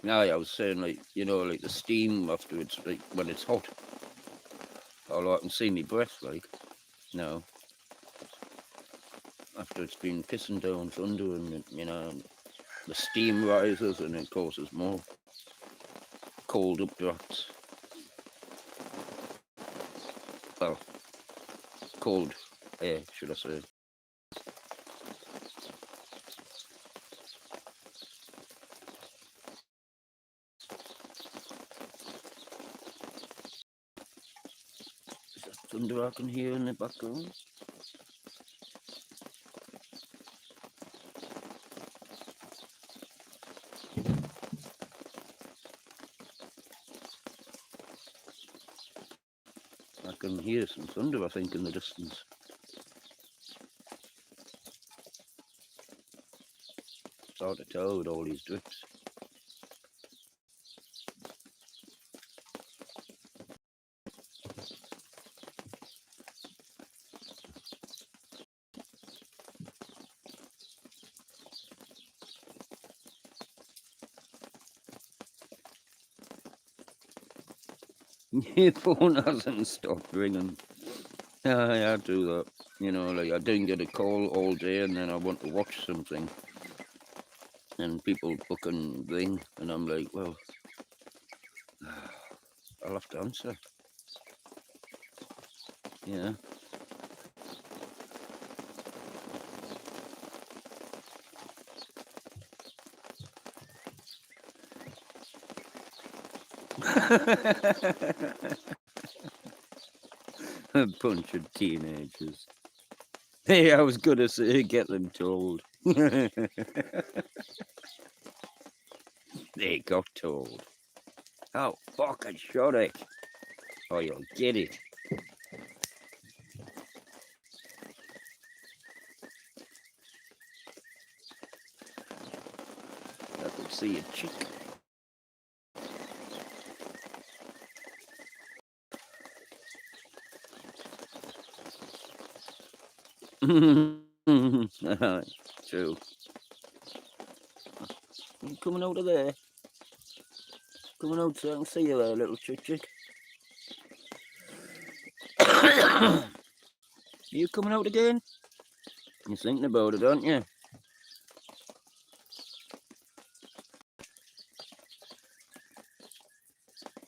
No, I was saying, like, you know, like the steam afterwards, like when it's hot. All I can see me breath, like, no. After it's been pissing down thunder and, you know, the steam rises and it causes more cold updrafts. Well, cold air, should I say. Is that thunder I can hear in the background? I can hear some thunder, I think, in the distance. It's hard to tell with all these drips. Your phone hasn't stopped ringing. I do that. You know, like I didn't get a call all day and then I want to watch something. And people fucking ring and I'm like, well, I'll have to answer. Yeah. A bunch of teenagers. Hey, I was gonna say, get them told. They got told. Oh, fuck, I shot it. Oh, you'll get it. I could see a chick. True. You coming out of there? Coming out so I can see you there, little chick. You coming out again? You're thinking about it, aren't you?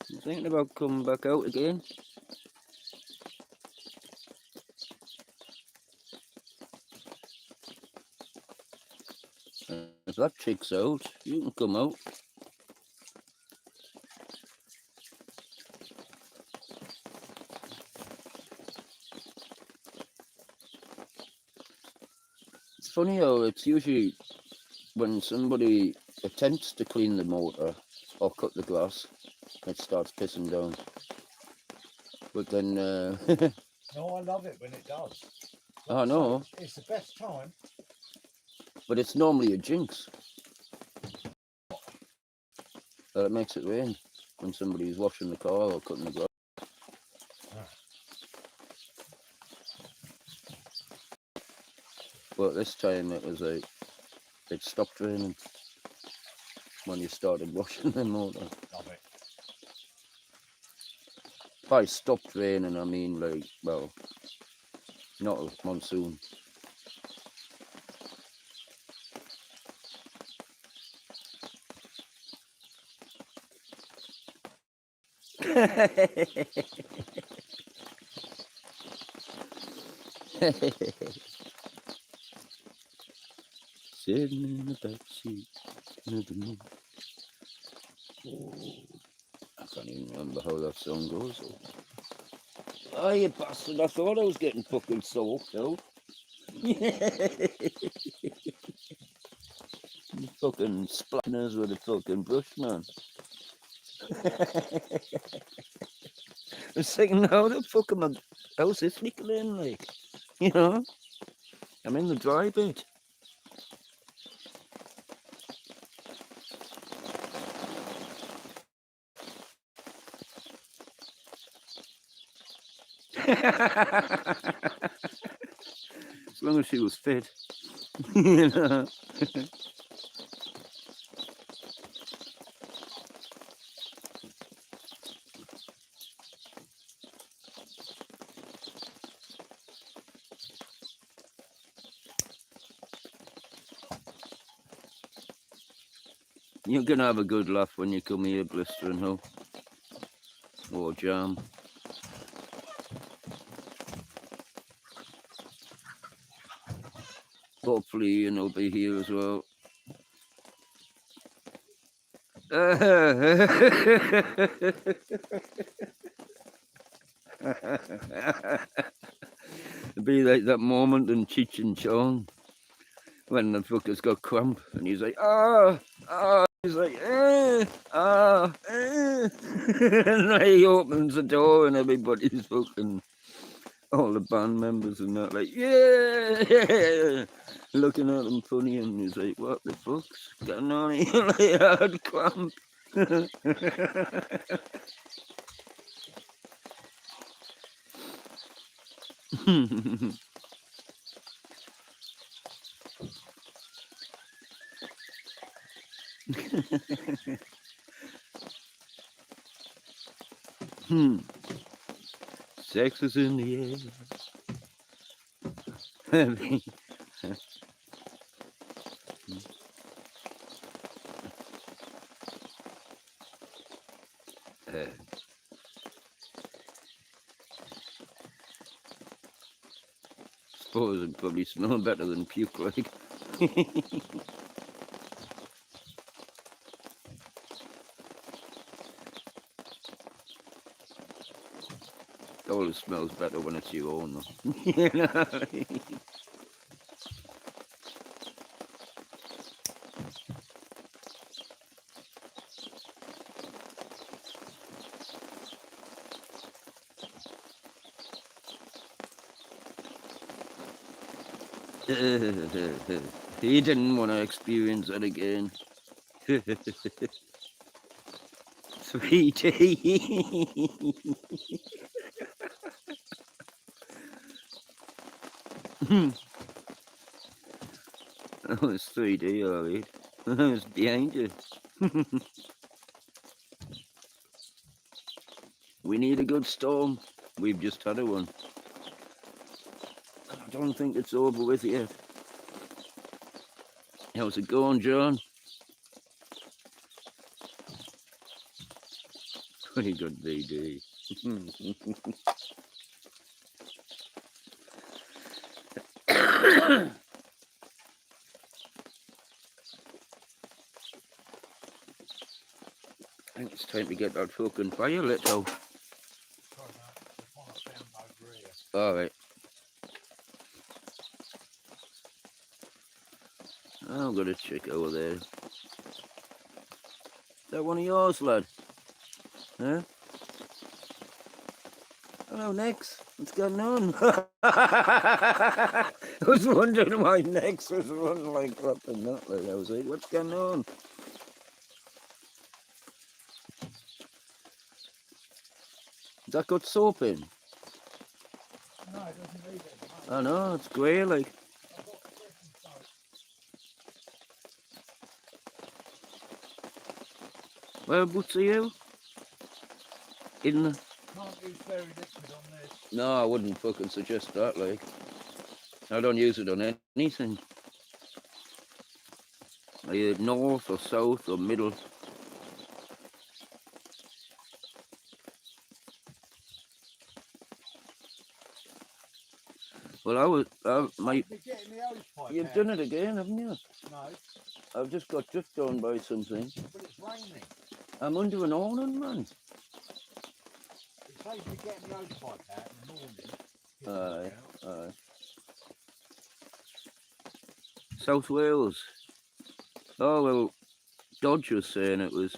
You're thinking about coming back out again? If that chick's out, you can come out. It's funny how it's usually when somebody attempts to clean the motor or cut the glass, it starts pissing down. But then, No, I love it when it does. I know, It's the best time. but it's normally a jinx. It makes it rain when somebody's washing the car or cutting the glass. But this time it was like, it stopped raining when you started washing the motor. Love it. By stopped raining, I mean like, well, not a monsoon. Sitting in the back seat of the moon. I can't even remember how that song goes. Oh, you bastard, I thought I was getting fucking soaked out. You fucking splashing us with a fucking brush, man. I was thinking, how the fuck am I, how's this leaking like? You know? I'm in the dry bit. As long as she was fit. You know? You're gonna have a good laugh when you come here, Blistering Hill. Or Jam. Hopefully Ian will be here as well. It'd be like that moment in Cheech and Chong when the fucker's got cramp and he's like, he's like, and he opens the door and everybody's fucking, all the band members and that, like, yeah, looking at him funny, and he's like, what the fuck's going on here? Like, I had cramp. Sex is in the air. Suppose it probably smell better than puke, like. Always smells better when it's your own, though. You know? He didn't want to experience that again. Sweetie. Oh, it's 3D, alright. It's behind you. We need a good storm. We've just had a one. I don't think it's over with yet. How's it going, John? Pretty good VD. I think it's time to get that fucking fire lit out. Alright. I've got a chick over there. Is that one of yours, lad? Huh? Hello, Nex. What's going on? I was wondering why Nex was running like flipping that. Like, I was like, what's going on? Has that got soap in? No, it doesn't need it. I know, it's grey, like. Whereabouts are you? In the... Can't use fairy liquid on this. No, I wouldn't fucking suggest that, like. I don't use it on anything. Are you north or south or middle? Well, You're getting the hose pipe you've out. done it again, haven't you? No, I've just got drift on by something. but it's raining. I'm under an awning, man. It says you're getting the hose pipe out in the morning. Aye, aye. South Wales. Oh, well, Dodge was saying it was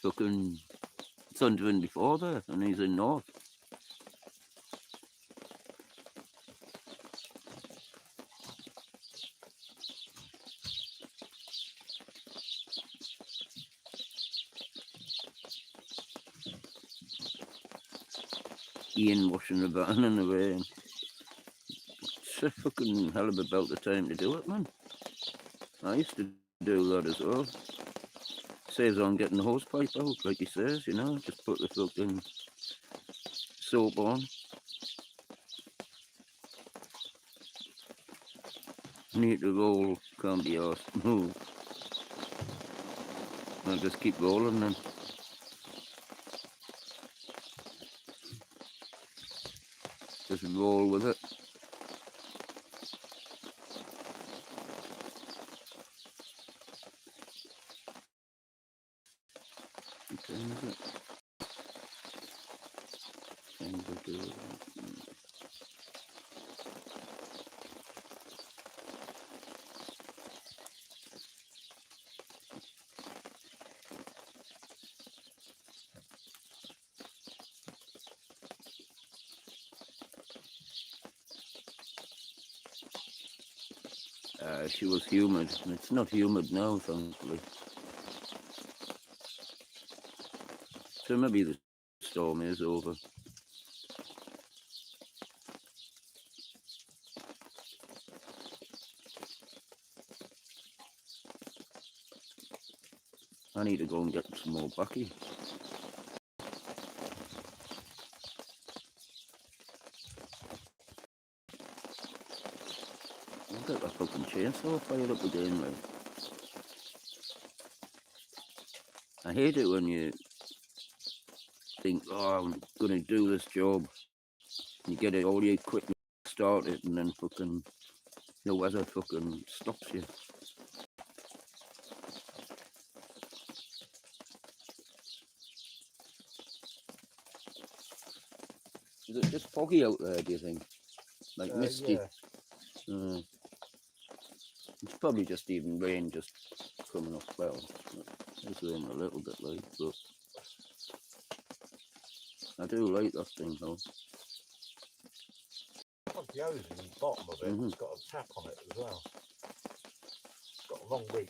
fucking thundering before there, and he's in north. Ian washing the van in the rain. It's a fucking hell of about the time to do it, man. I used to do that as well. Saves on getting the hose pipe out, like he says, you know, just put the fucking soap on. Need to roll, can't be asked. Move. I'll just keep rolling then. Just roll with it. What time is it? 10 to do it. She was humid. It's not humid now, thankfully. So maybe the storm is over. I need to go and get some more bucky. I'll get that fucking chainsaw fired up again, like. I hate it when you think, oh, I'm gonna do this job. You get it all your equipment started and then fucking the weather fucking stops you. Is it just foggy out there, do you think? Like misty? Yeah. It's probably just even rain just coming up. Well, it's raining a little bit late, but I do like that thing though. Got the hose in the bottom of it. It's got a tap on it as well. It's got a long reach.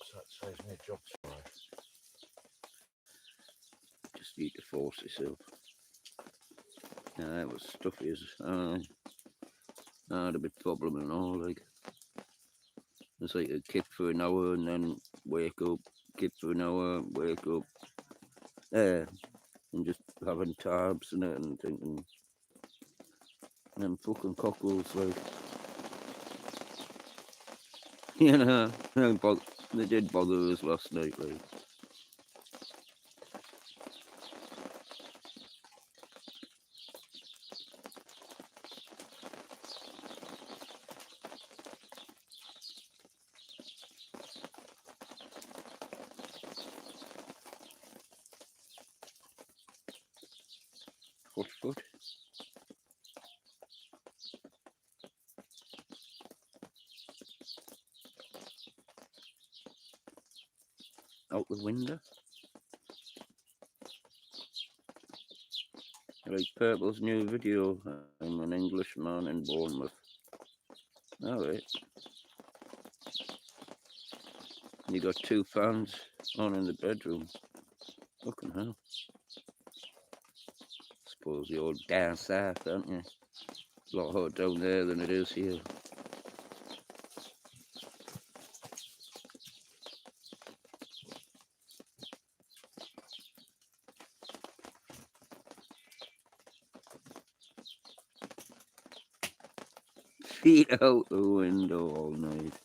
So that saves me a job tomorrow. Just need to force yourself. Yeah, that was stuffy as I had a bit problem and all. Like it's like a kip for an hour and then wake up, kip for an hour, wake up. And just having tabs in it and thinking, them fucking cockles, like, you know, they did bother us last night, like. Foot. Out the window. Like Purple's new video. I'm an Englishman in Bournemouth. Alright. You got 2 fans on in the bedroom. Fucking hell. Suppose you're down south, aren't you? It's a lot hotter down there than it is here. Feet out the window all night.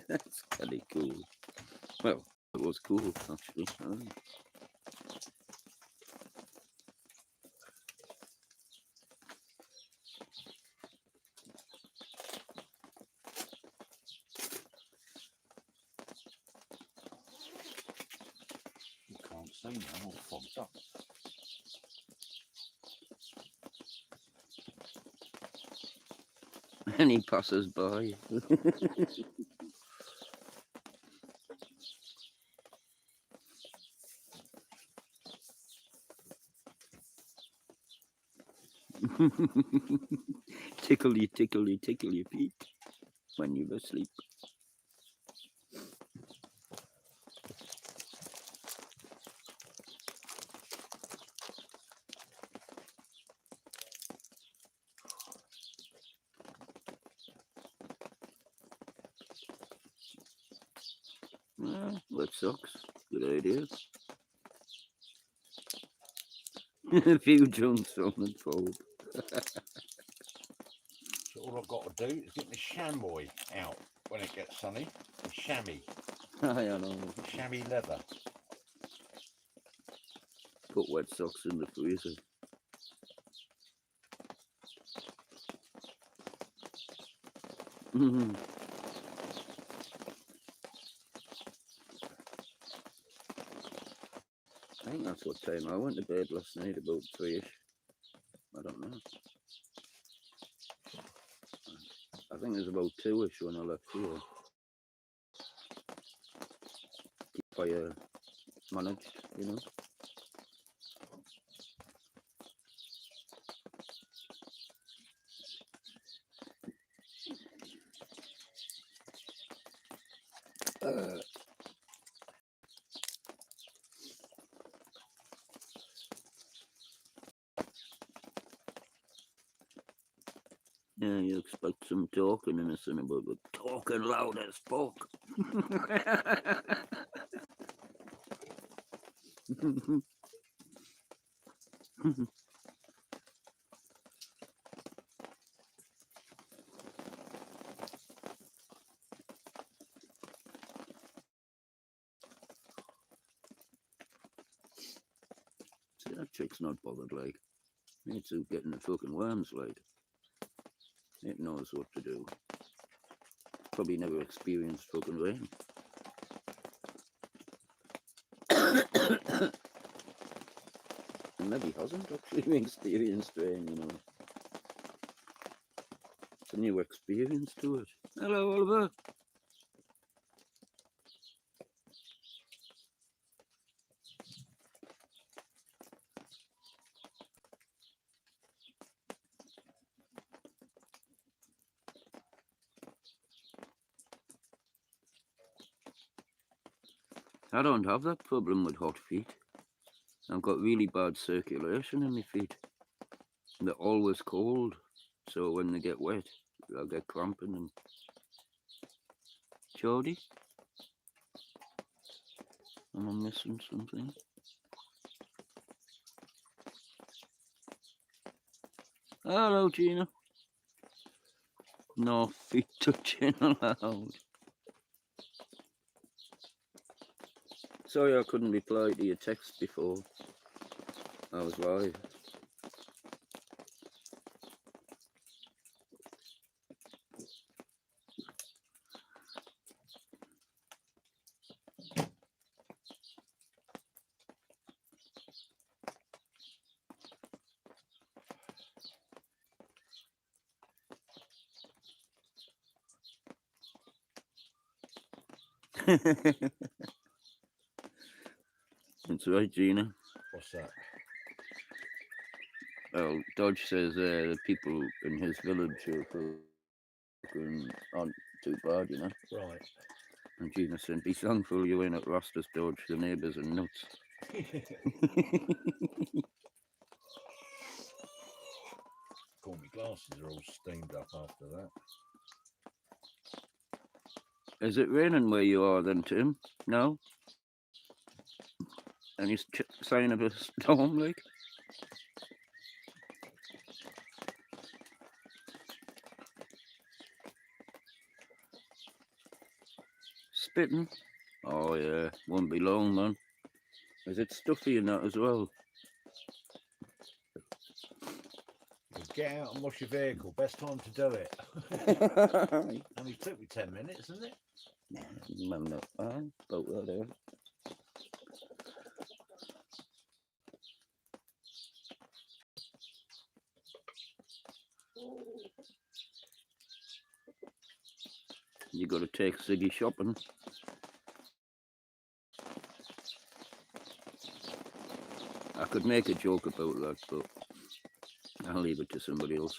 That's kind of cool. Well, it was cool, actually. You can't see now, I'm all fogged up. Any passers by. tickle your feet when you're asleep. Wet socks, good idea. A few junks on the fold. So all I've got to do is get my chamois out when it gets sunny. The chamois. I know. Chamois leather. Put wet socks in the freezer. I think that's what time I went to bed last night, about 3ish. I don't know. I think it was about 2ish when I left here. Keep fire managed, you know. Yeah, you expect some talking in a cinema, but we're talking loud as fuck. See, that chick's not bothered, like. It's getting the fucking worms, like. It knows what to do. Probably never experienced fucking rain. And maybe hasn't actually experienced rain, you know. It's a new experience to it. Hello, Oliver. I don't have that problem with hot feet. I've got really bad circulation in my feet. They're always cold, so when they get wet, I get cramp in them. Jody? Am I missing something? Hello, Gina. No feet touching allowed. Sorry I couldn't reply to your text before. I was live. That's right, Gina. What's that? Well, Dodge says the people in his village are fucking aren't too bad, you know. Right. And Gina said, be thankful you ain't at Rastas, Dodge. The neighbours are nuts. God, my glasses are all steamed up after that. Is it raining where you are then, Tim? No? Any sign of a storm, like? Spitting? Oh yeah, won't be long, man. Is it stuffy in that as well? Get out and wash your vehicle. Best time to do it. Only took me 10 minutes, isn't it? No, no, about that there. You got to take Siggy shopping. I could make a joke about that, but I'll leave it to somebody else.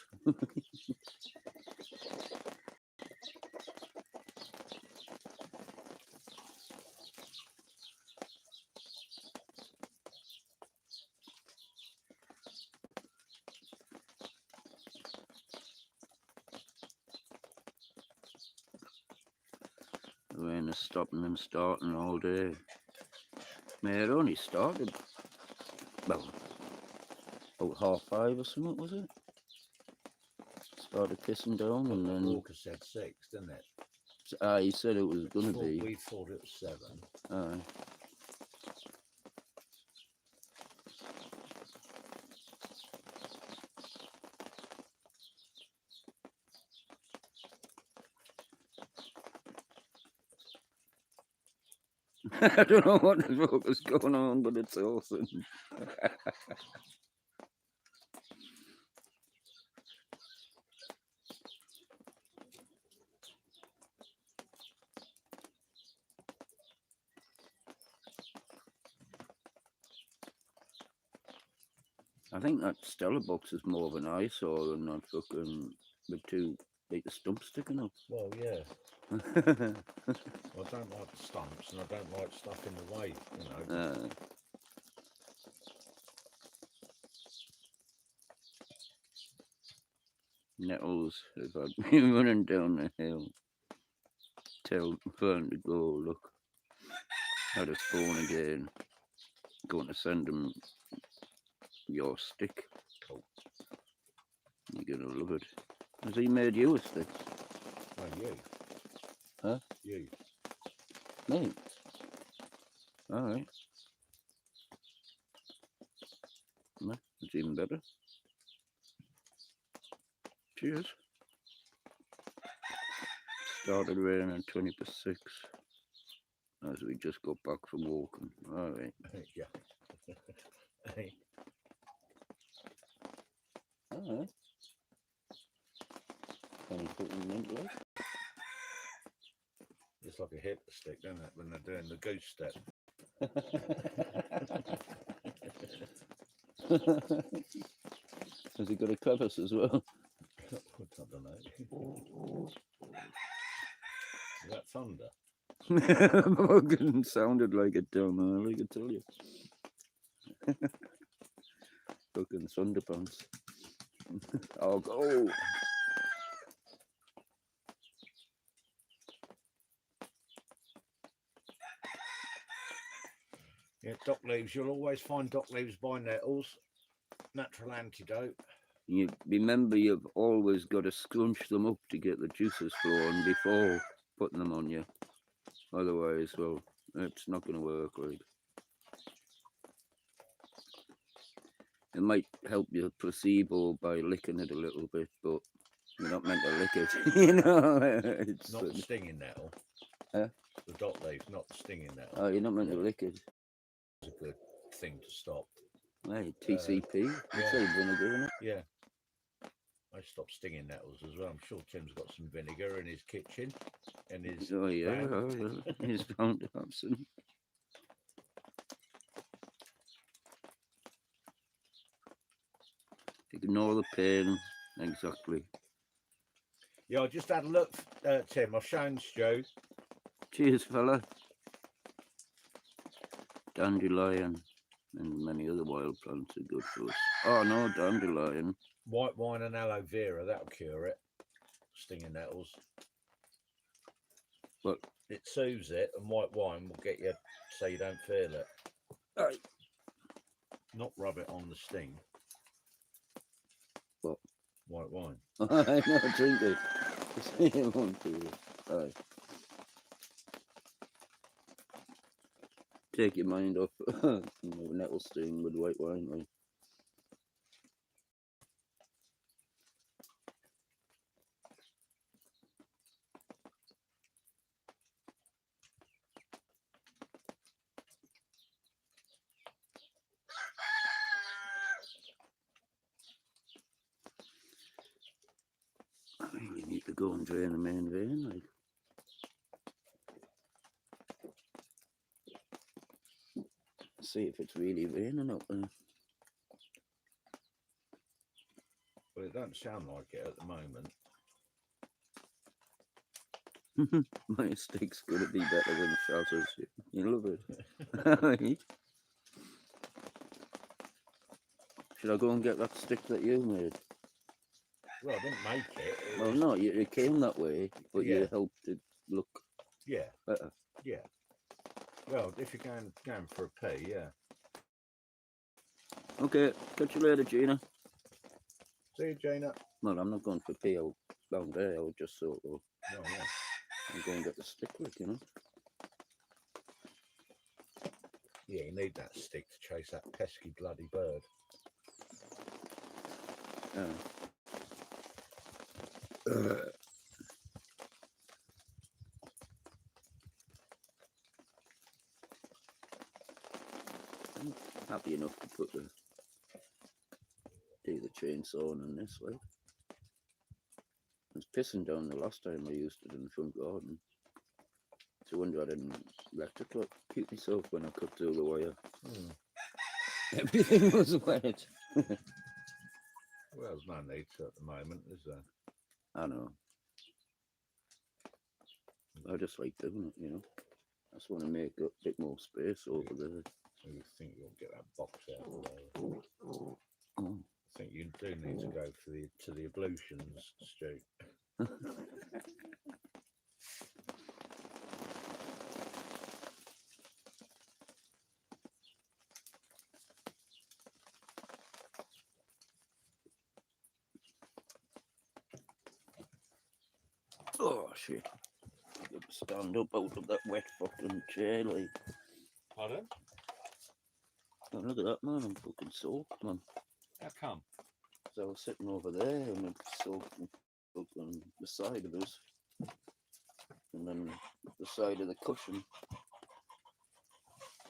The rain is stopping and starting all day. May it only started, well, about 5:30 or something, was it? Started kissing down and then... Walker said 6, didn't it? He said it was going to be. We thought it was 7. Aye. I don't know what the fuck is going on, but it's awesome. I think that Stella box is more of an eyesore than that fucking the two Like the stump sticking up. Well, yeah. I don't like the stumps, and I don't like stuff in the way. You know. Nettles, if I'd been running down the hill, tell Fern to go, look, had his phone again, going to send him your stick. Oh. You're going to love it. Has he made you a stick? Oh, you. Huh? You. Me? Alright. Well, it's even better. Cheers. Started raining 20 to 6 as we just got back from walking. Alright. Yeah. Alright. Any putting mint like? It's like a hip stick, doesn't it, when they're doing the goose step? Has he got a crevice as well? I don't know. Is that thunder? Fucking sounded like it down there, I can tell you. Fucking Thunderpants. Oh, go! Yeah, dock leaves. You'll always find dock leaves by nettles. Natural antidote. You remember you've always got to scrunch them up to get the juices flowing before putting them on you. Otherwise, well, it's not going to work right. It might help your placebo by licking it a little bit, but you're not meant to lick it. You know, it's Not the stinging nettle. Huh? The dock leaf, not the stinging nettle. Oh, you're not meant to lick it. It's a good thing to stop. Hey, TCP. yeah. It's all vinegar in it. Yeah. I stopped stinging nettles as well. I'm sure Tim's got some vinegar in his kitchen. In his Oh yeah, van. oh, yeah. He's bound to have some. Ignore the pain. Exactly. Yeah, I just had a look, Tim. I've shown Stu. Cheers, fella. Dandelion and many other wild plants are good for us. Oh no, dandelion. White wine and aloe vera, that'll cure it. Stinging nettles. What? It soothes it, and white wine will get you so you don't feel it. Aye. Not rub it on the sting. What? White wine. I know, drink it. It won't do it. Aye. Take your mind off nettle sting with white wine, right? I really need to go and drain the main vein, like. See if it's really raining up there. Well, it don't sound like it at the moment. My stick's gonna be better than Shazza's. You love it. Should I go and get that stick that you made? Well, I didn't make it. Well, no, it came that way, but Yeah. you helped it look Yeah, better. yeah. Well, if you're going for a pee, yeah. Okay, catch you later, Gina. See you, Gina. Well, I'm not going for pee out down there. I'll just sort of Oh, yeah. I'll go and get the stick, like, you know. Yeah, you need that stick to chase that pesky bloody bird. Yeah. I'm happy enough to put do the chainsaw on this, like. I was pissing down the last time I used it in the front garden. It's a wonder I didn't electrocute myself when I cut through the wire. Everything was wet. Well, there's no need to at the moment, is there? I know. I just like doing it, you know. I just want to make a bit more space over there. You think you'll get that box out of there? Mm. I think you do need to go for the ablutions, Stu. Oh shit! I got to stand up out of that wet fucking chair, like. Pardon? Oh, look at that, man! I'm fucking soaked, man. How come? So I was sitting over there and it's soaked fucking the side of us, and then the side of the cushion.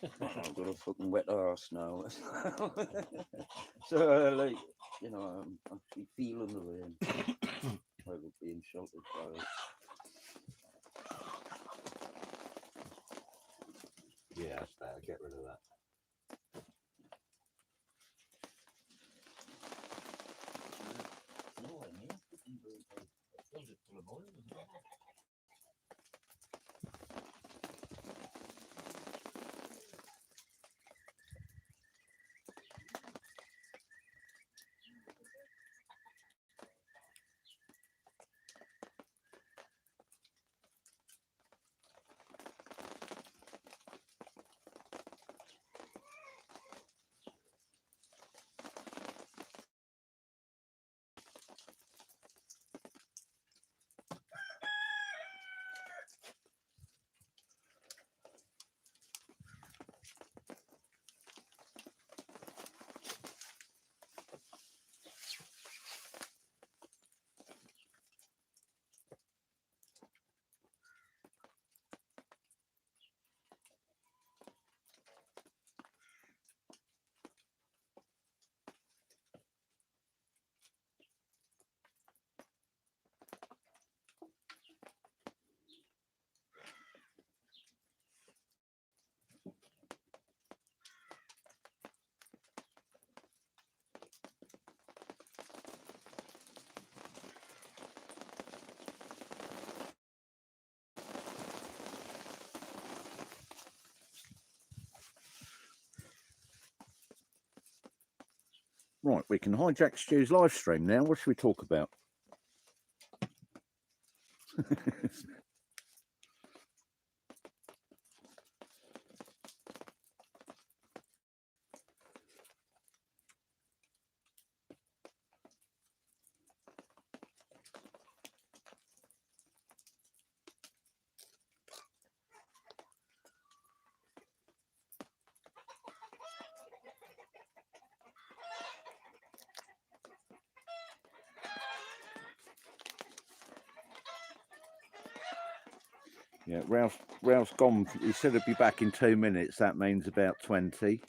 Oh, I've got a fucking wet arse now. So, like, you know, I'm actually feeling the rain. I was being sheltered by it. Yeah, that's better. Get rid of that. No, I mean, I filled it full of oil as well. Right, we can hijack Stu's live stream now. What should we talk about? Yeah, Ralph's gone. He said he'd be back in 2 minutes. That means about 20.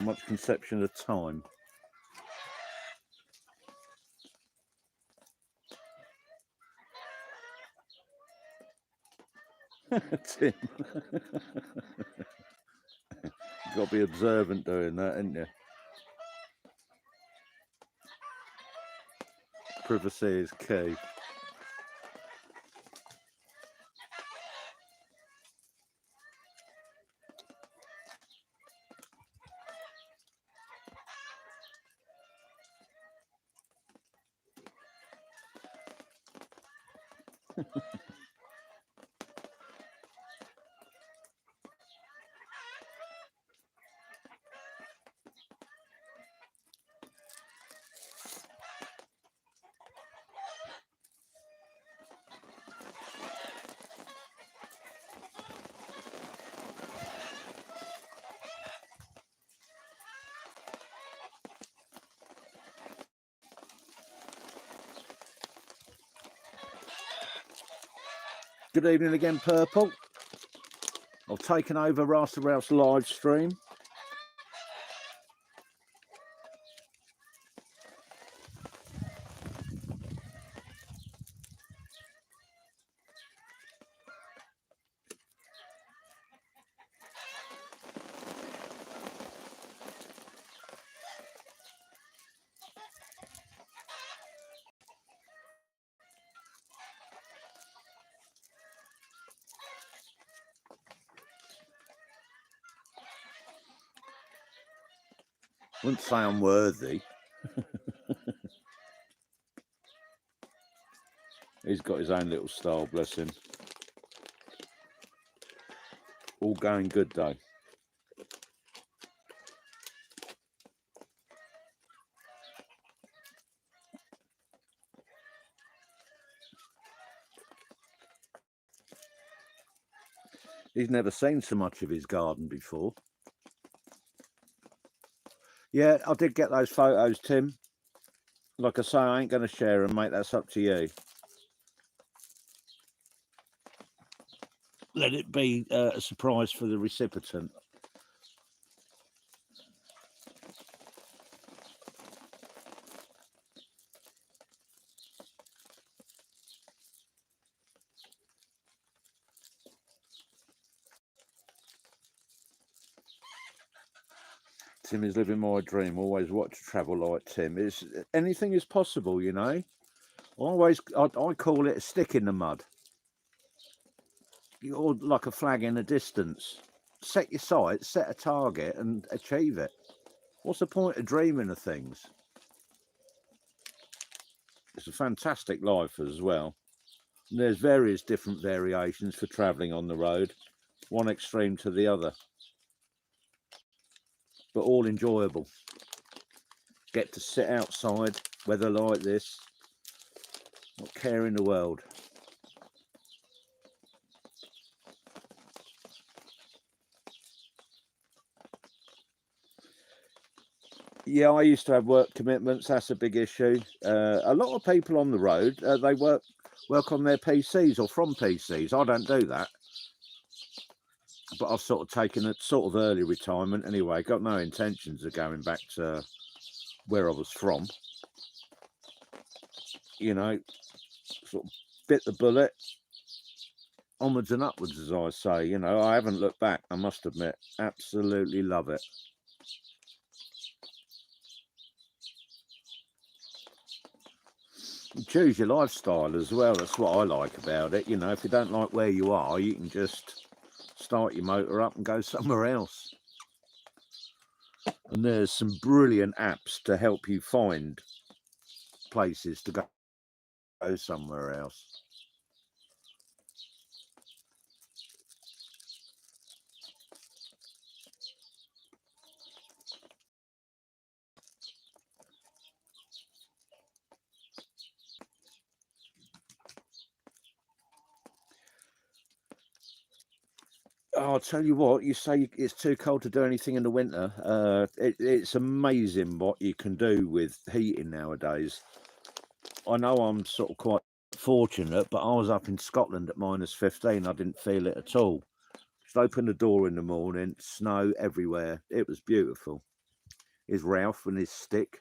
Much conception of time. Tim. You've got to be observant doing that, ain't you? Privacy is key. Good evening again, Purple. I've taken over Rasta Ralph's live stream. Wouldn't say unworthy. He's got his own little style, bless him. All going good though. He's never seen so much of his garden before. Yeah, I did get those photos, Tim. Like I say, I ain't going to share them, mate. That's up to you. Let it be a surprise for the recipient. Tim is living my dream. Always want to travel like Tim. Anything is possible, you know. I call it a stick in the mud. You're like a flag in the distance. Set your sights, set a target, and achieve it. What's the point of dreaming of things? It's a fantastic life as well. And there's various different variations for travelling on the road, one extreme to the other, but all enjoyable. Get to sit outside, weather like this, not care in the world. Yeah, I used to have work commitments. That's a big issue. A lot of people on the road, they work on their PCs or from PCs. I don't do that. But I've sort of taken a sort of early retirement anyway. Got no intentions of going back to where I was from. You know, sort of bit the bullet, onwards and upwards, as I say. You know, I haven't looked back, I must admit. Absolutely love it. You choose your lifestyle as well. That's what I like about it. You know, if you don't like where you are, you can just start your motor up and go somewhere else. And there's some brilliant apps to help you find places to go somewhere else. Oh, I'll tell you what, you say it's too cold to do anything in the winter. It's amazing what you can do with heating nowadays. I know I'm sort of quite fortunate, but I was up in Scotland at -15. I didn't feel it at all. Just open the door in the morning, snow everywhere. It was beautiful. Here's Ralph and his stick.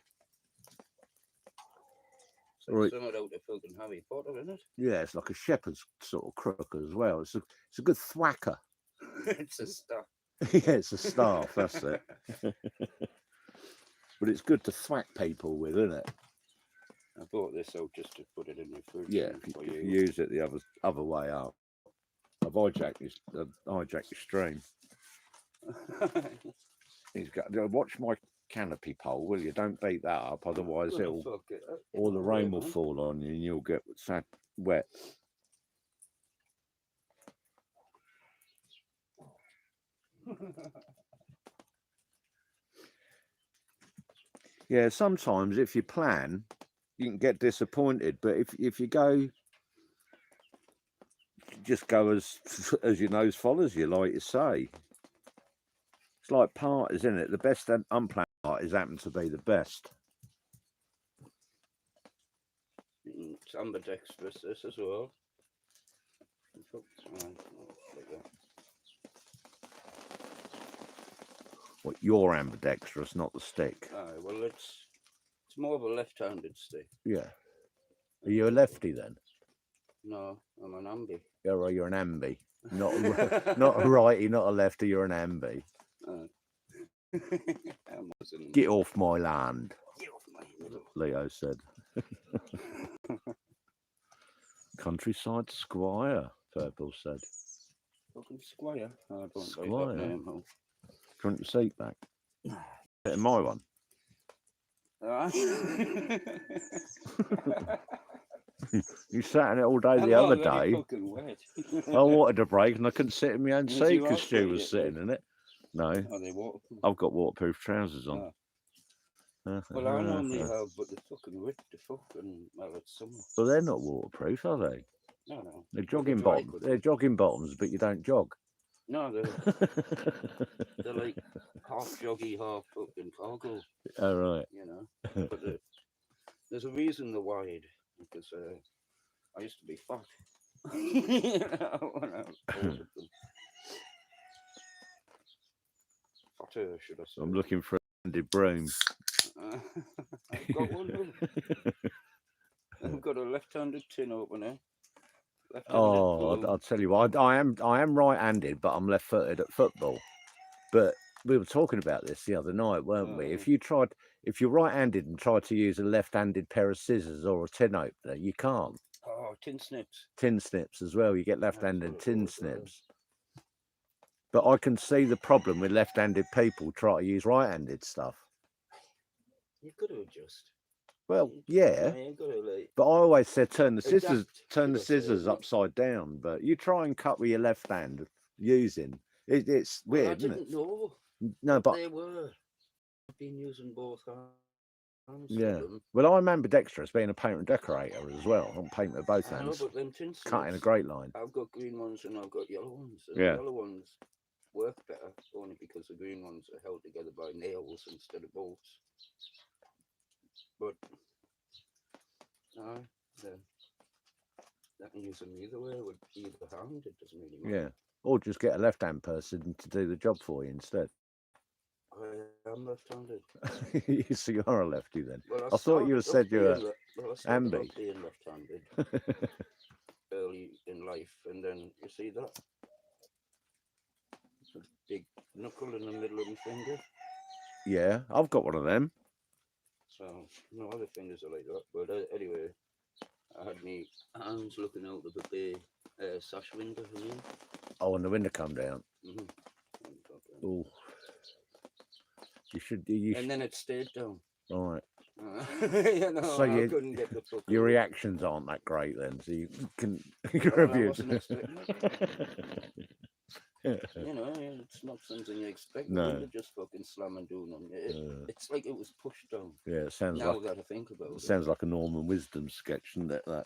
Right. Somewhat out of fucking Harry Potter, isn't it? Yeah, it's like a shepherd's sort of crook as well. It's a good thwacker. It's a staff. Yeah, it's a staff, that's it. But it's good to thwack people with, isn't it? I bought this out just to put it in my fridge. Yeah, if you use it the other way up. I've hijacked your stream. He's got. Watch my canopy pole, will you? Don't beat that up, otherwise all the rain will fall on you and you'll get wet. Yeah, sometimes if you plan, you can get disappointed, but if you go, just go as your nose follows you, like you say. It's like parties, isn't it? The best unplanned parties happen to be the best. It's ambidextrous this as well. What, you're ambidextrous, not the stick? Well, it's more of a left-handed stick. Yeah. Are you a lefty then? No, I'm an ambi. Yeah, right, you're an ambi. Not a righty, not a lefty, you're an ambi. Get off my land. Get off my middle. Leo said. Countryside Squire, Purple said. Fucking Squire? I don't Squire. like that name. Do you want your seat back? Get in my one. You sat in it all day I'm the other already day. fucking wet. I wanted a break and I couldn't sit in my own Was seat you because right Stu for was it, sitting like? in it. No, Are they waterproof? I've got waterproof trousers on. Well, I normally have, but they're fucking ripped the fuck, and well, it's summer. But they're not waterproof, are they? No. They're Well, jogging dry bottoms. could They're be. jogging bottoms, but you don't jog. No, they're like half joggy, half fucking cargo, All right. you know. But there's a reason they're wide, because I used to be fat. You know, when I ordered them. Fatter, should I say. I'm looking for a handed broom. I've got one. Look. I've got a left-handed tin opener. Oh, glue. I'll tell you what. I am right-handed, but I'm left-footed at football. But we were talking about this the other night, weren't we? If you're right-handed and try to use a left-handed pair of scissors or a tin opener, you can't. Oh, tin snips. Tin snips as well. You get left-handed what it tin was, snips. But I can see the problem with left-handed people try to use right-handed stuff. You've got to adjust. Well, yeah. You've got to, like, But I always said turn the scissors, adapt, scissors upside down. But you try and cut with your left hand using it's weird, I isn't didn't it? know. No, but they were. I've been using both hands. yeah. Well, I'm ambidextrous, being a painter and decorator as well. I'm painting with both I know, hands, but them tin cutting a snips, great line. I've got green ones and I've got yellow ones. And Yeah. the yellow ones work better only because the green ones are held together by nails instead of bolts. But I can use them either way with either hand. It doesn't really matter. Yeah. Or just get a left-hand person to do the job for you instead. I am left-handed. So you are a lefty then. Well, I thought you said you were ambi. being left-handed early in life, and then you see that it's a big knuckle in the middle of my finger. Yeah, I've got one of them. So no other fingers are like that. But anyway, I had my hands looking out of the bay sash window. Oh, and the window come down. Oh, you should. And then it stayed down. All right. You know, So I couldn't get the fuck your out. reactions aren't that great then, so you can Well, I review. wasn't expecting it. You know, it's not something you expect. No. No. Just fucking slam and doing on it. It's like it was pushed down. Yeah, it sounds Now like that I think about it. sounds like a Norman Wisdom sketch, doesn't it? That.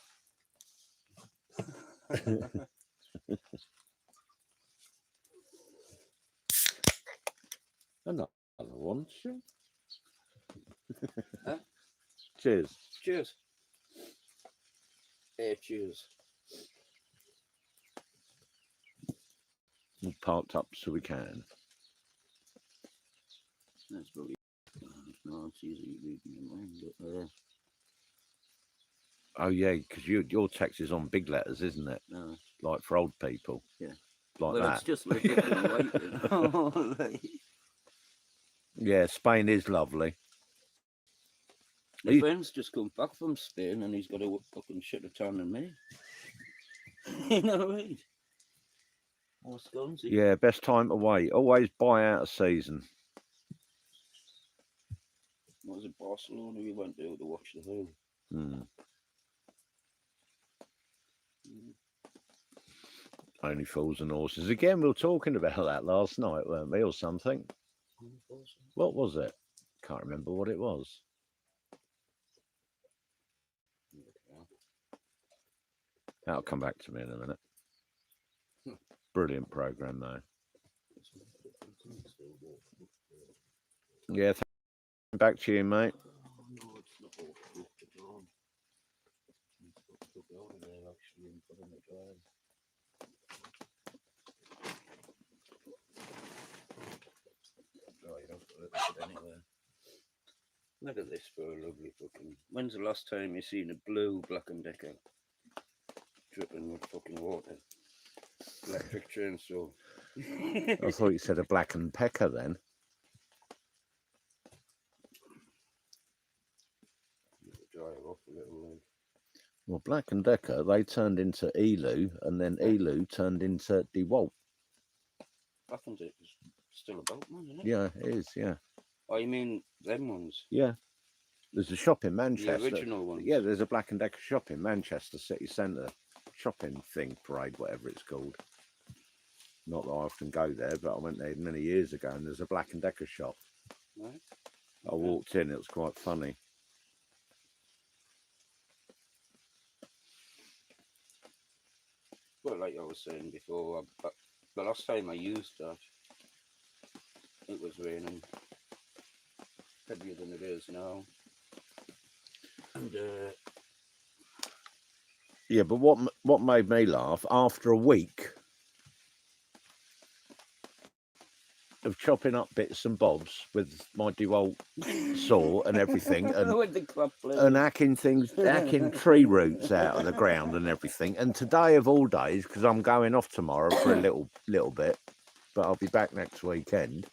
Another one, sure. Huh? Cheers. Cheers. Hey, cheers. We're parked up so we can. That's probably no, it's easy reading your mind, but Oh yeah, because your text is on big letters, isn't it? no. Like for old people. Yeah. Like Well, that. it's just like black and white, you know? Like, Yeah, Spain is lovely. my friend's just come back from Spain and he's got a fucking shitter tan than me. You know what I mean? More scones. Yeah, best time to wait. Always buy out of season. What was it, Barcelona? We went there to watch the hill. Hmm. Only fools and horses. Again, we were talking about that last night, weren't we, or something? What was it? Can't remember what it was. That'll come back to me in a minute. Brilliant program, though. Yeah, back to you, mate. No, it's not all booked at all. Took it out of there actually and put in the drive. Oh, you don't put it anywhere. Look at this for a lovely fucking. When's the last time you seen a blue Black and Decker dripping with fucking water? Electric chainsaw. I thought you said a Black and Pecker then. Dry off a little. Well, Black and Decker, they turned into Elu, and then Elu turned into DeWalt. Baffins it is still about, man, isn't it? Yeah, it is, yeah. Oh, you mean them ones? Yeah. There's a shop in The Manchester. original ones. Yeah, there's a Black and Decker shop in Manchester city centre. Shopping thing, parade, whatever it's called. Not that I often go there, but I went there many years ago and there's a Black and Decker shop. Right. I walked in, it was quite funny. Well, like I was saying before, the last time I used that, it was raining heavier than it is now. And Yeah, but what made me laugh, after a week of chopping up bits and bobs with my DeWalt saw and everything, and with the crop hacking tree roots out of the ground and everything. And today of all days, because I'm going off tomorrow for a little bit, but I'll be back next weekend.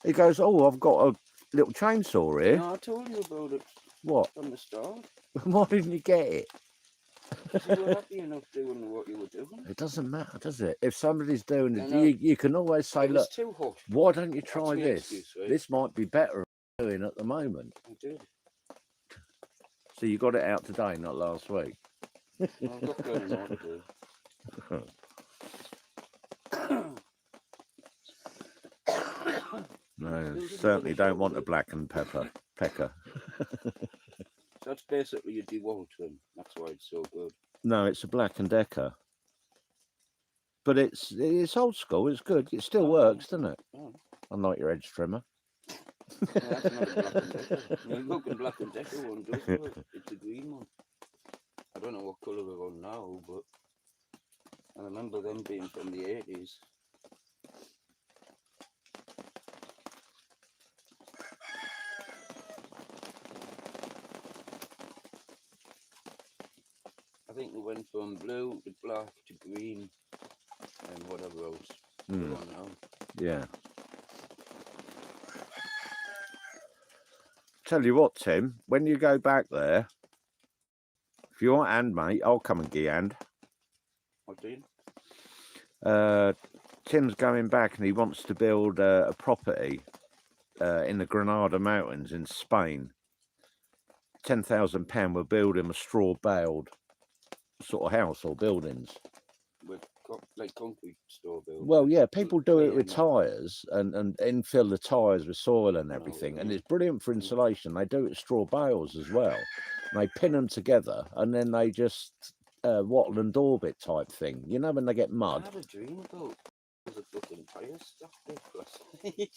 He goes, "Oh, I've got a little chainsaw here." No, I told you about it What? from the start. Why didn't you get it? You were happy enough doing what you were doing. It doesn't matter, does it? If somebody's doing I it, know. you can always say, It was "Look, too hot. why don't you try my this? excuse, right? This might be better than doing at the moment." I did. So you got it out today, not last week. I've got plenty more to do. No, certainly don't want a black and pecker. That's basically a DeWalt one. That's why it's so good. No, it's a Black and Decker. But it's old school. It's good. It still works, doesn't it? Oh. Unlike your edge trimmer. No, that's not a Black and Decker. The looking Black and Decker one does work. It's a green one. I don't know what colour they're on now, but I remember them being from the 80s. I think we went from blue to black to green and whatever else they're on now. Yeah. Tell you what, Tim, when you go back there, if you want hand, mate, I'll come and get hand. What do you? Tim's going back and he wants to build a property in the Granada Mountains in Spain. £10,000, we'll build him a straw baled sort of house or buildings. With like concrete store build. Well, yeah, people do it with Yeah. tyres and infill the tyres with soil and I know, everything, yeah. and it's brilliant for insulation. They do it with straw bales as well. And they pin them together and then they just wattle and orbit type thing. You know when they get I mud? had a dream about the fucking tyre stuff there last night.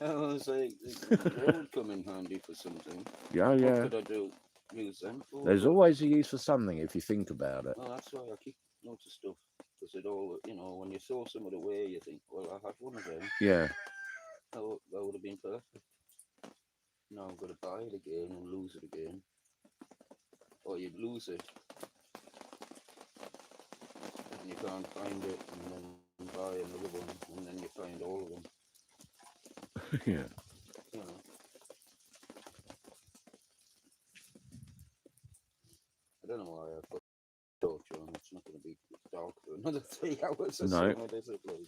I was like, they would come in handy for something. Yeah, What yeah. could I do? Use them for? There's But- always a use for something if you think about it. Oh, that's why I keep lots of stuff. Because it all, you know, when you saw some of the way, you think, well, I had one of them. Yeah. That would have been perfect. Now I've got to buy it again and lose it again. Or you'd lose it. And you can't find it, and then buy another one, and then you find all of them. Yeah. You know. I don't know why I put torch on. It's not going to be dark for another 3 hours or No. something. What is it like?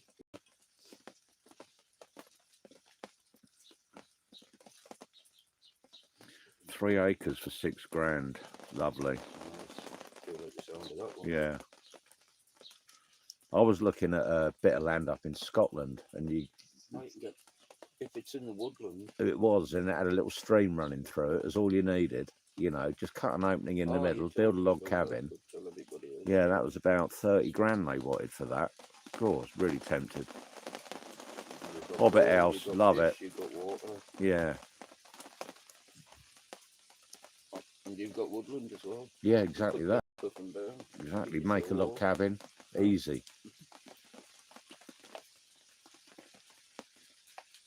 3 acres for £6,000. Lovely. Feel like the sound of that one. Yeah. I was looking at a bit of land up in Scotland, and Might get, if it's in the woodland. and it had a little stream running through it. As all you needed. You know, just cut an opening in the Oh, middle, you build a told log me about that, cabin. but tell everybody else. Yeah, that was about £30,000 they wanted for that. Of course, really tempted. You've got Hobbit food, house, you've got love fish, it. You've got water, Yeah, and you've got woodland as well. yeah, exactly that. Cook and burn. Exactly. Give Make a yourself log all. cabin, easy.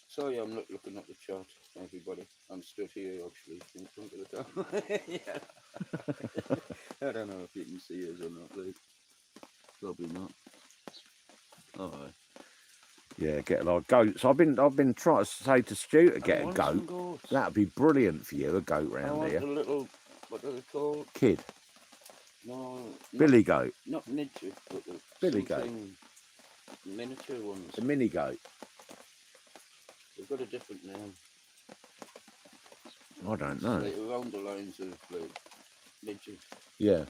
Sorry, I'm not looking at the chart, everybody. I'm stood here actually in front of the camera. Yeah. I don't know if you can see us or not, Luke. Probably not. Alright. Yeah, get a lot of goats. I've been trying to say to Stu to get a goat. Goats. That'd be brilliant for you, a goat I round want here. a little, what are they called? Kid, No, billy goat, not midget, but the Billy goat. something miniature ones. a mini goat. They've got a different name. I don't know. Like around the lines of like midget, Yeah,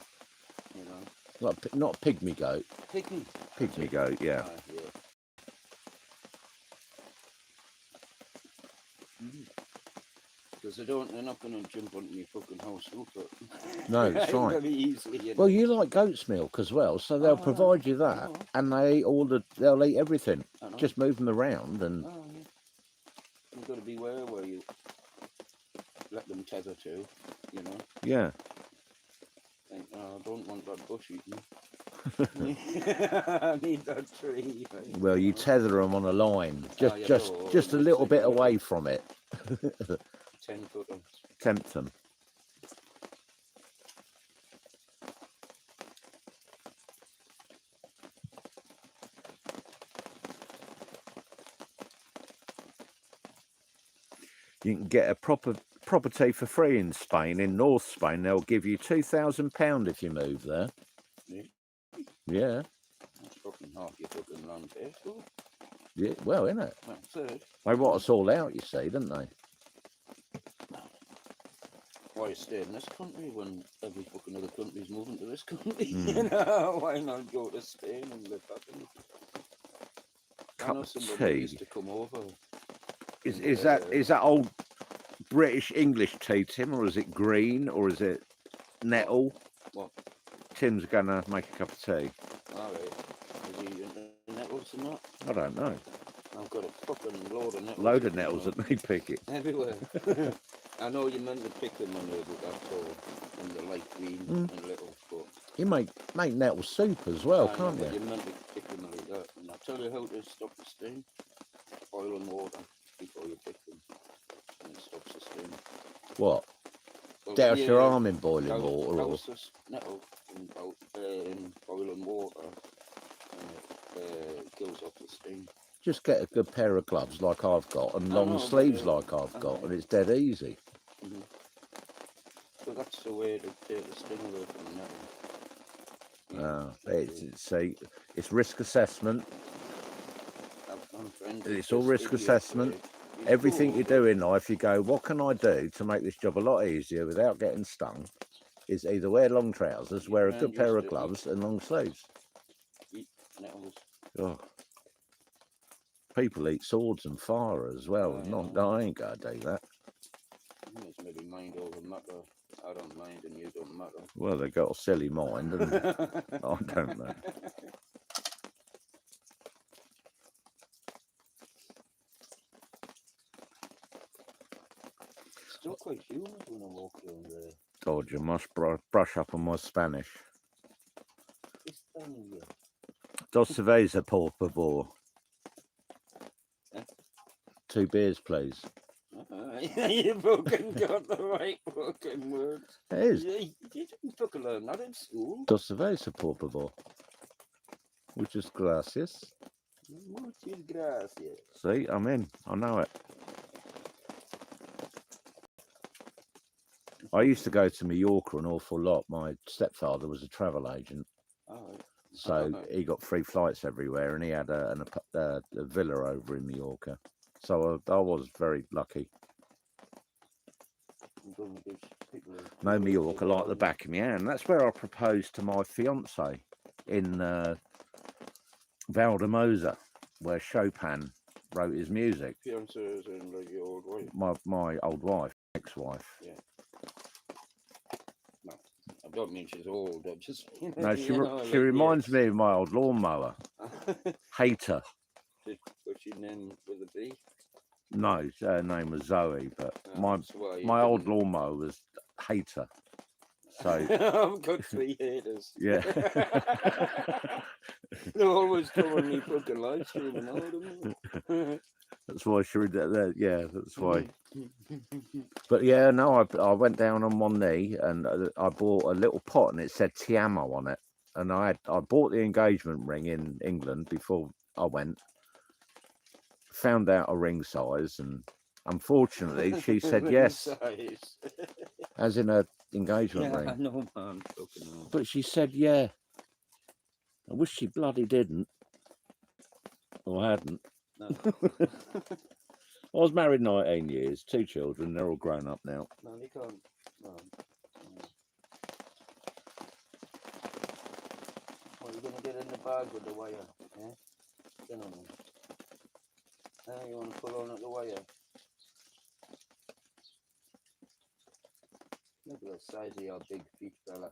you know. like not pygmy goat. Pygmy. Pygmy goat. Yeah. Yeah. Because they're not going to jump onto your fucking house roof. No, it's fine. Very easily. You know. Well, you like goat's milk as well, so they'll Oh, provide you that, oh. and they eat they'll eat everything. I know. Just move them around, and Oh, yeah. You've got to beware where you let them tether to, you know. yeah. Think, oh, I don't want that bush eating. I need that tree. Like, Well, you know. tether them on a line, you just know, a it's little like bit a away little- from it. 10-footer. Tempt them. You can get a property for free in Spain. In North Spain, they'll give you £2,000 if you move there. Yeah. Yeah, That's fucking half your fucking land there, so. yeah. Well, innit? Well, third. They want us all out, you see, don't they? Why stay in this country when every fucking other country's moving to this country? Mm. You know, why not go to Spain and live back in? I know Cup of somebody who tea. used to come over. Is that old British English tea, Tim, or is it green, or is it nettle? What? Tim's gonna make a cup of tea. All right. Is he into nettles and that? I don't know. I've got a fucking load of nettles. Load of nettles that need picking. Everywhere. I know you meant to pick them when they were that tall, and they're light green Mm. and little, but You make nettle soup as well, I know, can't but you? you meant to pick them like that. And I'll tell you how to stop the stain. Boil in water before you pick them, and it stops the stain. What? Well, Douse your yeah, arm in boiling water, or douse this nettle in boiling water, and it kills off the stain. just get a good pair of gloves like I've got, and I long know, sleeves but, like I've I got, know. and it's dead easy. Mm-hmm. So that's the way to take the sting away from the nettle. It's risk assessment. It's all risk assessment. Everything you do in life, you go, what can I do to make this job a lot easier without getting stung? Is either wear long trousers, wear a man good pair used of to gloves, and long sleeves. Nettles. Oh. People eat swords and fire as well. I Not, know. I ain't gonna do that. It's maybe mind over matter. I don't mind and you don't matter. Well, they got a silly mind, and I don't know. Still quite humid when I walk down there. God, you must brush up on my Spanish. It's funny, yeah. Dos cerveza, por favor. Eh? 2 beers, please. You fucking got the right fucking words. It is. You didn't fucking learn that in school. Dos cerveza, por favor. Muchas gracias. Muchas gracias. See, I'm in. I know it. I used to go to Mallorca an awful lot. My stepfather was a travel agent, All right. so he got free flights everywhere, and he had a villa over in Mallorca. So I was very lucky. Know Mallorca like the back of my hand. That's where I proposed to my fiance in Valdemosa, where Chopin wrote his music. Fiance is in like your old wife. My old wife, ex-wife. I don't mean she's old. I just No, she reminds me of my old lawnmower. Hater. What's your name with a B? No, her name was Zoe, but my That's why you old didn't- lawnmower was Hater. So I've got 3 haters. yeah. They're always covering me fucking live streaming, all of them. That's why she yeah, that's why. But yeah, no, I went down on one knee and I bought a little pot and it said Ti amo on it. And I bought the engagement ring in England before I went. Found out a ring size, and unfortunately she said Ring yes, size. as in a engagement Yeah, I ring. know, man. Fucking hell. But she said yeah. I wish she bloody didn't. Or hadn't. No. I was married 19 years, 2 children. They're all grown up now. No, they can't. No. What, you gonna get in the bag with the wire? Yeah? Get on then. You wanna pull on at the wire? Look at the size of your big feet, fella.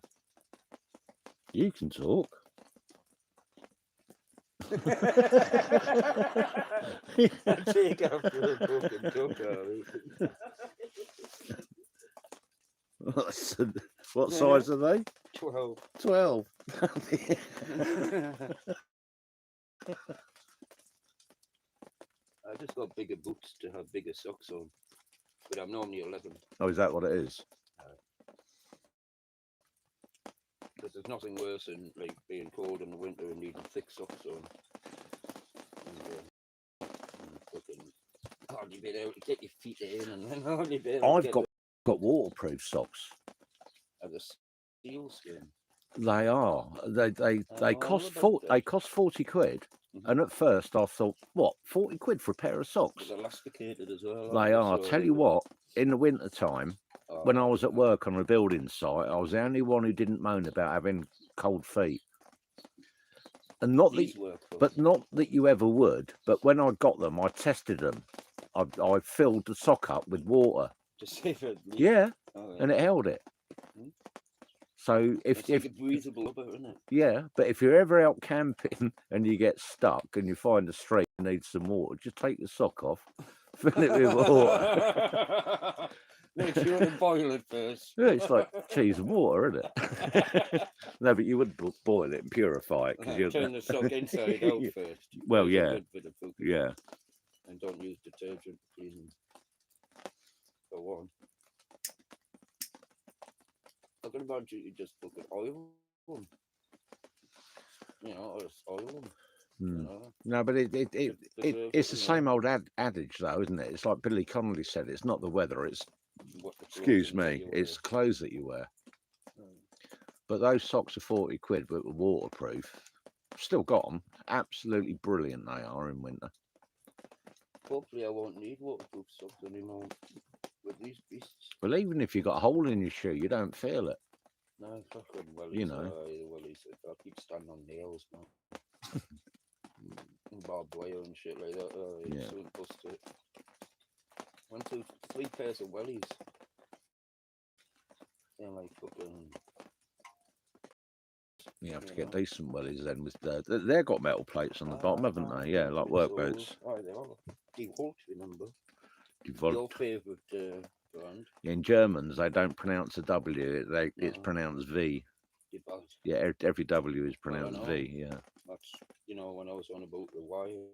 You can talk. Take after a fucking talker. What size are they? 12. 12. I just got bigger boots to have bigger socks on, but I'm normally 11. Oh, is that what it is? Because there's nothing worse than like being cold in the winter and needing thick socks on. And fucking hardly being able to get your feet in, and then hardly being able to I've get got waterproof socks. the seal skin. They are. They Oh, cost what about 40, that? they cost 40 quid. Mhm. And at first I thought, what, 40 quid for a pair of socks? It's elasticated as well. They are. Tell you what, in the winter time, when I was at work on a building site, I was the only one who didn't moan about having cold feet. And not that, These work, though. but not that you ever would. But when I got them, I tested them. I filled the sock up with water. to see if it. Yeah, Oh, and it held it. Mhm. So it's if like a breathable rubber, isn't it? yeah, but if you're ever out camping and you get stuck and you find a street and need some water, just take the sock off, fill it with water. Make sure to boil it first. Yeah, it's like cheese and water, isn't it? No, but you would boil it and purify it because Turn the sock inside out first. Well, Use a yeah. good bit of food, yeah. and don't use detergent to clean them. For one. Talking about you just fucking oil them. You know, or just oil them. Hmm. You know? No, but it's Preserve the it, same old adage though, isn't it? It's like Billy Connolly said, it's not the weather, it's What the clothes excuse and what me, you it's wear. clothes that you wear. But those socks are 40 quid, but were waterproof. Still got them. Absolutely brilliant they are in winter. Hopefully I won't need waterproof socks anymore with these beasts. Well, even if you got a hole in your shoe, you don't feel it. No, fucking wellies. You know. The wellies. I keep standing on nails, man. And barbed wire and shit like that. Yeah. So busted. 1, 2, 3 pairs of wellies. Yeah, like fucking. You have to You get know. decent wellies then. With they've got metal plates on the bottom, haven't they? Yeah, like work boots. Oh, they are. DeWalt, remember? Devolt. Your favourite brand? In Germans, they don't pronounce a W. It's No. pronounced V. DeWalt. Yeah, every W is pronounced know. V. Yeah. That's, you know, when I was on about the wire,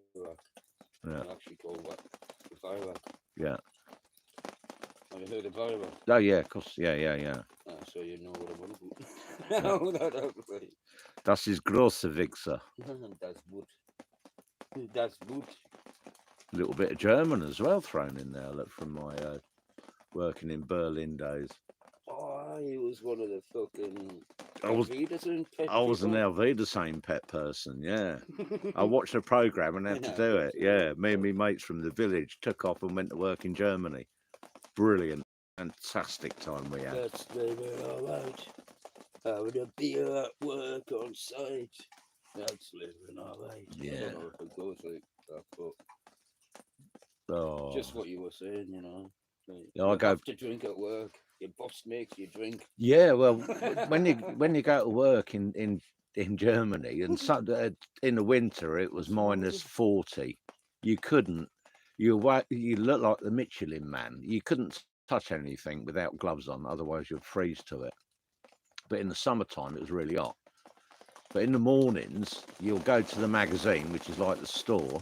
Yeah. I actually called what? The Vira. Yeah. Have you heard of Vira? Oh yeah, of course. Yeah. So you know what I'm on about. No, that out right. Das ist große Wichser. That's good. That's good. A little bit of German as well thrown in there. Look, from my working in Berlin days. Oh, he was one of the fucking. I was an now. Wiedersehen pet person. Yeah. I watched a program and had to do it. Yeah, me and my mates from the village took off and went to work in Germany. Brilliant, fantastic time we had. That's living alright. Having a beer at work on site. That's living alright. I Yeah. don't know if it goes like that, but Oh, just what you were saying, you know. Like, Yeah, I you go- have to drink at work. Your boss makes you drink. yeah. Well, when you go to work in Germany and in the winter it was minus 40. You couldn't. You look like the Michelin Man. You couldn't touch anything without gloves on, otherwise you'd freeze to it. But in the summertime it was really hot. But in the mornings you'll go to the magazine, which is like the store,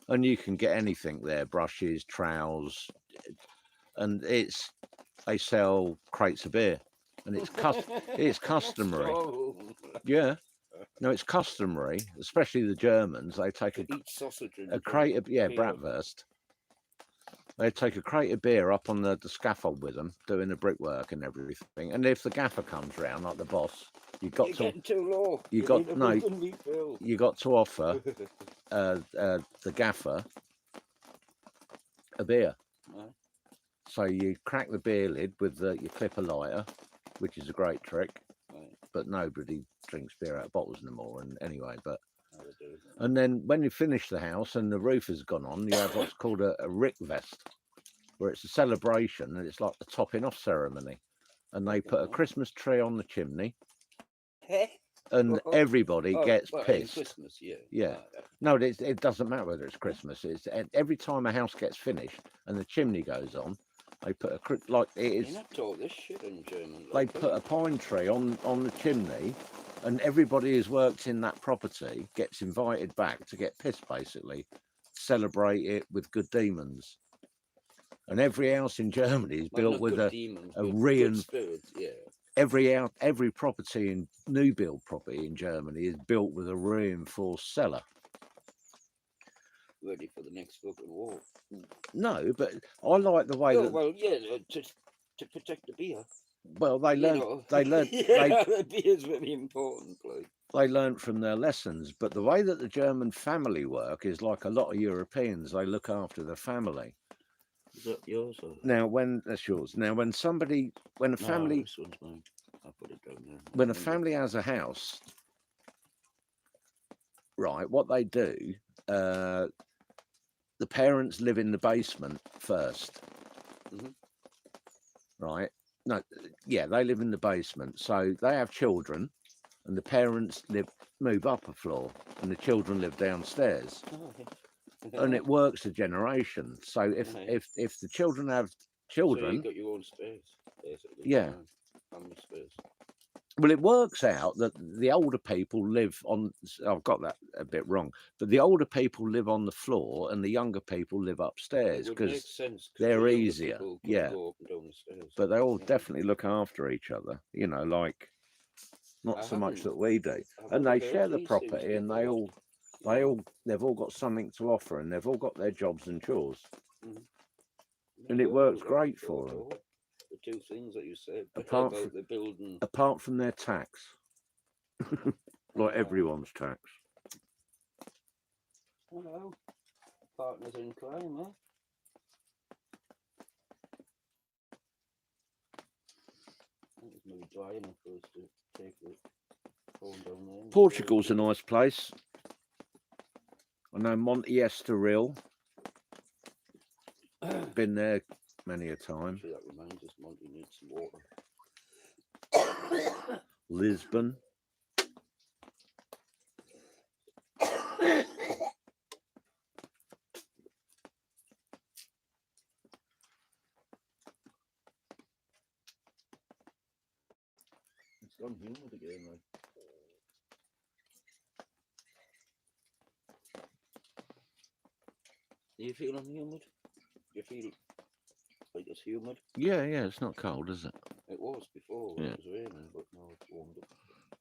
and you can get anything there: brushes, trowels, and they sell crates of beer, and it's customary. So, Yeah, no, it's customary, especially the Germans. They take to eat sausage and a drink crate of beer. bratwurst. They take a crate of beer up on the scaffold with them, doing the brickwork and everything. And if the gaffer comes round, like the boss, you got You're to getting too low. you got- need a no, fucking refill. offer the gaffer it? A beer. Right. So you crack the beer lid with your clipper lighter, which is a great trick. Right. But nobody drinks beer out of bottles anymore. And anyway, but How they do it. and then when you finish the house and the roof has gone on, you have what's called a Rickfest, where it's a celebration and it's like the topping off ceremony. And they put a Okay. Christmas tree on the chimney, Hey. and Oh, everybody gets well, in pissed. Christmas, yeah. Yeah. Right, No, it doesn't matter whether it's Christmas. It's every time a house gets finished and the chimney goes on, they put like it You're is. not taught this shit in German. They like, put are a pine tree on the chimney, and everybody who's worked in that property gets invited back to get pissed, basically, celebrate it with good demons. And every house in Germany is you? Well, built not with good a demons, a good rein. spirits, yeah. Every property in new build property in Germany is built with a reinforced cellar. Ready for the next fucking war. No, but I like the way Oh, that well, yeah, to protect the beer. well they You learned know. they learned Yeah, the beer's very important, like. they learned from their lessons. But the way that the German family work is like a lot of Europeans. They look after the family. Is that yours or? Now, when that's yours. Now, when a No, family, this one's mine. I'll put it down there. when a Remember. family has a house, right? What they do, the parents live in the basement first, Mhm. right? No, yeah, they live in the basement. So they have children, and the parents move up a floor, and the children live downstairs. Oh, okay. And it works a generation. So Right. if the children have So children, you got your own space, basically. Yeah. Family space. well, it works out that the older people live on. I've got that a bit wrong, but the older people live on the floor, and the younger people live upstairs It would make because sense. 'Cause they're the younger easier, people can yeah. go up and down the stairs. But they all Yeah. definitely look after each other. You know, like not I so much haven't- that we do, I've and never they heard share the these things property, and before. they've all got something to offer, and they've all got their jobs and chores. Mhm. And it Yeah, works well, great that's for all. The two things that you said Apart about from- the building. Apart from their tax, like Ah. everyone's tax. Hello. Partners in crime, eh? I think it's maybe dry enough for us to take the phone down there. and Portugal's a go nice place. I know Monte Estoril. Been there many a time. Actually, that reminds us, Monty needs some water. Lisbon. It's gone humid again, like. Do you feel humid? Do you feel like it's humid? Yeah, it's not cold, is it? It was before when Yeah. it was raining, but now it's warmed up.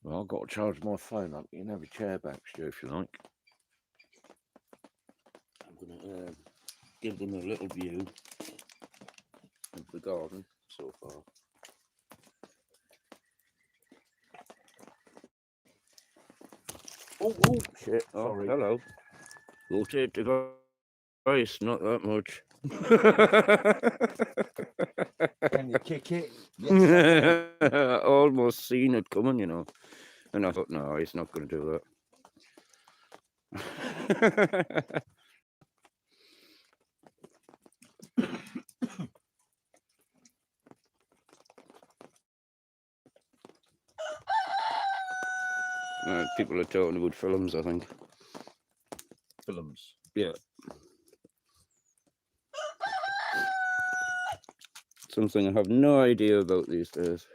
Well, I've got to charge my phone up. You can have a chair back, Stu, if you like. I'm gonna give them a little view of the garden so far. Oh, Shit, oh, sorry. hello. Rotate the device, not that much. Can you kick it? I almost seen it coming, you know. And I thought, no, he's not going to do that. People are talking about films, I think. Films. Yeah. Something I have no idea about these days.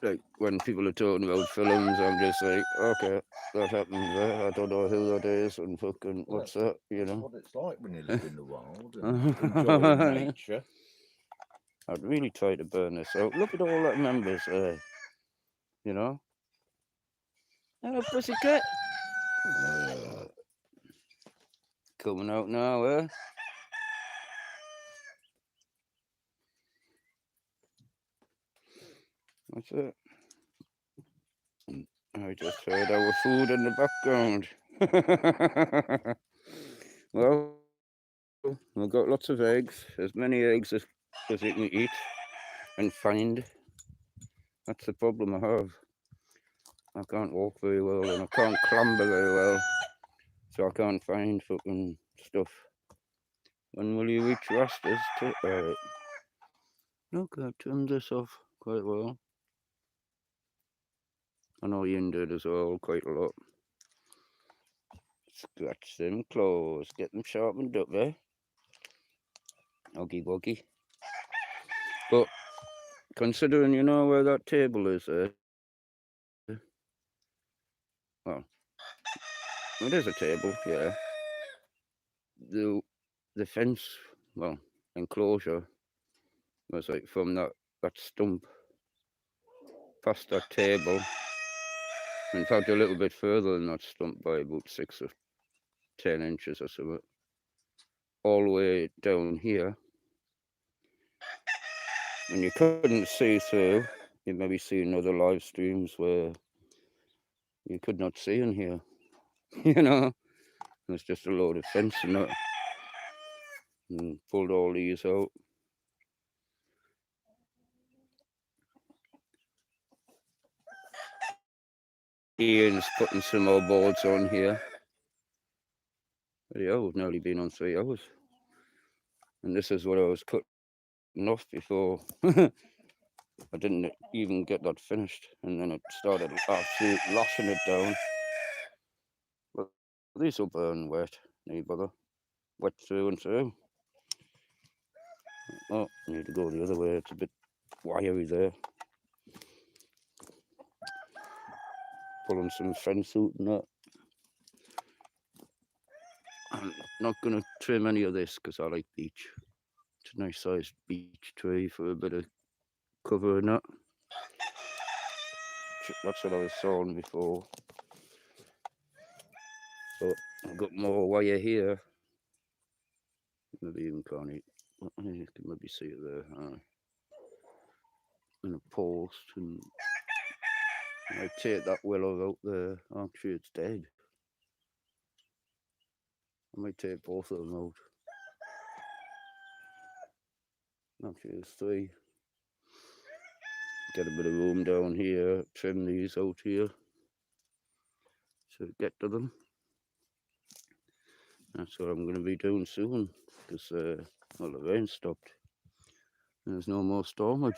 Like when people are talking about films, I'm just like, okay, that happened there. I don't know who that is and fucking Well, what's that, you know? What it's like when you live in the wild and enjoying nature. I'd really try to burn this out. Look at all that members there. You know? Hello, pussycat. Coming out now, eh? That's it. I just heard our food in the background. Well, we've got lots of eggs, as many eggs as you can eat and find. That's the problem I have. I can't walk very well and I can't clamber very well, so I can't find fucking stuff. When will you reach Rastas? Look, I trimmed this off quite well. I know Ian did as well, quite a lot. Scratch them claws, get them sharpened up there. Oggy woggy. But considering you know where that table is there, well, it is a table, yeah. The fence, well, enclosure was like from that stump past that table. In fact, a little bit further than that stump by about 6 or 10 inches or so. All the way down here. And you couldn't see through. You maybe see in other live streams where you could not see in here. You know, there's just a load of fence and that. And pulled all these out. Ian's putting some more boards on here. Yeah, we've nearly been on 3 hours. And this is what I was cutting off before. I didn't even get that finished. And then it started absolutely lashing it down. But these will burn wet, no bother. Wet through and through. Oh, I need to go the other way. It's a bit wiry there. Pulling some fence out and that. I'm not going to trim any of this because I like beech. It's a nice sized beech tree for a bit of cover and that. That's what I was sawing before. But I've got more wire here. Maybe even can't eat. You can maybe see it there. And a post, and I take that willow out there. Actually, it's dead. I might take both of them out. Actually, there's 3. Get a bit of room down here. Trim these out here. So get to them. That's what I'm going to be doing soon, because well, the rain stopped. There's no more stormage.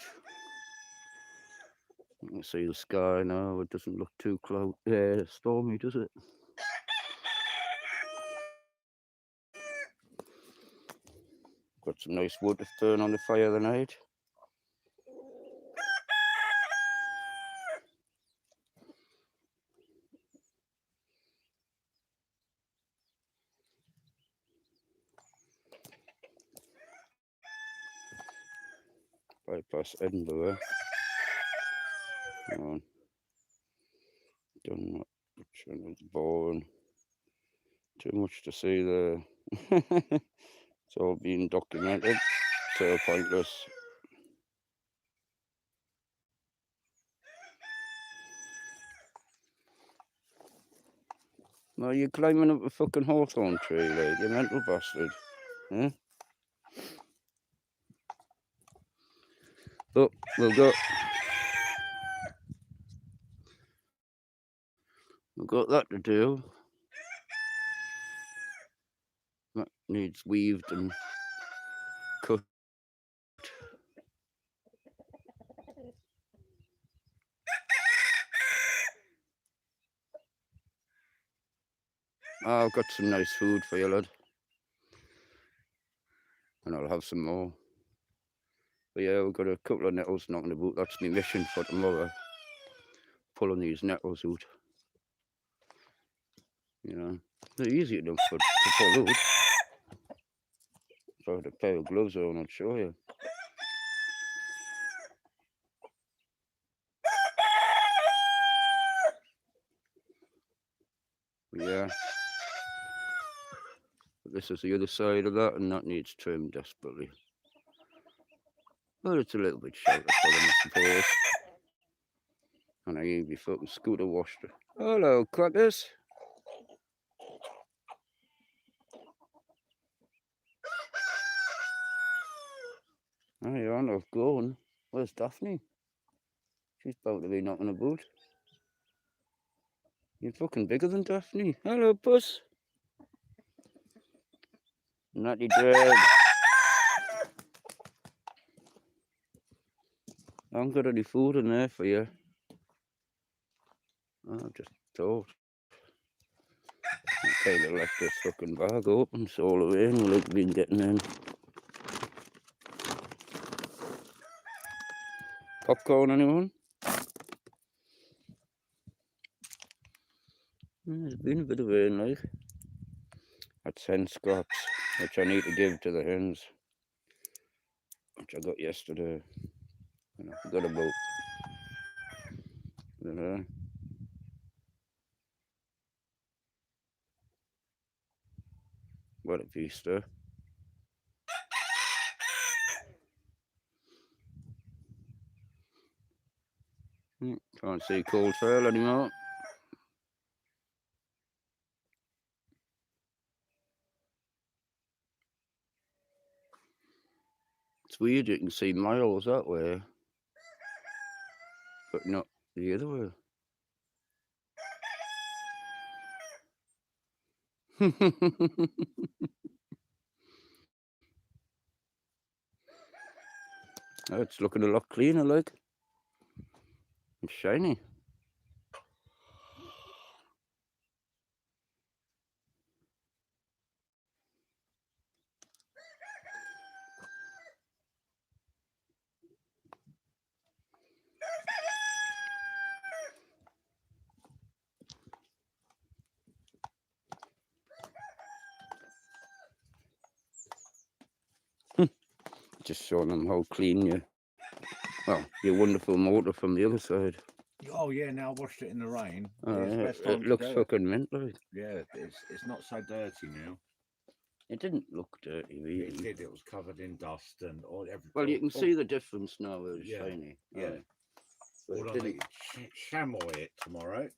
You can see the sky now. It doesn't look too stormy, does it? Got some nice wood to burn on the fire tonight. Bypass Edinburgh. Done that. It's boring. Too much to see there. It's all being documented. So pointless. Well, you're climbing up a fucking hawthorn tree, like, you mental bastard. Huh? But we've got that to do. That needs weaved and cut. I've got some nice food for you, lad. And I'll have some more. But yeah, we've got a couple of nettles knocking about. That's my mission for tomorrow. Pulling these nettles out. You know, they're easy enough to pull out. If I had a pair of gloves on, I'd show you. But yeah. But this is the other side of that, and that needs trim desperately. But it's a little bit shelter for them, I suppose. And I hear my fucking scooter washed her. Hello, Crackers. Oh, you're on off going. Where's Daphne? She's about to be knocking about. You're fucking bigger than Daphne. Hello, puss. Natty Dad. I haven't got any food in there for you. Oh, I've just thought. Taylor left this fucking bag open, it's all away, and we'll have been getting in. Popcorn, anyone? There's been a bit of rain, like. That's hen scraps, which I need to give to the hens, which I got yesterday. And I forgot about. What a beast, eh? Can't see Cold Trail anymore. It's weird, you can see miles that way, but not the other way. Oh, it's looking a lot cleaner, like. It's shiny. Just showing them how clean your wonderful motor from the other side. Oh yeah, now I washed it in the rain. Oh, It's yeah, best time it to looks do it. fucking mint, like. Yeah, it's not so dirty now. It didn't look dirty, It really. did. It was covered in dust and all everything. Well, you can see the difference now. It's Yeah, shiny. yeah. But All it I didn't. need is chamois it tomorrow.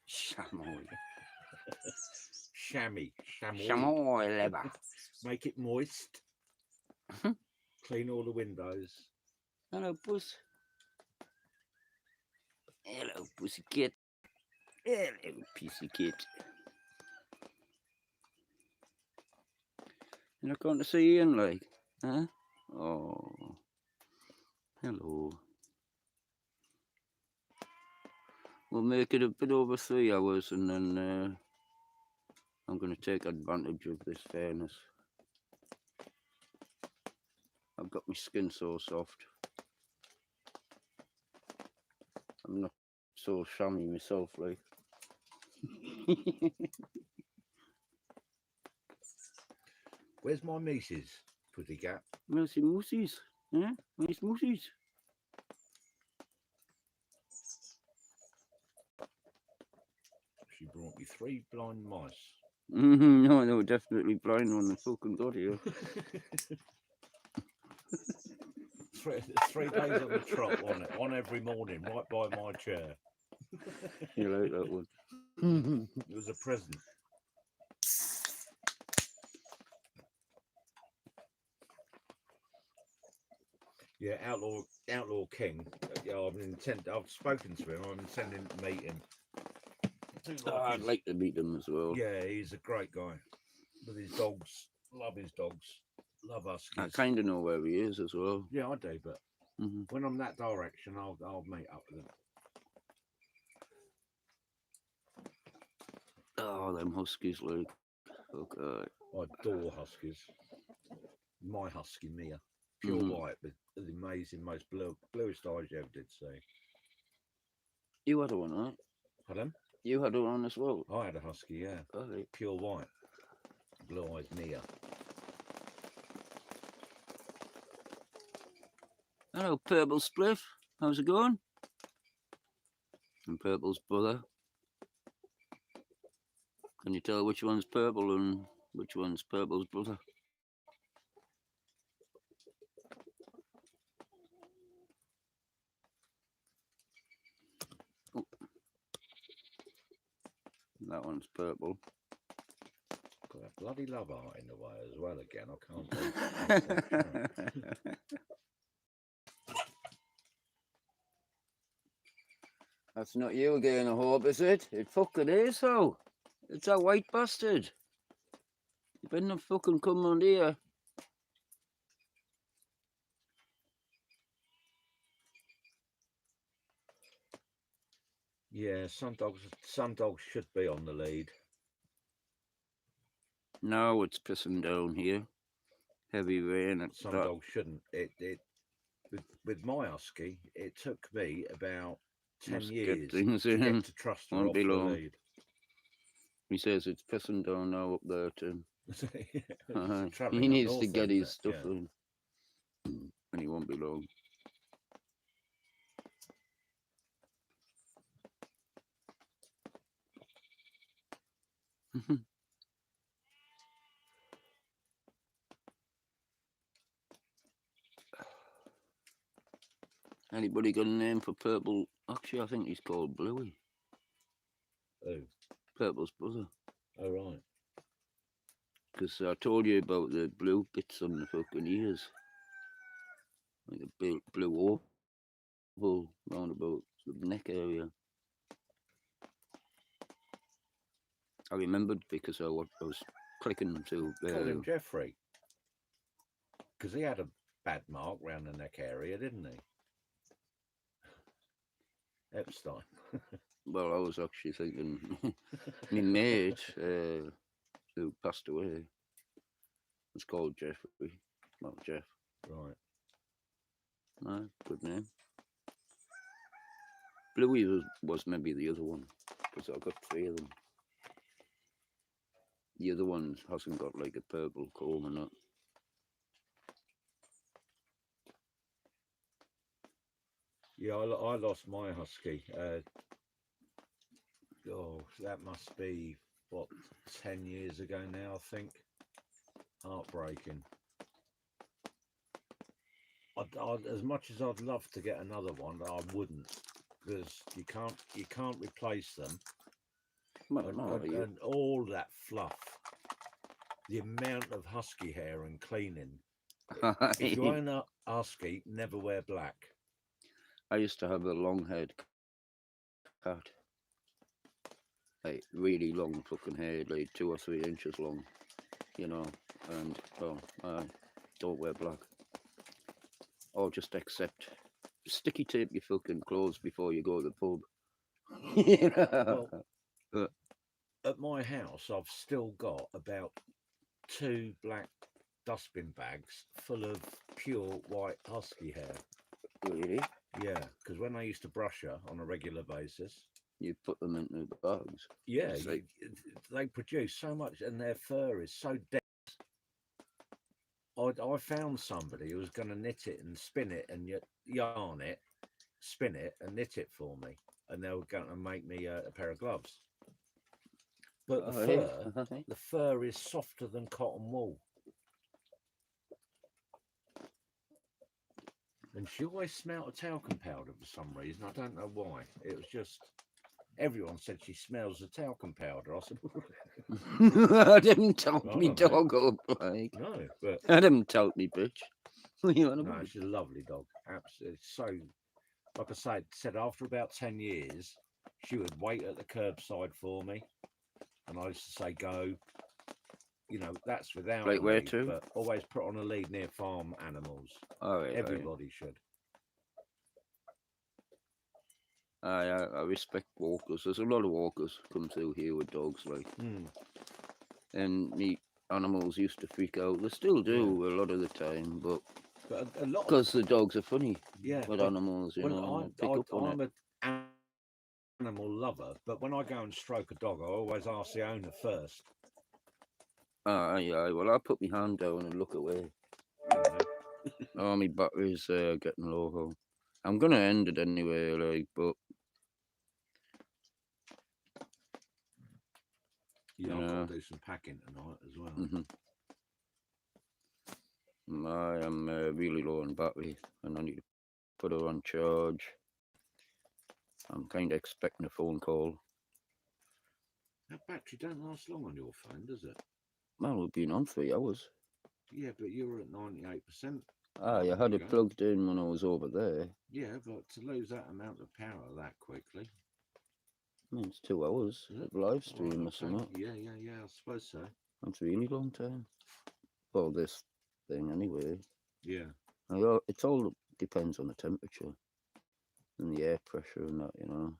Chamois. Chamois. Chamois leather. Make it moist. Clean all the windows. Hello, puss. Hello, pussycat. Hello, pussycat. You're not going to see Ian, like, huh? Oh, hello. We'll make it a bit over 3 hours, and then I'm going to take advantage of this fairness. I've got my skin so soft. I'm not so shammy myself, like. Where's my Mrs. Pussycat? Where's the moosies? Huh? Where's moosies? She brought me 3 blind mice. No, they were definitely blind when they fucking got here. 3 days on the trot, on every morning, right by my chair. You like that one? It was a present. Yeah, Outlaw King. Yeah, I've spoken to him. I'm intending to meet him. I'd like to meet him as well. Yeah, he's a great guy. With his dogs, love his dogs, love huskies. I kind of know where he is as well. Yeah, I do, but when I'm that direction, I'll meet up with him. Oh, them huskies, like. Okay. I adore huskies. My husky, Mia. Pure white, but the amazing, most bluest eyes you ever did see. You had one, right? Pardon? You had one as well? I had a husky, yeah. Okay. Pure white. Blue eyes, Mia. Hello, Purple Spliff. How's it going? And Purple's brother. Can you tell which one's Purple and which one's Purple's brother? That one's purple. Got that bloody love art in the way as well again. I can't believe That's not you again, I hope, is it? It fucking is, so. It's that white bastard. You better not fucking come on here. Yeah, some dogs should be on the lead. No, it's pissing down here. Heavy rain. It's Some dogs shouldn't. With my husky, it took me about 10 Must get years things to in. get to trust her Won't off be the long. lead. He says it's pissing down now up there too. It's travelling He up needs to north, get isn't his it? stuff Yeah. in. And he won't be long. Anybody got a name for Purple? Actually, I think he's called Bluey. Oh, Purple's brother. oh right. Because I told you about the blue bits on the fucking ears. Like a blue oval round about the neck area. I remembered because I was clicking to... Call him Jeffrey. Because he had a bad mark round the neck area, didn't he? Epstein. Well, I was actually thinking my mate who passed away was called Jeffrey, not Jeff. Right. No, good name. Bluey was maybe the other one because I've got 3 of them. The other one hasn't got like a purple comb and that. Yeah, I lost my husky. Oh, that must be, what, 10 years ago now, I think. Heartbreaking. As much as I'd love to get another one, I wouldn't, because you can't replace them. Well, And all that fluff, the amount of husky hair and cleaning. If you own a husky, never wear black. I used to have a long-haired cat. Like really long fucking hair, like 2 or 3 inches long, you know, and well, I don't wear black. Or just accept sticky tape your fucking clothes before you go to the pub. You know? Well, at my house, I've still got about 2 black dustbin bags full of pure white husky hair. Really? Yeah, because when I used to brush her on a regular basis, You put them into the bags. yeah, It's like- they produce so much, and their fur is so dense. I found somebody who was going to knit it and spin it and yarn it, spin it and knit it for me, and they were going to make me a pair of gloves. But the fur is softer than cotton wool. And she always smelled of talcum powder for some reason. I don't know why. It was just, everyone said she smells of talcum powder. I said, I didn't tell I me don't know. dog up, like. no, but I didn't tell me bitch. What are you on no, about? she's a lovely dog. Absolutely. So, like I said after about 10 years, she would wait at the curbside for me. And I used to say, go. You know, that's without Like a where lead, to? but always put on a lead near farm animals. All right, Everybody should. I respect walkers. There's a lot of walkers come through here with dogs, like, and me animals used to freak out. They still do a lot of the time, but But a lot of, because the dogs are funny yeah, with but animals, you when know, pick up on I'm it. an animal lover, but when I go and stroke a dog, I always ask the owner first. Yeah. Well, I put my hand down and look away. You know. Oh, my battery's getting low. I'm gonna end it anyway, like, but Yeah, I've got Yeah. to do some packing tonight as well. I am really low on battery, and I need to put her on charge. I'm kind of expecting a phone call. That battery don't last long on your phone, does it? Well, we've been on 3 hours. Yeah, but you were at 98%. Ah, you had it plugged in when I was over there. Yeah, but to lose that amount of power that quickly. I mean, it's 2 hours Is it? of live Right, stream or okay. something. Yeah, I suppose so. That's a really long time. Well, this thing anyway. Yeah. It all depends on the temperature and the air pressure and that, you know.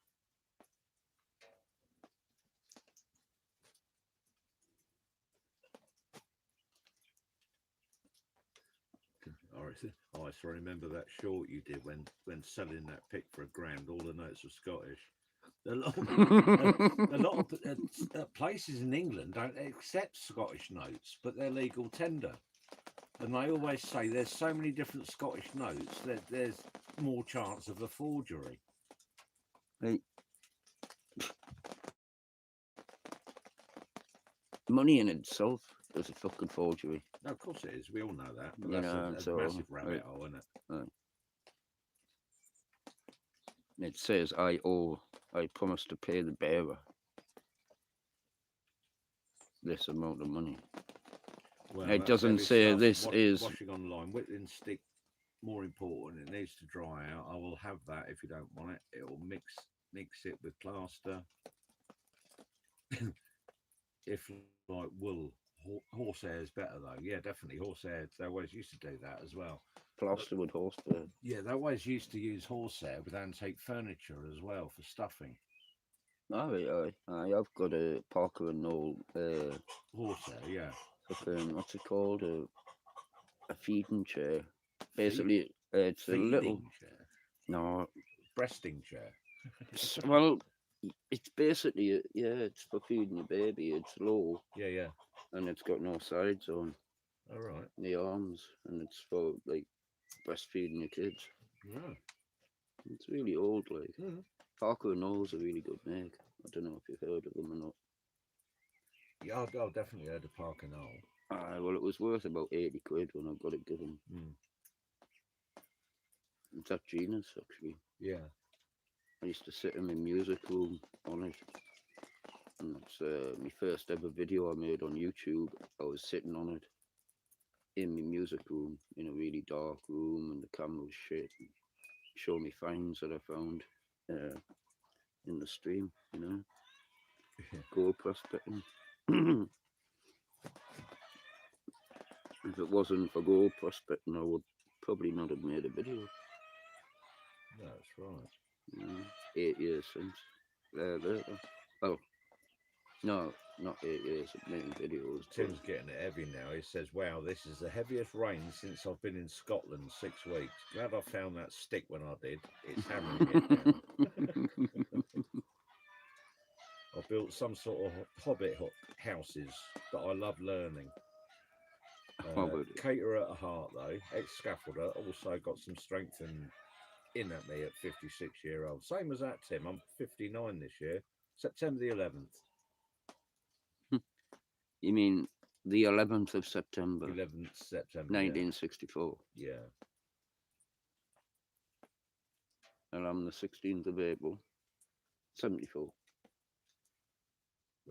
I used to remember that short you did when selling that pick for £1,000. All the notes were Scottish. A lot of places in England don't accept Scottish notes, but they're legal tender. And they always say there's so many different Scottish notes that there's more chance of a forgery. Right. Money in itself is a fucking forgery. No, of course it is. We all know that. But You that's know, a so, massive rabbit right. hole, isn't it? It says I promise to pay the bearer this amount of money. Well, It that's doesn't heavy say stuff. this is. Washing online, whittling stick, more important. It needs to dry out. I will have that if you don't want it. It will mix it with plaster. If like wool, horsehair is better though. Yeah, definitely horsehair. They always used to do that as well. Plaster with horsehair. Yeah, they always used to use horsehair with antique furniture as well for stuffing. Aye. I've got a Parker and Knoll Horsehair, yeah. fucking, what's it called? A feeding chair. Basically, it's a Feeding little. chair. No. Breasting chair. Well, it's basically it's for feeding your baby. It's low. Yeah. And it's got no sides on All right. the arms, and it's for like breastfeeding your kids. Yeah. It's really old, like. Mm. Parker and Knowles a really good make. I don't know if you've heard of them or not. Yeah, I've definitely heard of Parker Knoll. Well, it was worth about 80 quid when I got it given. Mm. It's at Gina's, actually. Yeah. I used to sit in my music room on it. And that's my first ever video I made on YouTube. I was sitting on it in my music room in a really dark room, and the camera was shit. Show me finds that I found in the stream, you know. Gold prospecting. If it wasn't for gold prospecting, I would probably not have made a video. That's right. 8 years since. Well, no, not 8 years of making videos. Tim's getting it heavy now. He says, wow, this is the heaviest rain since I've been in Scotland 6 weeks. Glad I found that stick when I did. It's hammering it down. I built some sort of hobbit houses that I love learning. Caterer at heart, though. Ex-scaffolder. Also got some strength in at me at 56-year-old. Same as that, Tim. I'm 59 this year. September the 11th. You mean the 11th of September? 11th September. 1964. Yeah. And I'm the 16th of April, 74.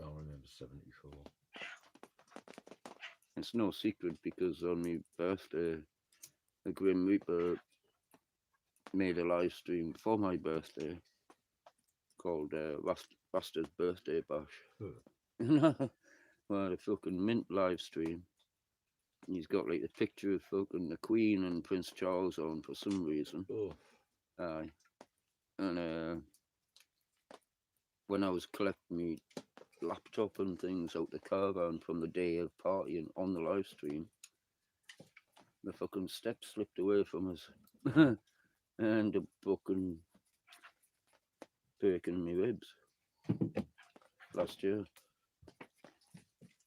I remember 74. It's no secret because on my birthday, the Grim Reaper made a live stream for my birthday called Rasta's Birthday Bash. Well, a fucking mint live stream. And he's got like a picture of fucking the Queen and Prince Charles on for some reason. Oh. Aye. And when I was collecting me laptop and things out the caravan from the day of partying on the live stream, the fucking step slipped away from us. And the fucking breaking me ribs last year.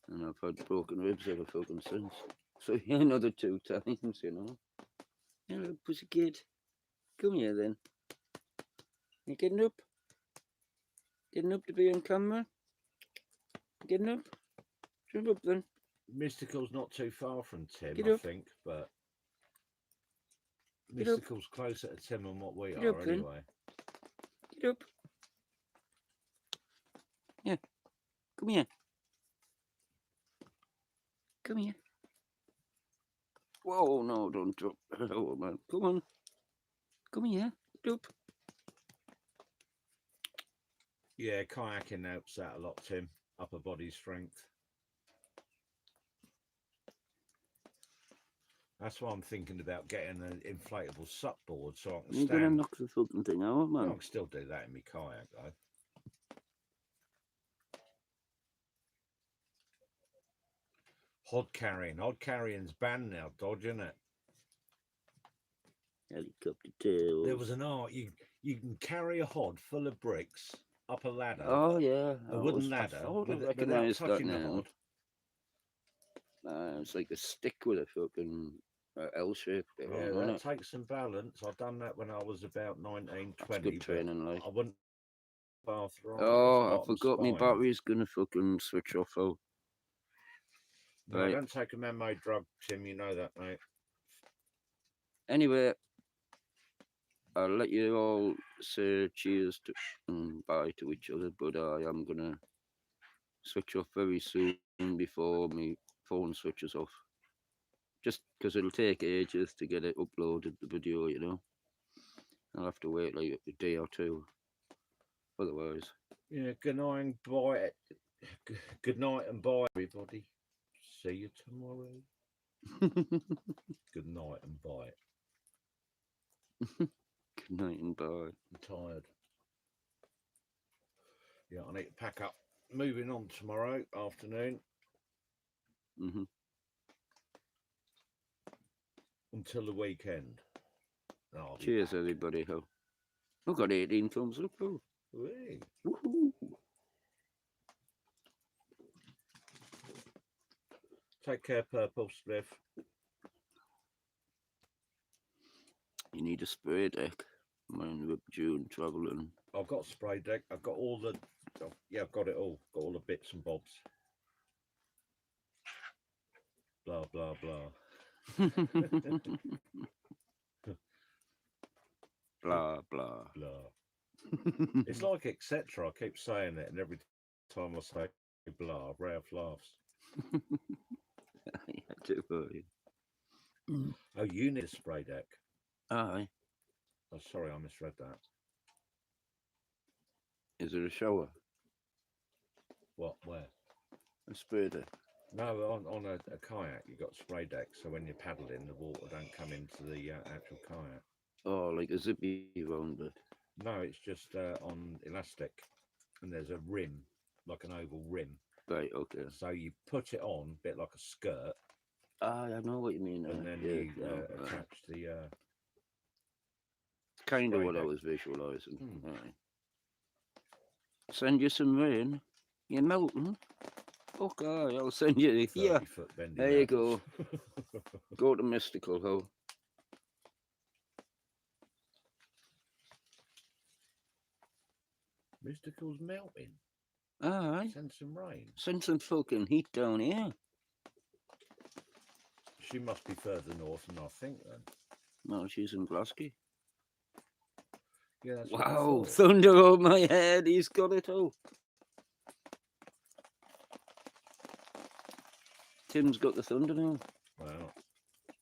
And I've had broken ribs ever fucking since. So yeah, another 2 times, you know. Hello, pussycat. Come here then. You getting up? Getting up to be on camera? Getting up? Jump up then. Mystical's not too far from Tim, Get I up. think, but Get up. Mystical's closer to Tim than what we Get are up, then. anyway. Get up. Yeah. Come here. Come here. Whoa, no, don't drop. Oh, man. Come on. Come here. Up. Yeah, kayaking helps out a lot, Tim. Upper body strength. That's why I'm thinking about getting an inflatable sup board so I can You're going to stand. knock the fucking thing out, Well, I man. can still do that in my kayak, though. Hod carrying's banned now, Dodge, isn't it? Helicopter tails. There was an art. You can carry a hod full of bricks up a ladder. Oh, yeah. A wooden ladder I without recognise that touching the now. hod. It's like a stick with a fucking L shape. Yeah, Isn't that it? takes some balance. I've done that when I was about 19, It's 20. good but training, like. I wouldn't bathroom. Oh, I forgot my battery's gonna fucking switch off. Oh, No, right. don't take a man-made drug, Tim. You know that, mate. Anyway, I'll let you all say cheers to and bye to each other, but I am gonna switch off very soon before my phone switches off. Just because it'll take ages to get it uploaded, the video, you know. I'll have to wait like a day or two. Otherwise, Yeah, good night and bye. Good night and bye, everybody. See you tomorrow. Good night and bye. good night and bye. I'm tired. Yeah, I need to pack up. Moving on tomorrow afternoon Mm-hmm. until the weekend. Oh, Cheers, everybody. Ho. I've got 18 thumbs up. Oh. Whee. Woohoo. Take care, Purple Spliff. You need a spray deck. Mine with June travelling. I've got a spray deck. I've got all the. Oh, yeah, I've got it all. Got all the bits and bobs. Blah blah blah. Blah blah. Blah. It's like etc. I keep saying it, and every time I say blah, Ralph laughs. I do worry. Oh, you need a spray deck. Aye. Oh, sorry, I misread that. Is there a shower? What? Where? A spray deck. No, on a kayak, you've got spray deck, so when you're paddling, the water don't come into the actual kayak. Oh, like a zippy round it. No, it's just on elastic, and there's a rim, like an oval rim. Right, okay. So you put it on, a bit like a skirt, I know what you mean. and then yeah, you no, attach the. kind of spray what I deck. was visualising. Hmm. Aye. Send you some rain. You're melting. Okay, I'll send you. Yeah, 30-foot bendy there you ladders. go. Go to Mystical Ho. Mystical's melting. Aye. Send some rain. Send some fucking heat down here. She must be further north than I think then. No, she's in Glasgow. Yeah, that's what I Wow, thought. thunder over my head. He's got it all. Tim's got the thunder now. Well,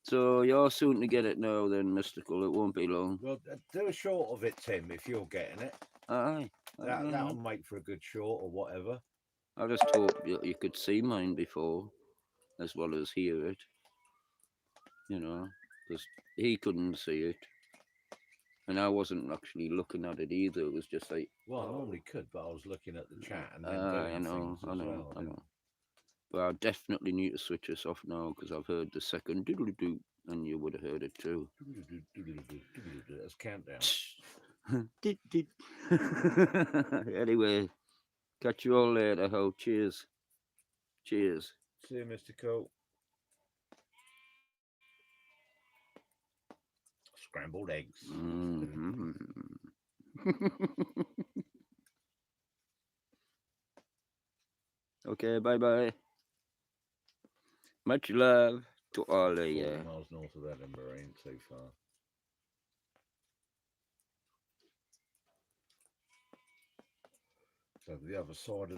So you're soon to get it now then, Mystical. It won't be long. well, do a short of it, Tim, if you're getting it. Aye. That'll make for a good short or whatever. I just hope you could see mine before, as well as hear it. You know, because he couldn't see it. And I wasn't actually looking at it either. It was just like, Well, I normally could, but I was looking at the chat and then I doing know, things I as know, well. I know. But I definitely need to switch this off now because I've heard the second doodle-doo, and you would have heard it too. That's countdown. Anyway, catch you all later. Ho, cheers. Cheers. See you, Mr. Cole. Scrambled eggs. Mhm. Okay, bye bye. Much love to all of 40 you. miles north of Edinburgh, ain't too far. So the other side of